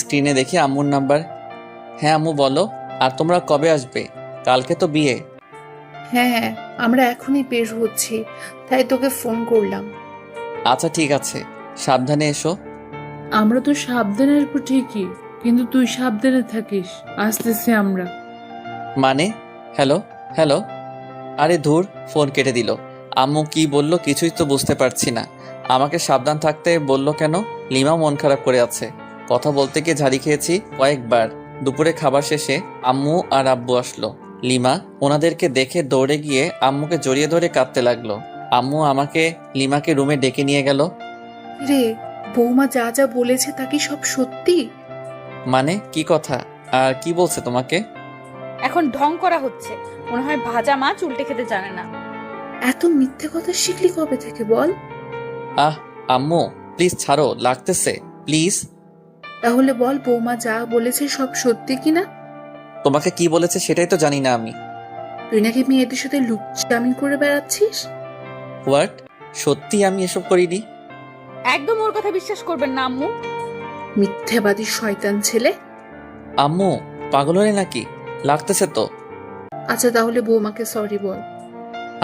স্ক্রিনে দেখি আম্মুর নাম্বার। হ্যাঁ আম্মু বলো, আর তোমরা কবে আসবে? কালকে তো বিয়ে। হ্যাঁ, আমরা এখনই বের হচ্ছি, তাই তোকে ফোন করলাম। আচ্ছা ঠিক আছে, সাবধানে এসো। আমরা তো সাবধানে আসবো ঠিকই, কিন্তু তুই সাবধানে থাকিস। আসতেছি আমরা। মানে? হ্যালো হ্যালো, আরে ধুর, ফোন কেটে দিল। আম্মু কি বলল কিছুই তো বুঝতে পারছি না। আমাকে সাবধান থাকতে বলল কেন? লিমা মন খারাপ করে আছে। কথা বলতে গিয়ে ঝাড়ি খেয়েছি কয়েকবার। দুপুরে খাবার শেষে আম্মু আর আব্বু আসলো। লিমা ওনাদেরকে দেখে দৌড়ে গিয়ে আম্মুকে জড়িয়ে ধরে কাঁদতে লাগলো। আম্মু আমাকে লিমাকে রুমে ডেকে নিয়ে গেল। রে, বৌমা যা যা বলেছে তা কি সব সত্যি? মানে কি কথা, আর কি বলছে তোমাকে? এখন ঢং করা হচ্ছে, মনে হয় ভাজা মাছ উল্টে খেতে জানে না। এত মিথ্যে কথা শিখলি কবে থেকে বল? আহ আম্মু প্লিজ ছাড়ো, লাগতেছে প্লিজ। তাহলে বল, বৌমা যা বলেছে সব সত্যি কিনা? তোমাকে কি বলেছে সেটাই তো জানি না আমি। তুই নাকি মেয়েদের সাথে লুচ্চামি করে বেড়াচ্ছিস? হোয়াট? সত্যি আমি এসব করিনি। একদম ওর কথা বিশ্বাস করবেন না আম্মু। মিথ্যাবাদী শয়তান ছেলে। আম্মু পাগল হলে নাকি? লাগতেছে তো। আচ্ছা তাহলে বৌমাকে সরি বল।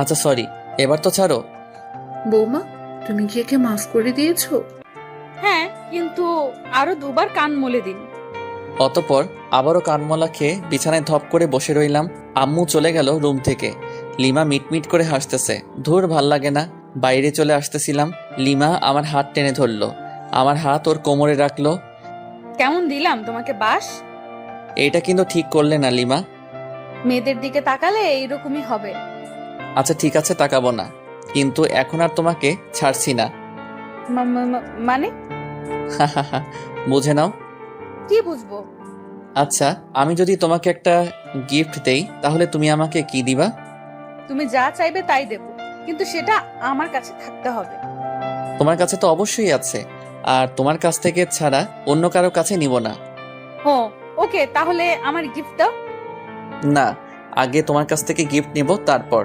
আচ্ছা সরি, এবার তো ছাড়ো। বৌমা, তুমি কি একে মাফ করে দিয়েছো? হ্যাঁ, কিন্তু আরো দুবার কান মলে দিন। অতঃপর আবারও কানমলা খেয়ে বিছানায় ধপ করে বসে রইলাম। আম্মু চলে গেল রুম থেকে। লিমা মিটমিট করে হাসতেছে। ধুর, ভাল লাগে না। বাইরে চলে আসতেছিলাম, লিমা আমার হাত টেনে ধরলো। আমার হাত ওর কোমরে রাখলো। কেমন দিলাম তোমাকে বাস? এইটা কিন্তু ঠিক করলে না লিমা। মেয়েদের দিকে তাকালে এইরকমই হবে। আচ্ছা ঠিক আছে, তাকাবো না, কিন্তু এখন আর তোমাকে ছাড়ছি না। মানে? বুঝে নাও। কি বুঝবো? আচ্ছা, আমি যদি তোমাকে একটা গিফট দেই, তাহলে তুমি আমাকে কি দিবা? তুমি যা চাইবে তাই দেব, কিন্তু সেটা আমার কাছে থাকতে হবে। তোমার কাছে তো অবশ্যই আছে, আর তোমার কাছ থেকে ছাড়া অন্য কারো কাছে নিব না। ও ওকে, তাহলে আমার গিফট দাও। না, আগে তোমার কাছ থেকে গিফট নেব তারপর।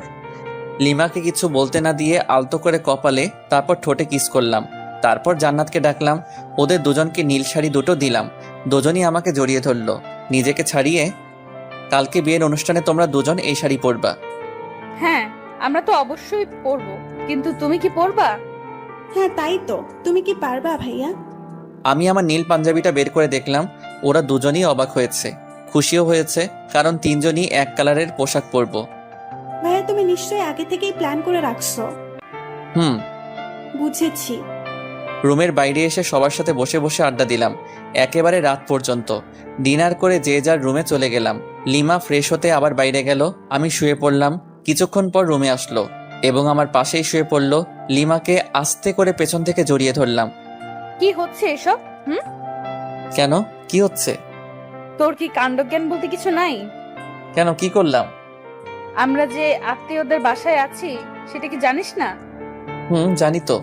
লিমাকে কিছু বলতে না দিয়ে আলতো করে কপালে, তারপর ঠোঁটে কিস করলাম। তারপর জান্নাতকে ডাকলাম। ওদের দুজনকে নীল শাড়ি দুটো দিলাম। দুজনই আমাকে জড়িয়ে ধরলো নিজেকে ছাড়িয়ে। কালকে বিয়ের অনুষ্ঠানে তোমরা দুজন এই শাড়ি পরবা। হ্যাঁ, আমরা তো অবশ্যই পরবো, কিন্তু তুমি কি পরবা? হ্যাঁ তাই তো, তুমি কি পারবা ভাইয়া? আমি আমার নীল পাঞ্জাবিটা বের করে দেখলাম। ওরা দুজনই অবাক হয়েছে, খুশিও হয়েছে, কারণ তিনজনই এক কালারের পোশাক পরবো। ভাইয়া তুমি নিশ্চয়ই আগে থেকেই প্ল্যান করে রাখছো। বুঝেছি। রুমের বাইরে এসে সবার সাথে বসে বসে আড্ডা দিলাম একেবারে রাত পর্যন্ত। ডিনার করে যে যার রুমে চলে গেলাম। লিমা ফ্রেশ হতে আবার বাইরে গেল। আমি শুয়ে পড়লাম। কিছুক্ষণ পর রুমে আসলো এবং আমার পাশেই শুয়ে পড়লো। লিমাকে আস্তে করে পেছন থেকে জড়িয়ে ধরলাম। কি হচ্ছে এসব? কেন, কি হচ্ছে? তোর কি কাণ্ডজ্ঞান বলতে কিছু নাই? কেন, কি করলাম? আমরা যে আত্মীয়দের বাসায় আছি সেটা কি জানিস না? জানি তো।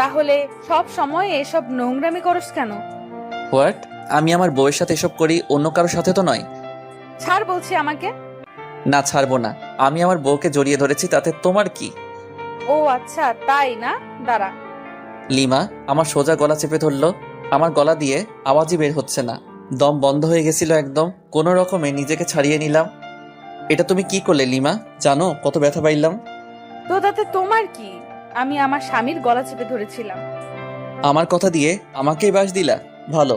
তাহলে সব সময় এসব নোংরামি করস কেন? হোয়াট? আমি আমার বউয়ের সাথে এসব করি, অন্য কারোর সাথে তো নয়। ছাড় বলছি আমাকে। না, ছাড়বো না। আমি আমার বউকে জড়িয়ে ধরেছি, তাতে তোমার কি? ও আচ্ছা, তাই না? দাঁড়া। লিমা আমার সোজা গলা চেপে ধরলো। আমার গলা দিয়ে আওয়াজই বের হচ্ছে না, দম বন্ধ হয়ে গেছিল একদম। কোনো রকমে নিজেকে ছাড়িয়ে নিলাম। এটা তুমি কি করলে লিমা? জানো কত ব্যথা পাইলাম? তো তাতে তোমার কি? আমি আমার স্বামীর গলা চেপে ধরেছিলাম। আমার কথা দিয়ে আমাকেই বাস দিলা? ভালো।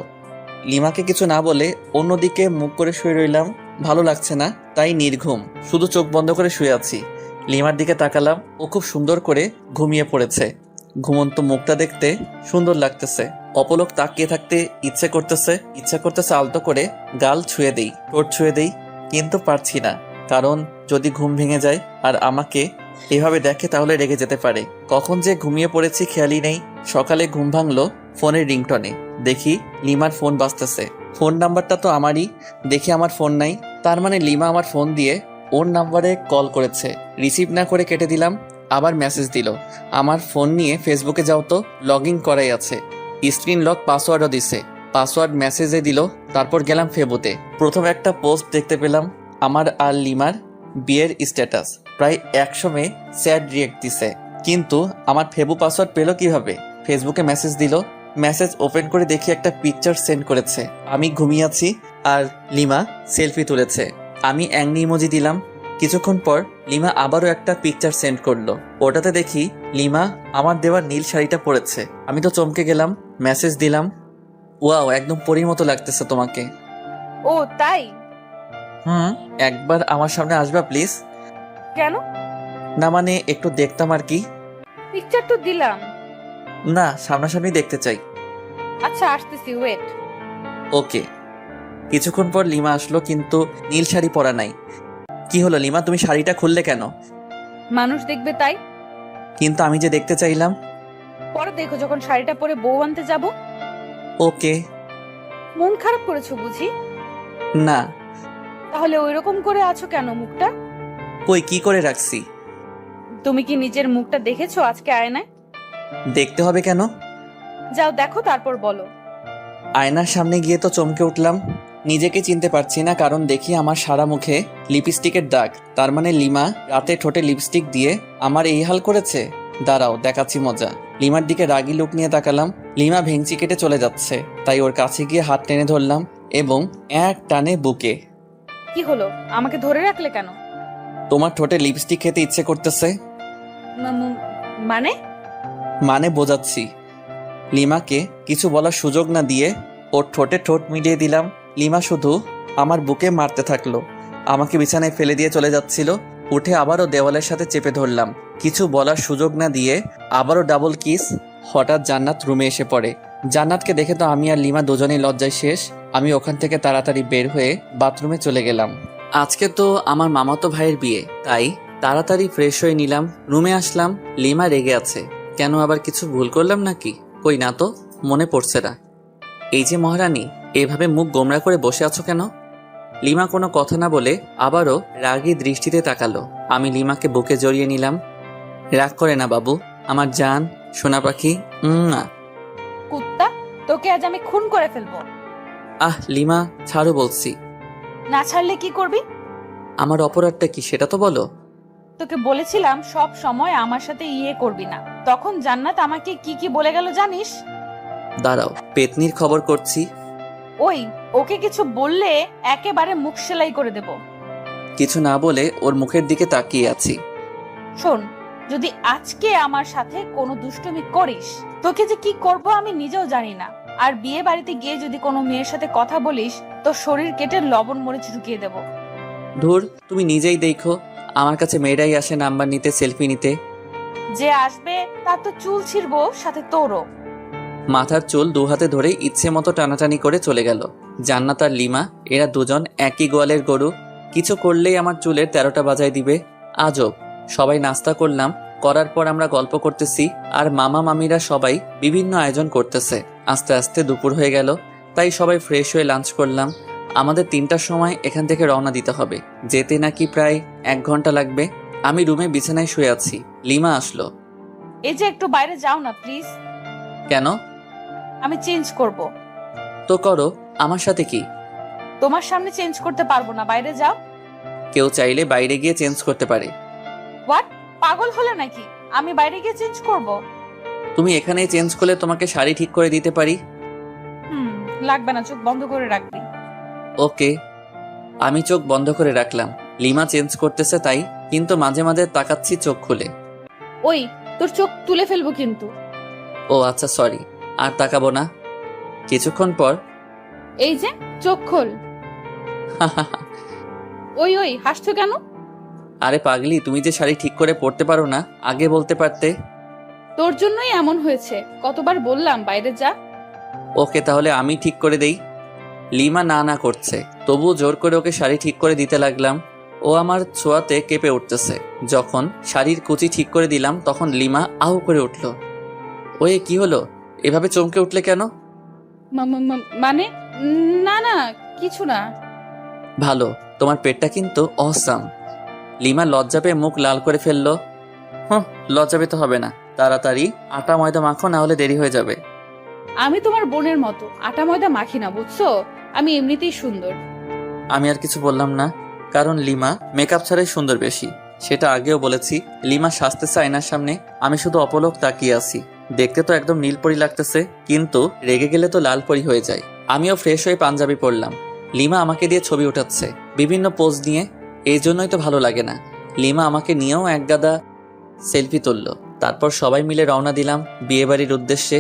লিমাকে কিছু না বলে অন্যদিকে মুখ করে শুয়ে রইলাম। ভালো লাগছে না, তাই নির্ঘুম, শুধু চোখ বন্ধ করে শুয়ে আছি। লিমার দিকে তাকালাম, ও খুব সুন্দর করে ঘুমিয়ে পড়েছে। ঘুমন্ত মুখটা দেখতে সুন্দর লাগতেছে। অপলক তাকিয়ে থাকতে ইচ্ছে করতেছে আলতো করে গাল ছুঁয়ে দেই, ঠোঁট ছুঁয়ে দেই, কিন্তু পারছি না। কারণ যদি ঘুম ভেঙে যায় আর আমাকে এভাবে দেখে তাহলে রেগে যেতে পারে। কখন যে ঘুমিয়ে পড়েছি খেয়ালই নেই। সকালে ঘুম ভাঙলো ফোনের রিংটনে। দেখি লিমার ফোন বাজতেছে। ফোন নাম্বারটা তো আমারই। দেখি আমার ফোন নাই, তার মানে লিমা আমার ফোন দিয়ে ওর নাম্বারে কল করেছে। রিসিভ না করে কেটে দিলাম। আবার মেসেজ দিল, আমার ফোন নিয়ে ফেসবুকে যাও তো, লগ ইন করাই আছে। স্ক্রিন লক পাসওয়ার্ডও দিছে। পাসওয়ার্ড মেসেজে দিল। তারপর গেলাম ফেবুতে। প্রথম একটা পোস্ট দেখতে পেলাম, আমার আর লিমার বিয়ের স্ট্যাটাস। প্রায় 100 মেয়ে স্যাড রিয়েক্ট দিছে। কিন্তু আমার ফেবু পাসওয়ার্ড পেলো কিভাবে? ফেসবুকে মেসেজ দিল। মেসেজ ওপেন করে দেখি একটা পিকচার সেন্ড করেছে। আমি ঘুমিয়ে আছি আর লিমা সেলফি তুলেছে। আমি অ্যাংনি ইমোজি দিলাম। কিছুক্ষণ পর লিমা আবারও একটা পিকচার সেন্ড করলো। ওটাতে দেখি লিমা আমার দেওয়া নীল শাড়িটা পরেছে। আমি তো চমকে গেলাম। মেসেজ দিলাম, ওয়াও, একদম পরীর মতো লাগতেছে তোমাকে। ও তাই? একবার আমার সামনে আসবা প্লিজ? কেন? না মানে একটু দেখতাম আর কি। পিকচার তো দিলাম। না, সামনাসামনি দেখতে চাই। আচ্ছা আসতেছি, ওয়েট। ওকে। কিছুক্ষণ পর লিমা আসলো, কিন্তু নীল শাড়ি পরা নাই। কি হলো লিমা, তুমি শাড়িটা খুললে কেন? মানুষ দেখবে তাই। কিন্তু আমি যে দেখতে চাইলাম। পরে দেখো যখন শাড়িটা পরে বউ আনতে যাব। ওকে। মন খারাপ করেছো বুঝি? না। তাহলে ওইরকম করে আছো কেন মুখটা? কই কি করে রাখছি? তুমি কি নিজের মুখটা দেখেছো আজকে আয়নায়? দেখতে হবে কেন? যাও দেখো তারপর বলো। আয়নার সামনে গিয়ে তো চমকে উঠলাম। নিজেকে চিনতে পারছি না, কারণ দেখি আমার সারা মুখে লিপস্টিকের দাগ। তার মানে লিমা রাতে ঠোঁটে লিপস্টিক দিয়ে আমার এই হাল করেছে। দাঁড়াও দেখাচ্ছি মজা। লিমার দিকে রাগি লুক নিয়ে তাকালাম। লিমা ভেঙচি কেটে চলে যাচ্ছে, তাই ওর কাছে গিয়ে হাত টেনে ধরলাম এবং এক টানে বুকে। কি হলো, আমাকে ধরে রাখলে কেন? তোমার ঠোঁটে লিপস্টিক খেতে ইচ্ছে করতেছে। মানে? মানে বোঝাচ্ছি। লিমাকে কিছু বলার সুযোগ না দিয়ে ওর ঠোঁটে ঠোঁট মিলিয়ে দিলাম। লিমা শুধু আমার বুকে মারতে থাকলো। আমাকে বিছানায় ফেলে দিয়ে চলে যাচ্ছিল। উঠে আবারও দেওয়ালের সাথে চেপে ধরলাম। কিছু বলার সুযোগ না দিয়ে আবারও ডাবল কিস। হঠাৎ জান্নাত রুমে এসে পড়ে। জান্নাতকে দেখে তো আমি আর লিমা দুজনেই লজ্জায় শেষ। আমি ওখান থেকে তাড়াতাড়ি বের হয়ে বাথরুমে চলে গেলাম। আজকে তো আমার মামাতো ভাইয়ের বিয়ে, তাই তাড়াতাড়ি ফ্রেশ হয়ে নিলাম। রুমে আসলাম, লিমা রেগে আছে। কেন, আবার কিছু ভুল করলাম নাকি? কই না তো, মনে পড়ছে না। এই যে মহারানী, এভাবে মুখ গোমরা করে বসে আছো কেন? লিমা কোনো কথা না বলে আবারও রাগী দৃষ্টিতে তাকালো। আমি লিমাকে বুকে জড়িয়ে নিলাম। রাগ করে না বাবু, আমার জান সোনা পাখি। না কুত্তা, তোকে আজ আমি খুন করে ফেলবো। লিমা ছাড়ো বলছি। না ছাড়লে কি করবি? আমার অপরাধটা কি সেটা তো বলো। তোকে বলেছিলাম সব সময় আমার সাথে করবি না। তখন জান্নাত আমাকে কি কি বলে গেল জানিস? দাঁড়াও, পেতনির খবর করছি। ওই ওকে কিছু বললে একেবারে মুখ সেলাই করে দেব। কিছু না বলে ওর মুখের দিকে তাকিয়ে আছি। শোন, যদি আজকে আমার সাথে কোনো দুষ্টুমি করিস, তোকে যে কি করব আমি নিজেও জানি না। আর বিয়ে বাড়িতে গিয়ে যদি কোনো মেয়ের সাথে কথা বলিস, তো শরীর কেটে লবণ মরিচ ঢুকিয়ে দেব। ধুর, তুমি নিজেই দেখো, আমার কাছে মেয়েরাই আসে নাম্বার নিতে, সেলফি নিতে। যে আসবে তার তো চুল ছিঁড়বো, সাথে তোরও। মাথার চুল দু হাতে ধরে ইচ্ছে মতো টানাটানি করে চলে গেল। জান্নাত আর লিমা এরা দুজন একই গোয়ালের গরু। কিছু করলেই আমার চুলের 13টা বাজায় দিবে। আজব। সবাই নাস্তা করলাম, করার পর আমরা গল্প করতেছি আর মামা মামিরা সবাই বিভিন্ন আয়োজন করতেছে। আস্তে আস্তে দুপুর হয়ে গেল, তাই সবাই ফ্রেশ হয়ে লাঞ্চ করলাম। আমাদের 3টার সময় এখান থেকে রওনা দিতে হবে। যেতে নাকি প্রায় 1 ঘন্টা লাগবে। আমি রুমে বিছানায় শুয়ে আছি। লিমা আসলো। এই যে একটু বাইরে যাও না প্লিজ। কেন? আমি চেঞ্জ করব। তো করো, আমার সাথে কি? তোমার সামনে চেঞ্জ করতে পারবো না, বাইরে যাও। কেউ চাইলে বাইরে গিয়ে চেঞ্জ করতে পারে। হোয়াট, পাগল হলে নাকি? আমি বাইরে গিয়ে চেঞ্জ করব? তুমি এখানেই চেঞ্জ করলে তোমাকে শাড়ি ঠিক করে দিতে পারি। লাগবে না, চোখ বন্ধ করে রাখবি। ওকে। আমি চোখ বন্ধ করে রাখলাম। লিমা চেঞ্জ করতেছে তাই, কিন্তু মাঝে মাঝে তাকাচ্ছি চোখ খুলে। ওই, তোর চোখ তুলে ফেলবো কিন্তু। ও আচ্ছা, সরি, আর তাকাবো না। কিছুক্ষণ পর এই যে, চোখ খোল। ওই ওই, হাসছো কেন? আরে পাগলি, তুমি যে শাড়ি ঠিক করে পরতে পারো না, আগে বলতে পারতে। তোর জন্যই এমন হয়েছে, কতবার বললাম বাইরে যা। ওকে, তাহলে আমি ঠিক করে দেই। লিমা না না করছে, তবুও জোর করে ওকে শাড়ি ঠিক করে দিতে লাগলাম। ও আমার ছোঁয়াতে কেঁপে উঠতেছে। যখন শাড়ির কুচি ঠিক করে দিলাম তখন লিমা আহু করে উঠল। ওই কি হলো, এভাবে চমকে উঠলে কেন? মানে না না, কিছু না। ভালো, তোমার পেটটা কিন্তু অসাম। লিমা লজ্জা পেয়ে মুখ লাল করে ফেললো। লজ্জা পেতে হবে না, তাড়াতাড়ি আটা ময়দা মাখো, না হলে দেরি হয়ে যাবে। আমি তোমার বোনের মতো আটা ময়দা মাখি না, বুঝছো? আমি এমনিতেই সুন্দর। আমি আর কিছু বললাম না, কারণ লিমা মেকআপ ছাড়াই সুন্দর বেশি। সেটা আগেও বলেছি। লিমা সাজতেছে আয়নার সামনে, আমি শুধু অপলক তাকিয়ে আছি। দেখতে তো একদম নীলপরি লাগতেছে, কিন্তু রেগে গেলে তো লালপরি হয়ে যায়। আমিও ফ্রেশ হয়ে পাঞ্জাবি পরলাম। লিমা আমাকে দিয়ে ছবি উঠাচ্ছে বিভিন্ন পোজ নিয়ে, এই জন্যই তো ভালো লাগে না। লিমা আমাকে নিয়েও এক গাদা সেলফি তুললো। তারপর সবাই মিলে রওনা দিলাম বিয়েবাড়ির উদ্দেশ্যে।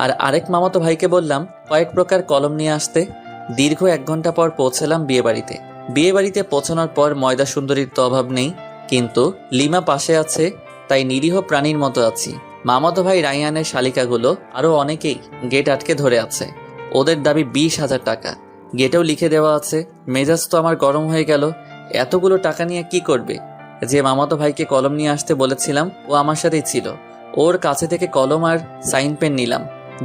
আর আরেক মামাতো ভাইকে বললাম কয়েক প্রকার কলম নিয়ে আসতে। দীর্ঘ 1 ঘন্টা পর পৌঁছলাম বিয়েবাড়িতে। বিয়েবাড়িতে পৌঁছানোর পর ময়দা সুন্দরীর তো অভাব নেই, কিন্তু লিমা পাশে আছে, তাই নিরীহ প্রাণীর মতো আছি। মামাতো ভাই রাইয়ানের শালিকাগুলো আরও অনেকেই গেট আটকে ধরে আছে। ওদের দাবি 20,000 টাকা। গেটেও লিখে দেওয়া আছে। মেজাজ তো আমার গরম হয়ে গেল। এতগুলো টাকা নিয়ে কি করবে? যে মামাতো ভাইকে কলম নিয়ে আসতে বলেছিলাম ও আমার সাথেই ছিল। ওর কাছে থেকে কলম আর সাইন পেন নিলাম।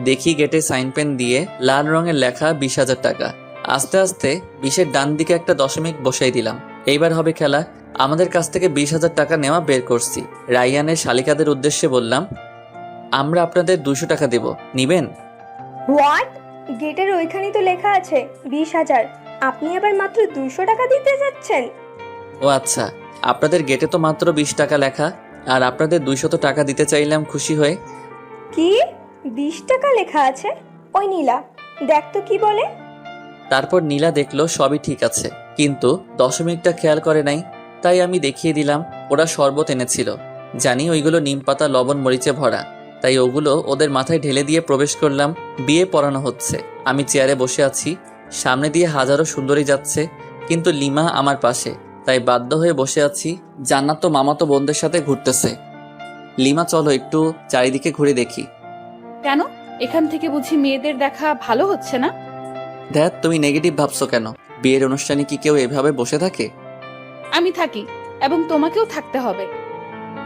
দেখি গেটে সাইন পেন দিয়ে লাল রঙের লেখা 20,000 টাকা। আস্তে আস্তে 20-এর ডান দিকে একটা দশমিক বসাই দিলাম। এইবার হবে খেলা। আমাদের কাছ থেকে 20,000 টাকা নেওয়া বের করছি। রাইয়ানের শালিকাদের উদ্দেশ্যে বললাম, আমরা আপনাদের 200 টাকা দেব, নিবেন? হোয়াট? গেটের ওইখানেই তো লেখা আছে 20,000, আপনি আবার মাত্র 200 টাকা দিতে যাচ্ছেন? ও আচ্ছা, আপনাদের গেটে তো মাত্র 20 টাকা লেখা, আর আপনাদের 200 টাকা দিতে চাইলাম খুশি হয়ে। কি 20 টাকা লেখা আছে? ওই নীলা, দেখ তো কি বলে। তারপর নীলা দেখলো সবই ঠিক আছে, কিন্তু দশমিকটা খেয়াল করে নাই। তাই আমি দেখিয়ে দিলাম। ওরা শরবত এনেছিল, জানি ওইগুলো নিমপাতা লবণ মরিচে ভরা, তাই ওগুলো ওদের মাথায় ঢেলে দিয়ে প্রবেশ করলাম। বিয়ে পড়ানো হচ্ছে। আমি চেয়ারে বসে আছি, সামনে দিয়ে হাজারো সুন্দরী যাচ্ছে, কিন্তু লিমা আমার পাশে, তাই বাধ্য হয়ে বসে আছি। জান্নাত তো মামাতো বোনদের সাথে ঘুরতেছে। লিমা চলো একটু চারিদিকে ঘুরে দেখি। কেন? এখান থেকে বুঝি মেয়েদের দেখা ভালো হচ্ছে না? ধ্যাত, তুমি নেগেটিভ ভাবছো কেন? বিয়ের অনুষ্ঠানে কি কেউ এভাবে বসে থাকে? আমি থাকি, এবং তোমাকেও থাকতে হবে।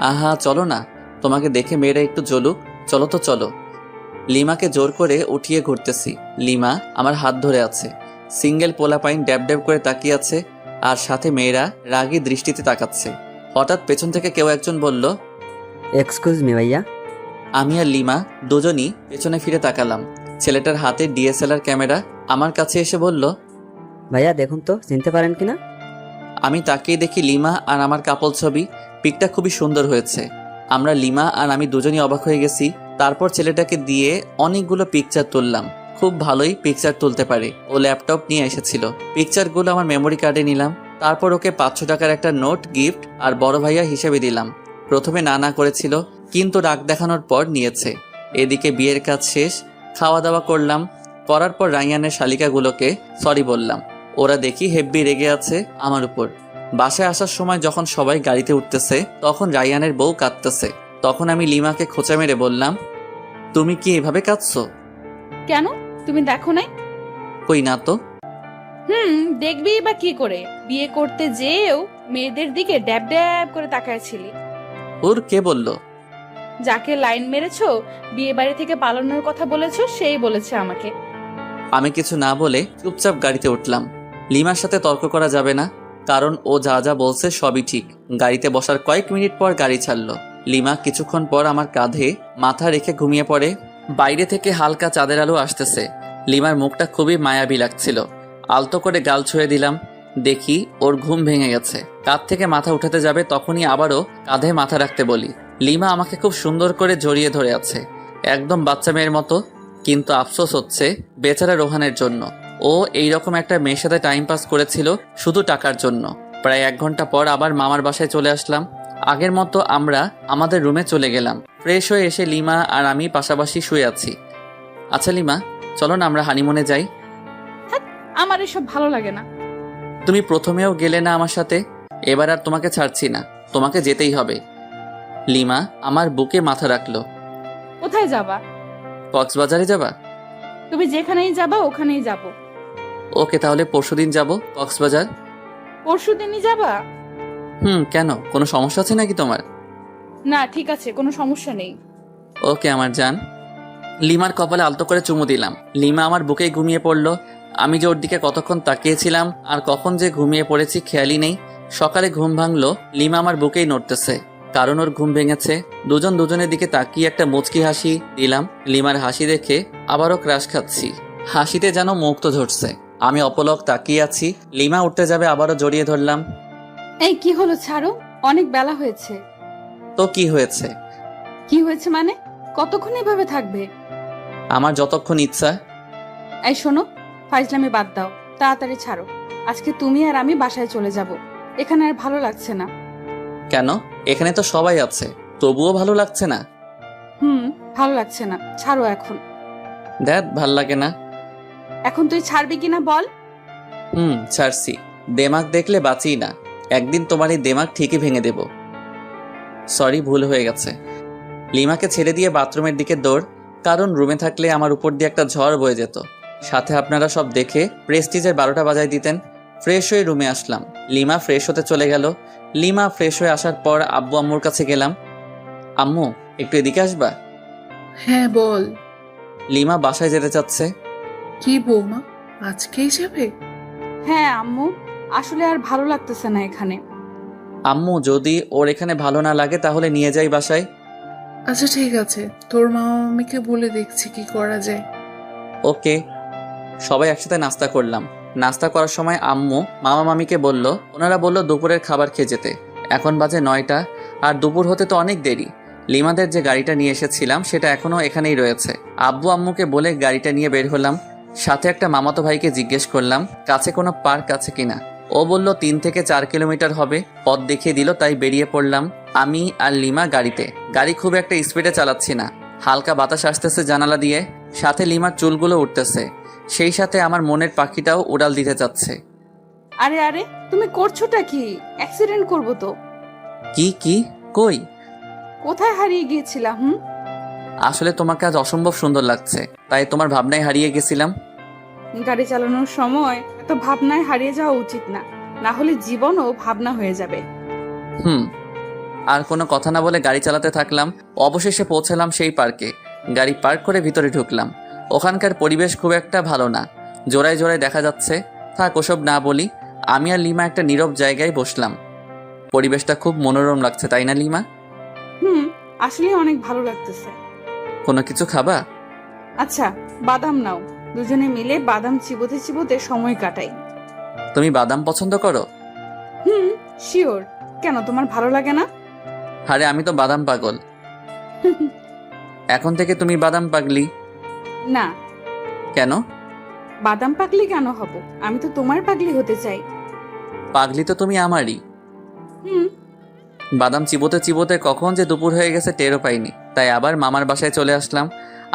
আহা চলো না, তোমাকে দেখে মেয়েরা একটু জ্বলুক। চলো তো চলো। লিমাকে জোর করে উঠিয়ে ঘুরতেছি। লিমা আমার হাত ধরে আছে। সিঙ্গেল পোলাপাইন ড্যাব ড্যাব করে তাকিয়ে আছে, আর সাথে মেয়েরা রাগী দৃষ্টিতে তাকাচ্ছে। হঠাৎ পেছন থেকে কেউ একজন বলল, এক্সকিউজ মি ভাইয়া। আমি আর লিমা দুজনই পেছনে ফিরে তাকালাম। ছেলেটার হাতে ডিএসএলআর ক্যামেরা। আমার কাছে এসে বলল, ভাইয়া দেখুন তো চিনতে পারেন কিনা। আমি তাকিয়ে দেখি লিমা আর আমার কাপল ছবি। পিকটা খুবই সুন্দর হয়েছে। আমরা লিমা আর আমি দুজনই অবাক হয়ে গেছি। তারপর ছেলেটাকে দিয়ে অনেকগুলো পিকচার তুললাম। খুব ভালোই পিকচার তুলতে পারে। ও ল্যাপটপ নিয়ে এসেছিল। পিকচারগুলো আমার মেমোরি কার্ডে নিলাম। তারপর ওকে 500 টাকার একটা নোট গিফট আর বড় ভাইয়া হিসেবে দিলাম। প্রথমে না না করেছিল, কিন্তু রাগ দেখানোর পর নিয়েছে। এদিকে বিয়ের কাজ শেষ, খাওয়া দাওয়া করলাম। করার পর রাইয়ানের শালিকাগুলোকে সরি বললাম। ওরা দেখি হেব্বি রেগে আছে আমার উপর। বাসায় আসার সময় যখন সবাই গাড়িতে উঠতেছে, তখন রাইয়ানের বউ কাঁদতেছে। তখন আমি লিমাকে খোঁচা মেরে বললাম, তুমি কি এভাবে কাঁদছো? কেন, তুমি দেখো নাই? কই না তো। দেখবি বা কি করে? বিয়ে করতে যেও মেয়েদের দিকে ড্যাব ড্যাব করে তাকায়ছিলি। ওর কে বলল? যাকে লাইন মেরেছো, বিয়ে বাড়ি থেকে পালানোর কথা বলেছো, সেই বলেছে আমাকে। আমি কিছু না বলে চুপচাপ গাড়িতে উঠলাম। লিমার সাথে তর্ক করা যাবে না, কারণ ও যা যা বলছে সবই ঠিক। গাড়িতে বসার কয়েক মিনিট পর গাড়ি ছাড়লো। লিমা কিছুক্ষণ পর আমার কাঁধে মাথা রেখে ঘুমিয়ে পড়ে। বাইরে থেকে হালকা চাঁদের আলো আসতেছে। লিমার মুখটা খুবই মায়াবী লাগছিল। আলতো করে গাল ছুঁয়ে দিলাম। দেখি ওর ঘুম ভেঙে গেছে। কাঁধ থেকে মাথা উঠাতে যাবে, তখনই আবারও কাঁধে মাথা রাখতে বলি। লিমা আমাকে খুব সুন্দর করে জড়িয়ে ধরে আছে। একদম বাচ্চা মেয়ের মতো। কিন্তু আফসোস হচ্ছে বেচারা রোহানের জন্য। ও এইরকম একটা মেয়ের সাথে টাইম পাস করেছিল শুধু টাকার জন্য। প্রায় 1 ঘন্টা পর আবার মামার বাসায় চলে আসলাম। আগের মতো আমরা আমাদের রুমে চলে গেলাম। ফ্রেশ হয়ে এসে লিমা আর আমি পাশাপাশি শুয়ে আছি। আচ্ছা লিমা, চলো না আমরা হানিমুনে যাই। আমার এসব ভালো লাগে না। তুমি প্রথমেও গেলে না আমার সাথে, এবার আর তোমাকে ছাড়ছি না, তোমাকে যেতেই হবে। লিমা আমার বুকে মাথা রাখলো। কোথায় যাবা? কক্সবাজারে যাবা? তুমি যেখানেই যাবা ওখানেই যাব। ওকে, তাহলে পরশুদিন যাব কক্সবাজার। পরশুদিনই যাবা? কেন, কোনো সমস্যা আছে নাকি তোমার? না ঠিক আছে, কোনো সমস্যা নেই। ওকে আমার জান। লিমার কপালে আলতো করে চুমু দিলাম। লিমা আমার বুকেই ঘুমিয়ে পড়লো। আমি যে ওর দিকে কতক্ষণ তাকিয়েছিলাম আর কখন যে ঘুমিয়ে পড়েছি খেয়ালই নেই। সকালে ঘুম ভাঙলো, লিমা আমার বুকেই নড়তেছে, কারণ ওর ঘুম ভেঙেছে। দুজন দুজনের দিকে তাকিয়ে একটা মুচকি হাসি দিলাম। লিমার হাসি দেখে আবারও ক্রাশ খাচ্ছি। হাসিতে যেন মুক্ত ধরছে। আমি অপলক তাকিয়ে আছি। লিমা উঠতে যাবে, আবারও জড়িয়ে ধরলাম। এই কি হলো, ছাড়ো, অনেক বেলা হয়েছে। তো কি হয়েছে? কি হয়েছে মানে? কতক্ষণ এভাবে থাকবে? আমার যতক্ষণ ইচ্ছা। এই শোনো, ফাইজলামি বাদ দাও, তাড়াতাড়ি ছাড়ো। আজকে তুমি আর আমি বাসায় চলে যাব। এখানে আর ভালো লাগছে না। কেন? এখানে তো সবাই আছে, তবুও ভালো লাগছে না? ভালো লাগছে না, ছাড়ো এখন। দেখ, ভাল লাগে না। এখন তুই ছাড়বি কিনা বল। ছাড়ছি। দেমাগ দেখলে বাঁচি না, একদিন তোমার এই দেমাগ ঠিকই ভেঙে দেব। সরি, ভুল হয়ে গেছে। লিমাকে ছেড়ে দিয়ে বাথরুমের দিকে দৌড়, কারণ রুমে থাকলে আমার উপর দিয়ে একটা ঝড় বয়ে যেত। সাথে আপনারা সব দেখে প্রেস্টিজের 12টা বাজায় দিতেন। ফ্রেশ হয়ে রুমে আসলাম। লিমা ফ্রেশ হতে চলে গেল। লিমা ফ্রেশ হয়ে আসার পর আব্বু আম্মুর কাছে গেলাম। আম্মু, একটু এদিকে আসবা? হ্যাঁ বল। লিমা বাসায় যেতে চাচ্ছে। কি বৌমা, আজকেই যাবে? হ্যাঁ আম্মু, আসলে আর ভালো লাগতেছে না এখানে। আম্মু, যদি ওর এখানে ভালো না লাগে তাহলে নিয়ে যাই বাসায়। আচ্ছা ঠিক আছে, তোর মামা মামিকে বলে দেখছি কি করা যায়। ওকে। সবাই একসাথে নাস্তা করলাম। নাস্তা করার সময় আম্মু মামা মামিকে বলল, ওনারা বলল দুপুরের খাবার খেয়ে যেতে। এখন বাজে 9টা, আর দুপুর হতে তো অনেক দেরি। লিমাদের যে গাড়িটা নিয়ে এসেছিলাম সেটা এখনো এখানেই রয়েছে। আব্বু আম্মুকে বলে গাড়িটা নিয়ে বের হলাম। সাথে একটা মামাতো ভাইকে জিজ্ঞেস করলাম কাছে কোনো পার্ক আছে কিনা। ও বলল 3 থেকে 4 কিলোমিটার হবে, পথ দেখিয়ে দিল, তাই বেরিয়ে পড়লাম আমি আর লিমা গাড়িতে। গাড়ি খুব একটা স্পিডে চালাচ্ছি না, হালকা বাতাস আসতেছে জানালা দিয়ে, সাথে লিমার চুলগুলো উঠতেছে, সেই সাথে আমার মনের পাখিটাও উড়াল দিতে চাচ্ছে। আরে আরে, তুমি করছোটা কি? অ্যাক্সিডেন্ট করবো তো। কি কই? কোথায় হারিয়ে গিয়েছিলাম? আসলে তোমাকে আজ অসম্ভব সুন্দর লাগছে, তাই তোমার ভাবনায় হারিয়ে গেছিলাম। গাড়ি চালানোর সময় এত ভাবনায় হারিয়ে যাওয়া উচিত না, না হলে জীবনও ভাবনা হয়ে যাবে। আর কোনো কথা না বলে গাড়ি চালাতে থাকলাম। অবশেষে পৌঁছালাম সেই পার্কে। গাড়ি পার্ক করে ভিতরে ঢুকলাম। ওখানকার পরিবেশ খুব একটা ভালো না, জোড়ায় জোড়ায় দেখা যাচ্ছে। থাক, ওসব না বলি। আমি আর লিমা একটা নীরব জায়গায় বসলাম। পরিবেশটা খুব মনোরম লাগছে, তাই না লিমা? আসলে অনেক ভালো লাগতেছে। কোনো কিছু খাবা? আচ্ছা, বাদাম নাও, দুজনে মিলে বাদাম চিবোতে চিবোতে সময় কাটাই। তুমি বাদাম পছন্দ করো? শিওর। কেন, তোমার ভালো লাগে না? আরে আমি তো বাদাম পাগল। এখন থেকে তুমি বাদাম পাগলি? না। কেন? বাদাম পাগলি কেন হব? আমি তো তোমার পাগলি হতে চাই। পাগলি তো তুমি আমারই। বাদাম চিবোতে চিবোতে কখন যে দুপুর হয়ে গেছে টেরও পাইনি, তাই আবার মামার বাসায় চলে আসলাম।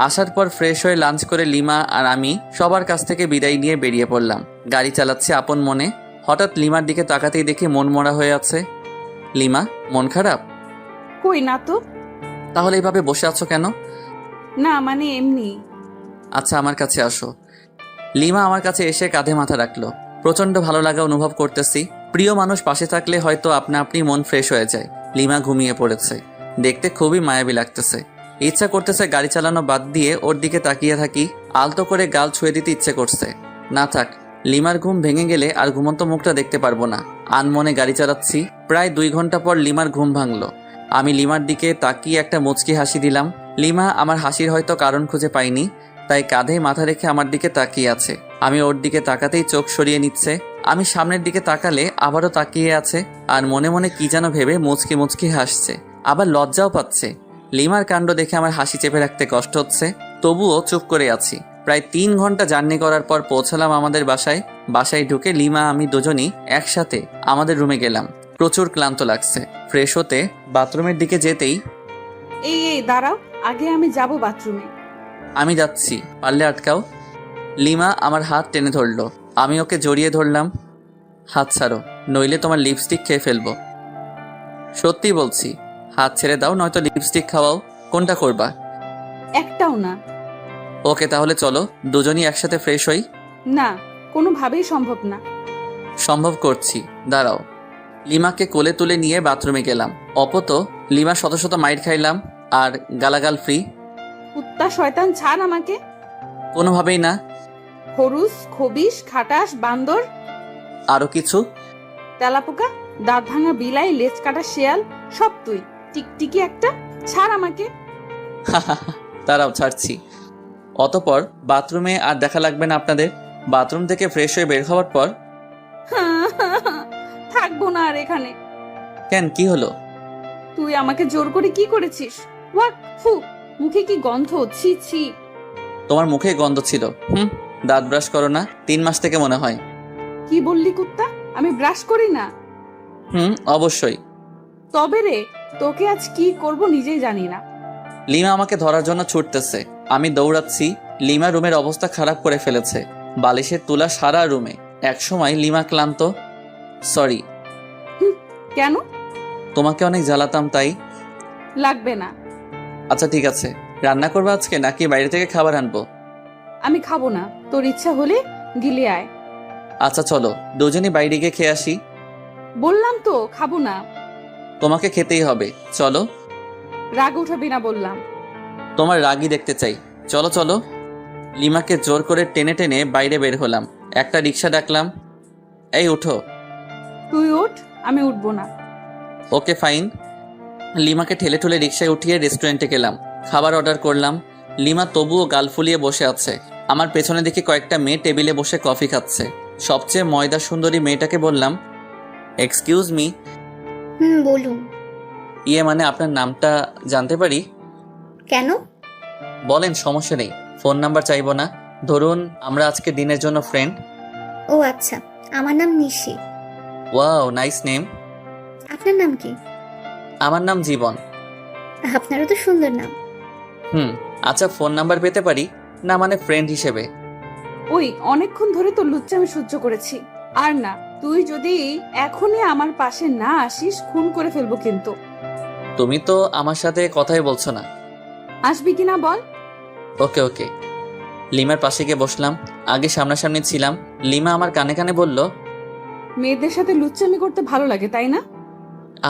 আসার পর ফ্রেশ হয়ে লাঞ্চ করে লিমা আর আমি সবার কাছ থেকে বিদায় নিয়ে বেরিয়ে পড়লাম। গাড়ি চালাচ্ছে আপন মনে। হঠাৎ লিমার দিকে তাকাতেই দেখি মন মরা হয়ে আছে। লিমা, মন খারাপ? কই না তো। তাহলে এইভাবে বসে আছো কেন? না মানে এমনি। আচ্ছা, আমার কাছে আসো। লিমা আমার কাছে এসে কাঁধে মাথা রাখলো। প্রচন্ড ভালো লাগা অনুভব করতেছি। প্রিয় মানুষ পাশে থাকলে হয়তো আপনা আপনি মন ফ্রেশ হয়ে যায়। লিমা ঘুমিয়ে পড়েছে, দেখতে খুবই মায়াবী লাগতেছে। ইচ্ছা করতেছে গাড়ি চালানো বাদ দিয়ে ওর দিকে তাকিয়ে থাকি, আলতো করে গাল ছুঁয়ে দিতে ইচ্ছে করছে। না থাক, লিমার ঘুম ভেঙে গেলে আর ঘুমন্ত মুখটা দেখতে পারবো না। আনমনে গাড়ি চালাচ্ছি। প্রায় 2 ঘন্টা পর লিমার ঘুম ভাঙলো। আমি লিমার দিকে তাকিয়ে একটা মুচকি হাসি দিলাম। লিমা আমার হাসির হয়তো কারণ খুঁজে পাইনি, তাই কাঁধে মাথা রেখে আমার দিকে তাকিয়ে আছে। আমি ওর দিকে তাকাতেই চোখ সরিয়ে নিচ্ছে। আমি সামনের দিকে তাকালে আবারও তাকিয়ে আছে, আর মনে মনে কি যেন ভেবে মুচকি মুচকি হাসছে, আবার লজ্জাও পাচ্ছে। লিমার কাণ্ড দেখে আমার হাসি চেপে রাখতে কষ্ট হচ্ছে, তবুও চুপ করে আছি। প্রায় 3 ঘন্টা জার্নি করার পর পৌঁছালাম আমাদের বাসায়। বাসায় ঢুকে লিমা আমি দুজনই একসাথে আমাদের রুমে গেলাম। প্রচুর ক্লান্ত লাগছে। ফ্রেশ হতে বাথরুমের দিকে যেতেই, এই দাঁড়াও, আগে আমি যাব বাথরুমে। আমি যাচ্ছি, পারলে আটকাও। লিমা আমার হাত টেনে ধরলো। আমি ওকে জড়িয়ে ধরলাম। হাত ছাড়ো, নইলে তোমার লিপস্টিক খেয়ে ফেলবো। সত্যি বলছি, হাত ছেড়ে দাও, নয়তো লিপস্টিক খাওয়াও। কোনটা করবা? একটাও না। ওকে, তাহলে চলো দুজনই একসাথে ফ্রেশ হই। না, কোনোভাবেই সম্ভব না। সম্ভব করছি, দাঁড়াও। লিমাকে কোলে তুলে নিয়ে বাথরুমে গেলাম। অপত লিমা শত শত মাইর খাইলাম আর গালাগাল ফ্রি। কুত্তা শয়তান, ছাড় আমাকে। কোনোভাবেই না। খরুস, খবিস, খাটাস, বান্দর, আরো কিছু? তেলাপোকা, দাঁত ভাঙা বিলাই, লেজ কাটা শেয়াল, সব তুই। টিকটিকি একটা, ছাড় আমাকে। তারাও ছাড়ছি। অতপর বাথরুমে আর দেখা লাগবে না আপনাদের। বাথরুম থেকে ফ্রেশ হয়ে বের হওয়ার পর, থাকবো না আর এখানে। কেন, কি হলো? তুই আমাকে জোর করে কি করেছিস? ওয়াক, ফু, মুখে কি গন্ধ, ছি ছি। তোমার মুখে গন্ধ ছিল। দাঁত ব্রাশ করো না? 3 মাস থেকে মনে হয়। কি বললি কুত্তা? আমি ব্রাশ করি না? অবশ্যই। তবে রে, তোকে আজ কি করব নিজেই জানি না। লিমা আমাকে ধরার জন্য ছুটতেছে। আমি দৌড়াচ্ছি। লিমা রুমের অবস্থা খারাপ করে ফেলেছে। বালিশের তুলা সারা রুমে। একসময় লিমা ক্লান্ত। সরি। কেন? তোমাকে অনেক জ্বালাতাম তাই। লাগবে না। আচ্ছা ঠিক আছে, রান্না করবো আজকে নাকি বাইরে থেকে খাবার আনবো? আমি খাবো না, তোর ইচ্ছা হলে গিলে আয়। আচ্ছা চলো দুজনই বাইরে গিয়ে খেয়ে আসি। বললাম তো খাবো না। তোমাকে খেতেই হবে, চলো। রাগ উঠাবি না বললাম। তোমার রাগই দেখতে চাই, চলো চলো। লিমাকে জোর করে টেনে টেনে বাইরে বের হলাম। একটা রিক্সা ডাকলাম। এই উঠো। তুই ওঠ, আমি উঠবো না। Okay fine. লিমাকে ঠেলে ঠুলে রিক্সায় উঠিয়ে রেস্টুরেন্টে গেলাম। খাবার অর্ডার করলাম। লিমা তবুও গাল ফুলিয়ে বসে আছে। আমার পেছনে দেখি কয়েকটা মেয়ে টেবিলে বসে কফি খাচ্ছে। সবচেয়ে ময়দা সুন্দরী মেয়েটাকে বললাম, এক্সকিউজ মি। বলুন। মানে আপনার নামটা জানতে পারি? কেন? বলেন, সমস্যা নেই। ফোন নাম্বার চাইবো না। ধরুন আমরা আজকে দিনের জন্য ফ্রেন্ড। ও আচ্ছা, আমার নাম নিশি। Wow, nice name. আপনার নাম কি? আমার নাম জীবন। আপনারও তো সুন্দর নাম। আচ্ছা, ফোন নাম্বার পেতে পারি? না মানে ফ্রেন্ড হিসেবে। ওই অনেকক্ষণ ধরে তোর লুচ্চা আমি সহ্য করেছি। আর না, তুই যদি এখনই আমার পাশে না আসিস, খুন করে ফেলবো কিন্তু। তুমি তো আমার সাথে কথাই বলছো না। আসবি কিনা বল। ওকে ওকে। লিমার পাশে গিয়ে বসলাম। আগে সামনাসামনি ছিলাম। লিমা আমার কানে কানে বলল, মেয়েদের সাথে লুচ্চামি করতে ভালো লাগে তাই না?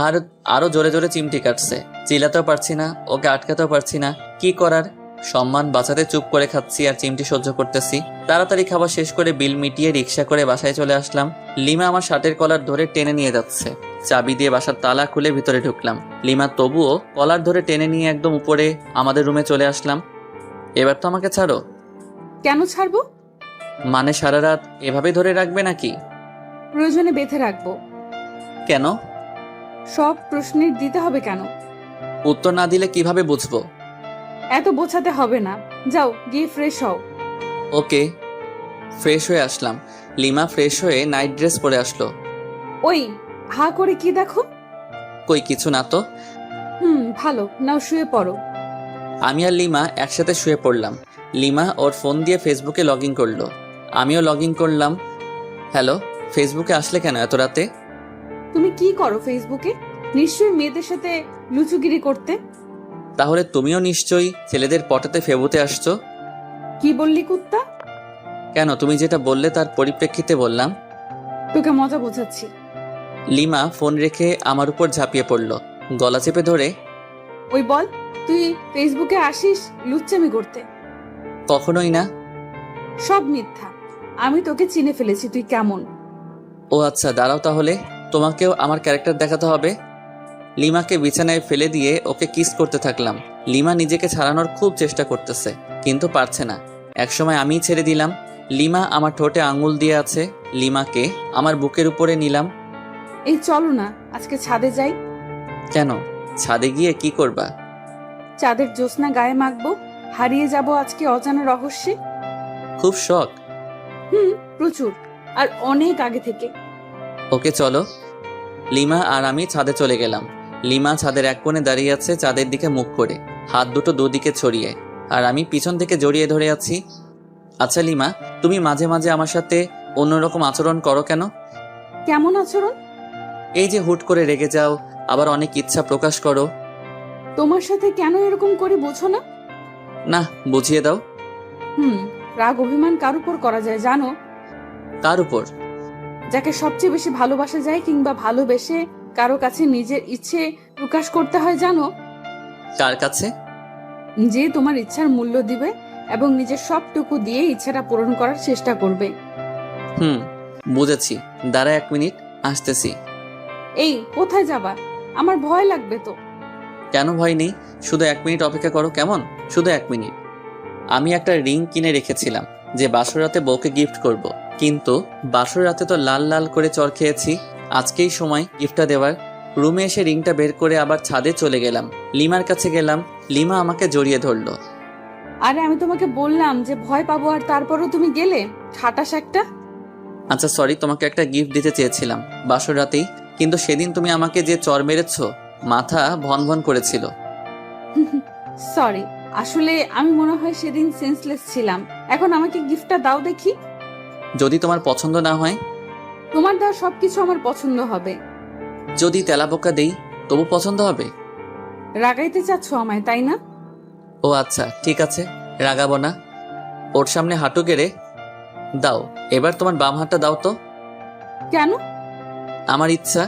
আর আরো জোরে জোরে চিমটি কাটছে। চিল্লাতেও পারছি না, ওকে আটকাতেও পারছি না। কি করার? সম্মান বাঁচাতে চুপ করে খাচ্ছি আর চিমটি সহ্য করতেছি। তাড়াতাড়ি খাবার শেষ করে বিল মিটিয়ে রিক্সা করে বাসায় চলে আসলাম। লিমা আমার শার্টের কলার ধরে টেনে নিয়ে যাচ্ছে। চাবি দিয়ে বাসার তালা খুলে ভিতরে ঢুকলাম। লিমা তবুও কলার ধরে টেনে নিয়ে একদম উপরে আমাদের রুমে চলে আসলাম। এবার তো আমাকে ছাড়ো। কেন ছাড়বো? মানে সারা রাত এভাবে ধরে রাখবে নাকি? প্রয়োজনে বেঁধে রাখবো। কেন? সব প্রশ্নের দিতে হবে কেন? উত্তর না দিলে কিভাবে বুঝবো? এত বোঝাতে হবে না, যাও গিয়ে ফ্রেশ হও। ওকে। ফ্রেশ হয়ে আসলাম। লিমা ফ্রেশ হয়ে নাইট ড্রেস পরে আসলো। ওই হা করে কি দেখো? কই কিছু না তো। ভালো, নাও শুয়ে পড়ো। আমি আর লিমা একসাথে শুয়ে পড়লাম। লিমা ওর ফোন দিয়ে ফেসবুকে লগ ইন করলো। আমিও লগ ইন করলাম। হ্যালো, ফেসবুকে আসলে কেন এত রাতে? তুমি কি করো ফেসবুকে? নিশ্চয়ই মেয়েদের সাথে লুচুগিরি করতে। তাহলে তুমিও নিশ্চয়ই ছেলেদের পটাতে ফেবুতে আসছো। কি বললি কুত্তা? কেন, তুমি যেটা বললে তার পরিপ্রেক্ষিতে বললাম। তোকে মজা বোঝাচ্ছি। লিমা ফোন রেখে আমার উপর ঝাঁপিয়ে পড়লো, গলা চেপে ধরে। ওই বল, তুই ফেসবুকে আসিস লুচ্চামি করতে? কখনোই না। সব মিথ্যা। আমি তোকে চিনে ফেলেছি, তুই কেমন। ও আচ্ছা, দাঁড়াও তাহলে, তোমাকেও আমার ক্যারেক্টার দেখাতে হবে। লিমাকে বিছানায় ফেলে দিয়ে ওকে কিস করতে থাকলাম। লিমা নিজেকে ছাড়ানোর খুব চেষ্টা করতেছে, কিন্তু পারছে না। একসময় আমিই ছেড়ে দিলাম। লিমা আমার ঠোঁটে আঙুল দিয়ে আছে। লিমাকে আমার বুকের উপরে নিলাম। এই চলো না, আজকে ছাদে যাই। কেন? ছাদে গিয়ে কি করবা? চাঁদের জ্যোৎস্না গায়ে মাখবো, হারিয়ে যাব আজকে অজানা রহস্যে। খুব শখ। প্রচুর, আর অনেক আগে থেকে। ওকে চলো। লিমা আর আমি ছাদে চলে গেলাম। লিমা ছাদের এক কোণে দাঁড়িয়ে আছে চাঁদের দিকে মুখ করে, হাত দুটো দুদিকে ছড়িয়ে, আর আমি পিছন থেকে জড়িয়ে ধরে আছি। আচ্ছা লিমা, তুমি মাঝে মাঝে আমার সাথে অন্যরকম আচরণ করো কেন? কেমন আচরণ? এই যে হুট করে রেগে যাও, আবার অনেক ইচ্ছা প্রকাশ করো। তোমার সাথে কেন এরকম করে বোঝো না? না, বুঝিয়ে দাও। রাগ অভিমান কার উপর করা যায় জানো? কার উপর? যাকে সবচেয়ে বেশি ভালোবাসা যায়, কিংবা ভালোবেসে কারো কাছে নিজের ইচ্ছে প্রকাশ করতে হয় জানো? কার কাছে? যে তোমার ইচ্ছার মূল্য দিবে এবং নিজের সবটুকু দিয়ে ইচ্ছাটা পূরণ করার চেষ্টা করবে। বুঝেছি। দাঁড়া 1 মিনিট, আসতেছি। এই কোথায় যাবা? আমার ভয় লাগবে তো। কেন ভয় নেই, শুধু 1 মিনিট অপেক্ষা করো কেমন? শুধু 1 মিনিট। আমি একটা রিং কিনে রেখেছিলাম যে বাসর রাতে বউকে গিফট করব, কিন্তু বাসর রাতে তো লাল লাল করে চড় খেয়েছি। আজকেই সময় গিফটটা দেওয়ার। রুমে এসে রিংটা বের করে আবার ছাদে চলে গেলাম। লিমার কাছে গেলাম, লিমা আমাকে জড়িয়ে ধরলো। আরে আমি তোমাকে বললাম যে ভয় পাবো, আর তারপরও তুমি গেলে। খাটাস একটা। আচ্ছা সরি, তোমাকে একটা গিফট দিতে চেয়েছিলাম বাসর রাতেই, কিন্তু সেদিন তুমি আমাকে যে চড় মেরেছো, মাথা ভন ভন করেছিল। সরি, আসলে আমি মনে হয় সেদিন সেন্সলেস ছিলাম। এখন আমাকে গিফটটা দাও দেখি। যদি তোমার পছন্দ না হয়? তোমার দেওয়া সবকিছু আমার পছন্দ হবে। যদি তেলাপোকা দেই তবু পছন্দ হবে? রাগাইতে চাচ্ছ আমায়, তাই না? ও আচ্ছা, ঠিক আছে, রাগাবো না। ওর সামনে হাঁটু গেড়ে দাও। এবার তোমার বাম হাতটা দাও তো। কেন? আমার ইচ্ছা।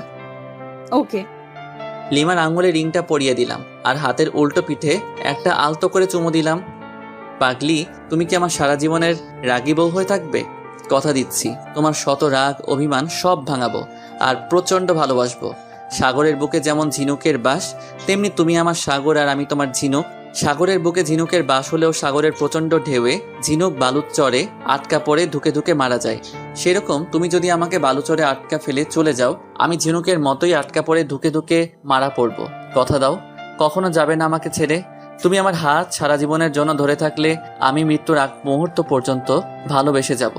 ওকে। লিমার আঙুলে রিংটা পরিয়ে দিলাম, আর হাতের উল্টো পিঠে একটা আলতো করে চুমু দিলাম। পাগলি, তুমি কি আমার সারা জীবনের রাগী বউ হয়ে থাকবে? কথা দিচ্ছি, তোমার শত রাগ অভিমান সব ভাঙাবো, আর প্রচন্ড ভালোবাসবো। সাগরের বুকে যেমন ঝিনুকের বাস, তেমনি তুমি আমার সাগর আর আমি তোমার ঝিনুক। সাগরের বুকে ঝিনুকের বাস হলেও সাগরের প্রচন্ড ঢেউয়ে ঝিনুক বালুর চরে আটকা পড়ে ধুকে ধুকে মারা যায়। সেরকম তুমি যদি আমাকে বালুচরে আটকা ফেলে চলে যাও, আমি ঝিনুকের মতোই আটকা পড়ে ধুকে ধুকে মারা পড়ব। কথা দাও, কখনো যাবে না আমাকে ছেড়ে। তুমি আমার হাত সারা জীবনের জন্য ধরে থাকলে আমি মৃত্যুর আগ মুহূর্ত পর্যন্ত ভালোবেসে যাব।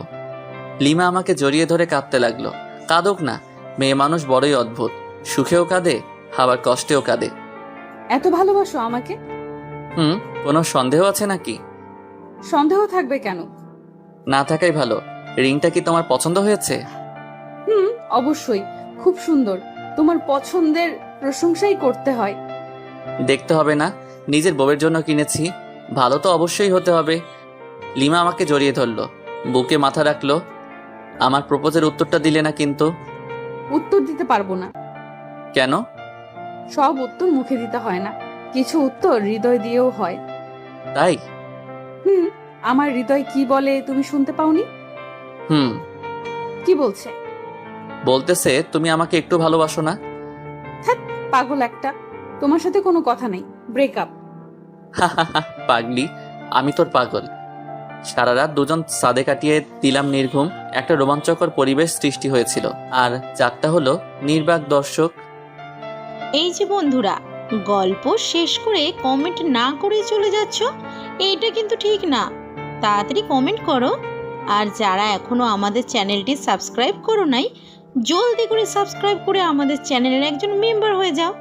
লিমা আমাকে জড়িয়ে ধরে কাঁদতে লাগলো। কাঁদুক না, মেয়ে মানুষ বড়ই অদ্ভুত, সুখেও কাঁদে আবার কষ্টেও কাঁদে। এত ভালোবাসো আমাকে? কোনো সন্দেহ আছে নাকি? সন্দেহ থাকবে কেন? না থাকাই ভালো। রিংটা কি তোমার পছন্দ হয়েছে? অবশ্যই, খুব সুন্দর। তোমার পছন্দের প্রশংসাই করতে হয়। দেখতে হবে না, নিজের বউয়ের জন্য কিনেছি, ভালো তো অবশ্যই হতে হবে। লিমা আমাকে জড়িয়ে ধরলো, বুকে মাথা রাখলো। আমার প্রপোজের উত্তরটা দিলে না কিন্তু। উত্তর দিতে পারবো না। কেন? সব উত্তর মুখে দিতে হয় না, কিছু উত্তর হৃদয় দিয়েও হয়। তাই? আমার হৃদয় কি বলে তুমি শুনতে পাওনি? কি বলছে? বলতেছে তুমি আমাকে একটু ভালোবাসো না। পাগল একটা, তোমার সাথে কোনো কথা নেই, ব্রেকআপ। পাগলি, আমি তোর পাগল। সারা রাত দুজন সাদে কাটিয়ে দিলাম নির্ঘুম। একটা রোমাঞ্চকর পরিবেশ সৃষ্টি হয়েছিল, আর চারটা হলো নির্বাক দর্শক। এই যে বন্ধুরা, গল্প শেষ করে কমেন্ট না করে চলে যাচ্ছ, এইটা কিন্তু ঠিক না। তাড়াতাড়ি কমেন্ট করো। আর যারা এখনো আমাদের চ্যানেলটি সাবস্ক্রাইব করো নাই, জলদি করে সাবস্ক্রাইব করে আমাদের চ্যানেলের একজন মেম্বার হয়ে যাও।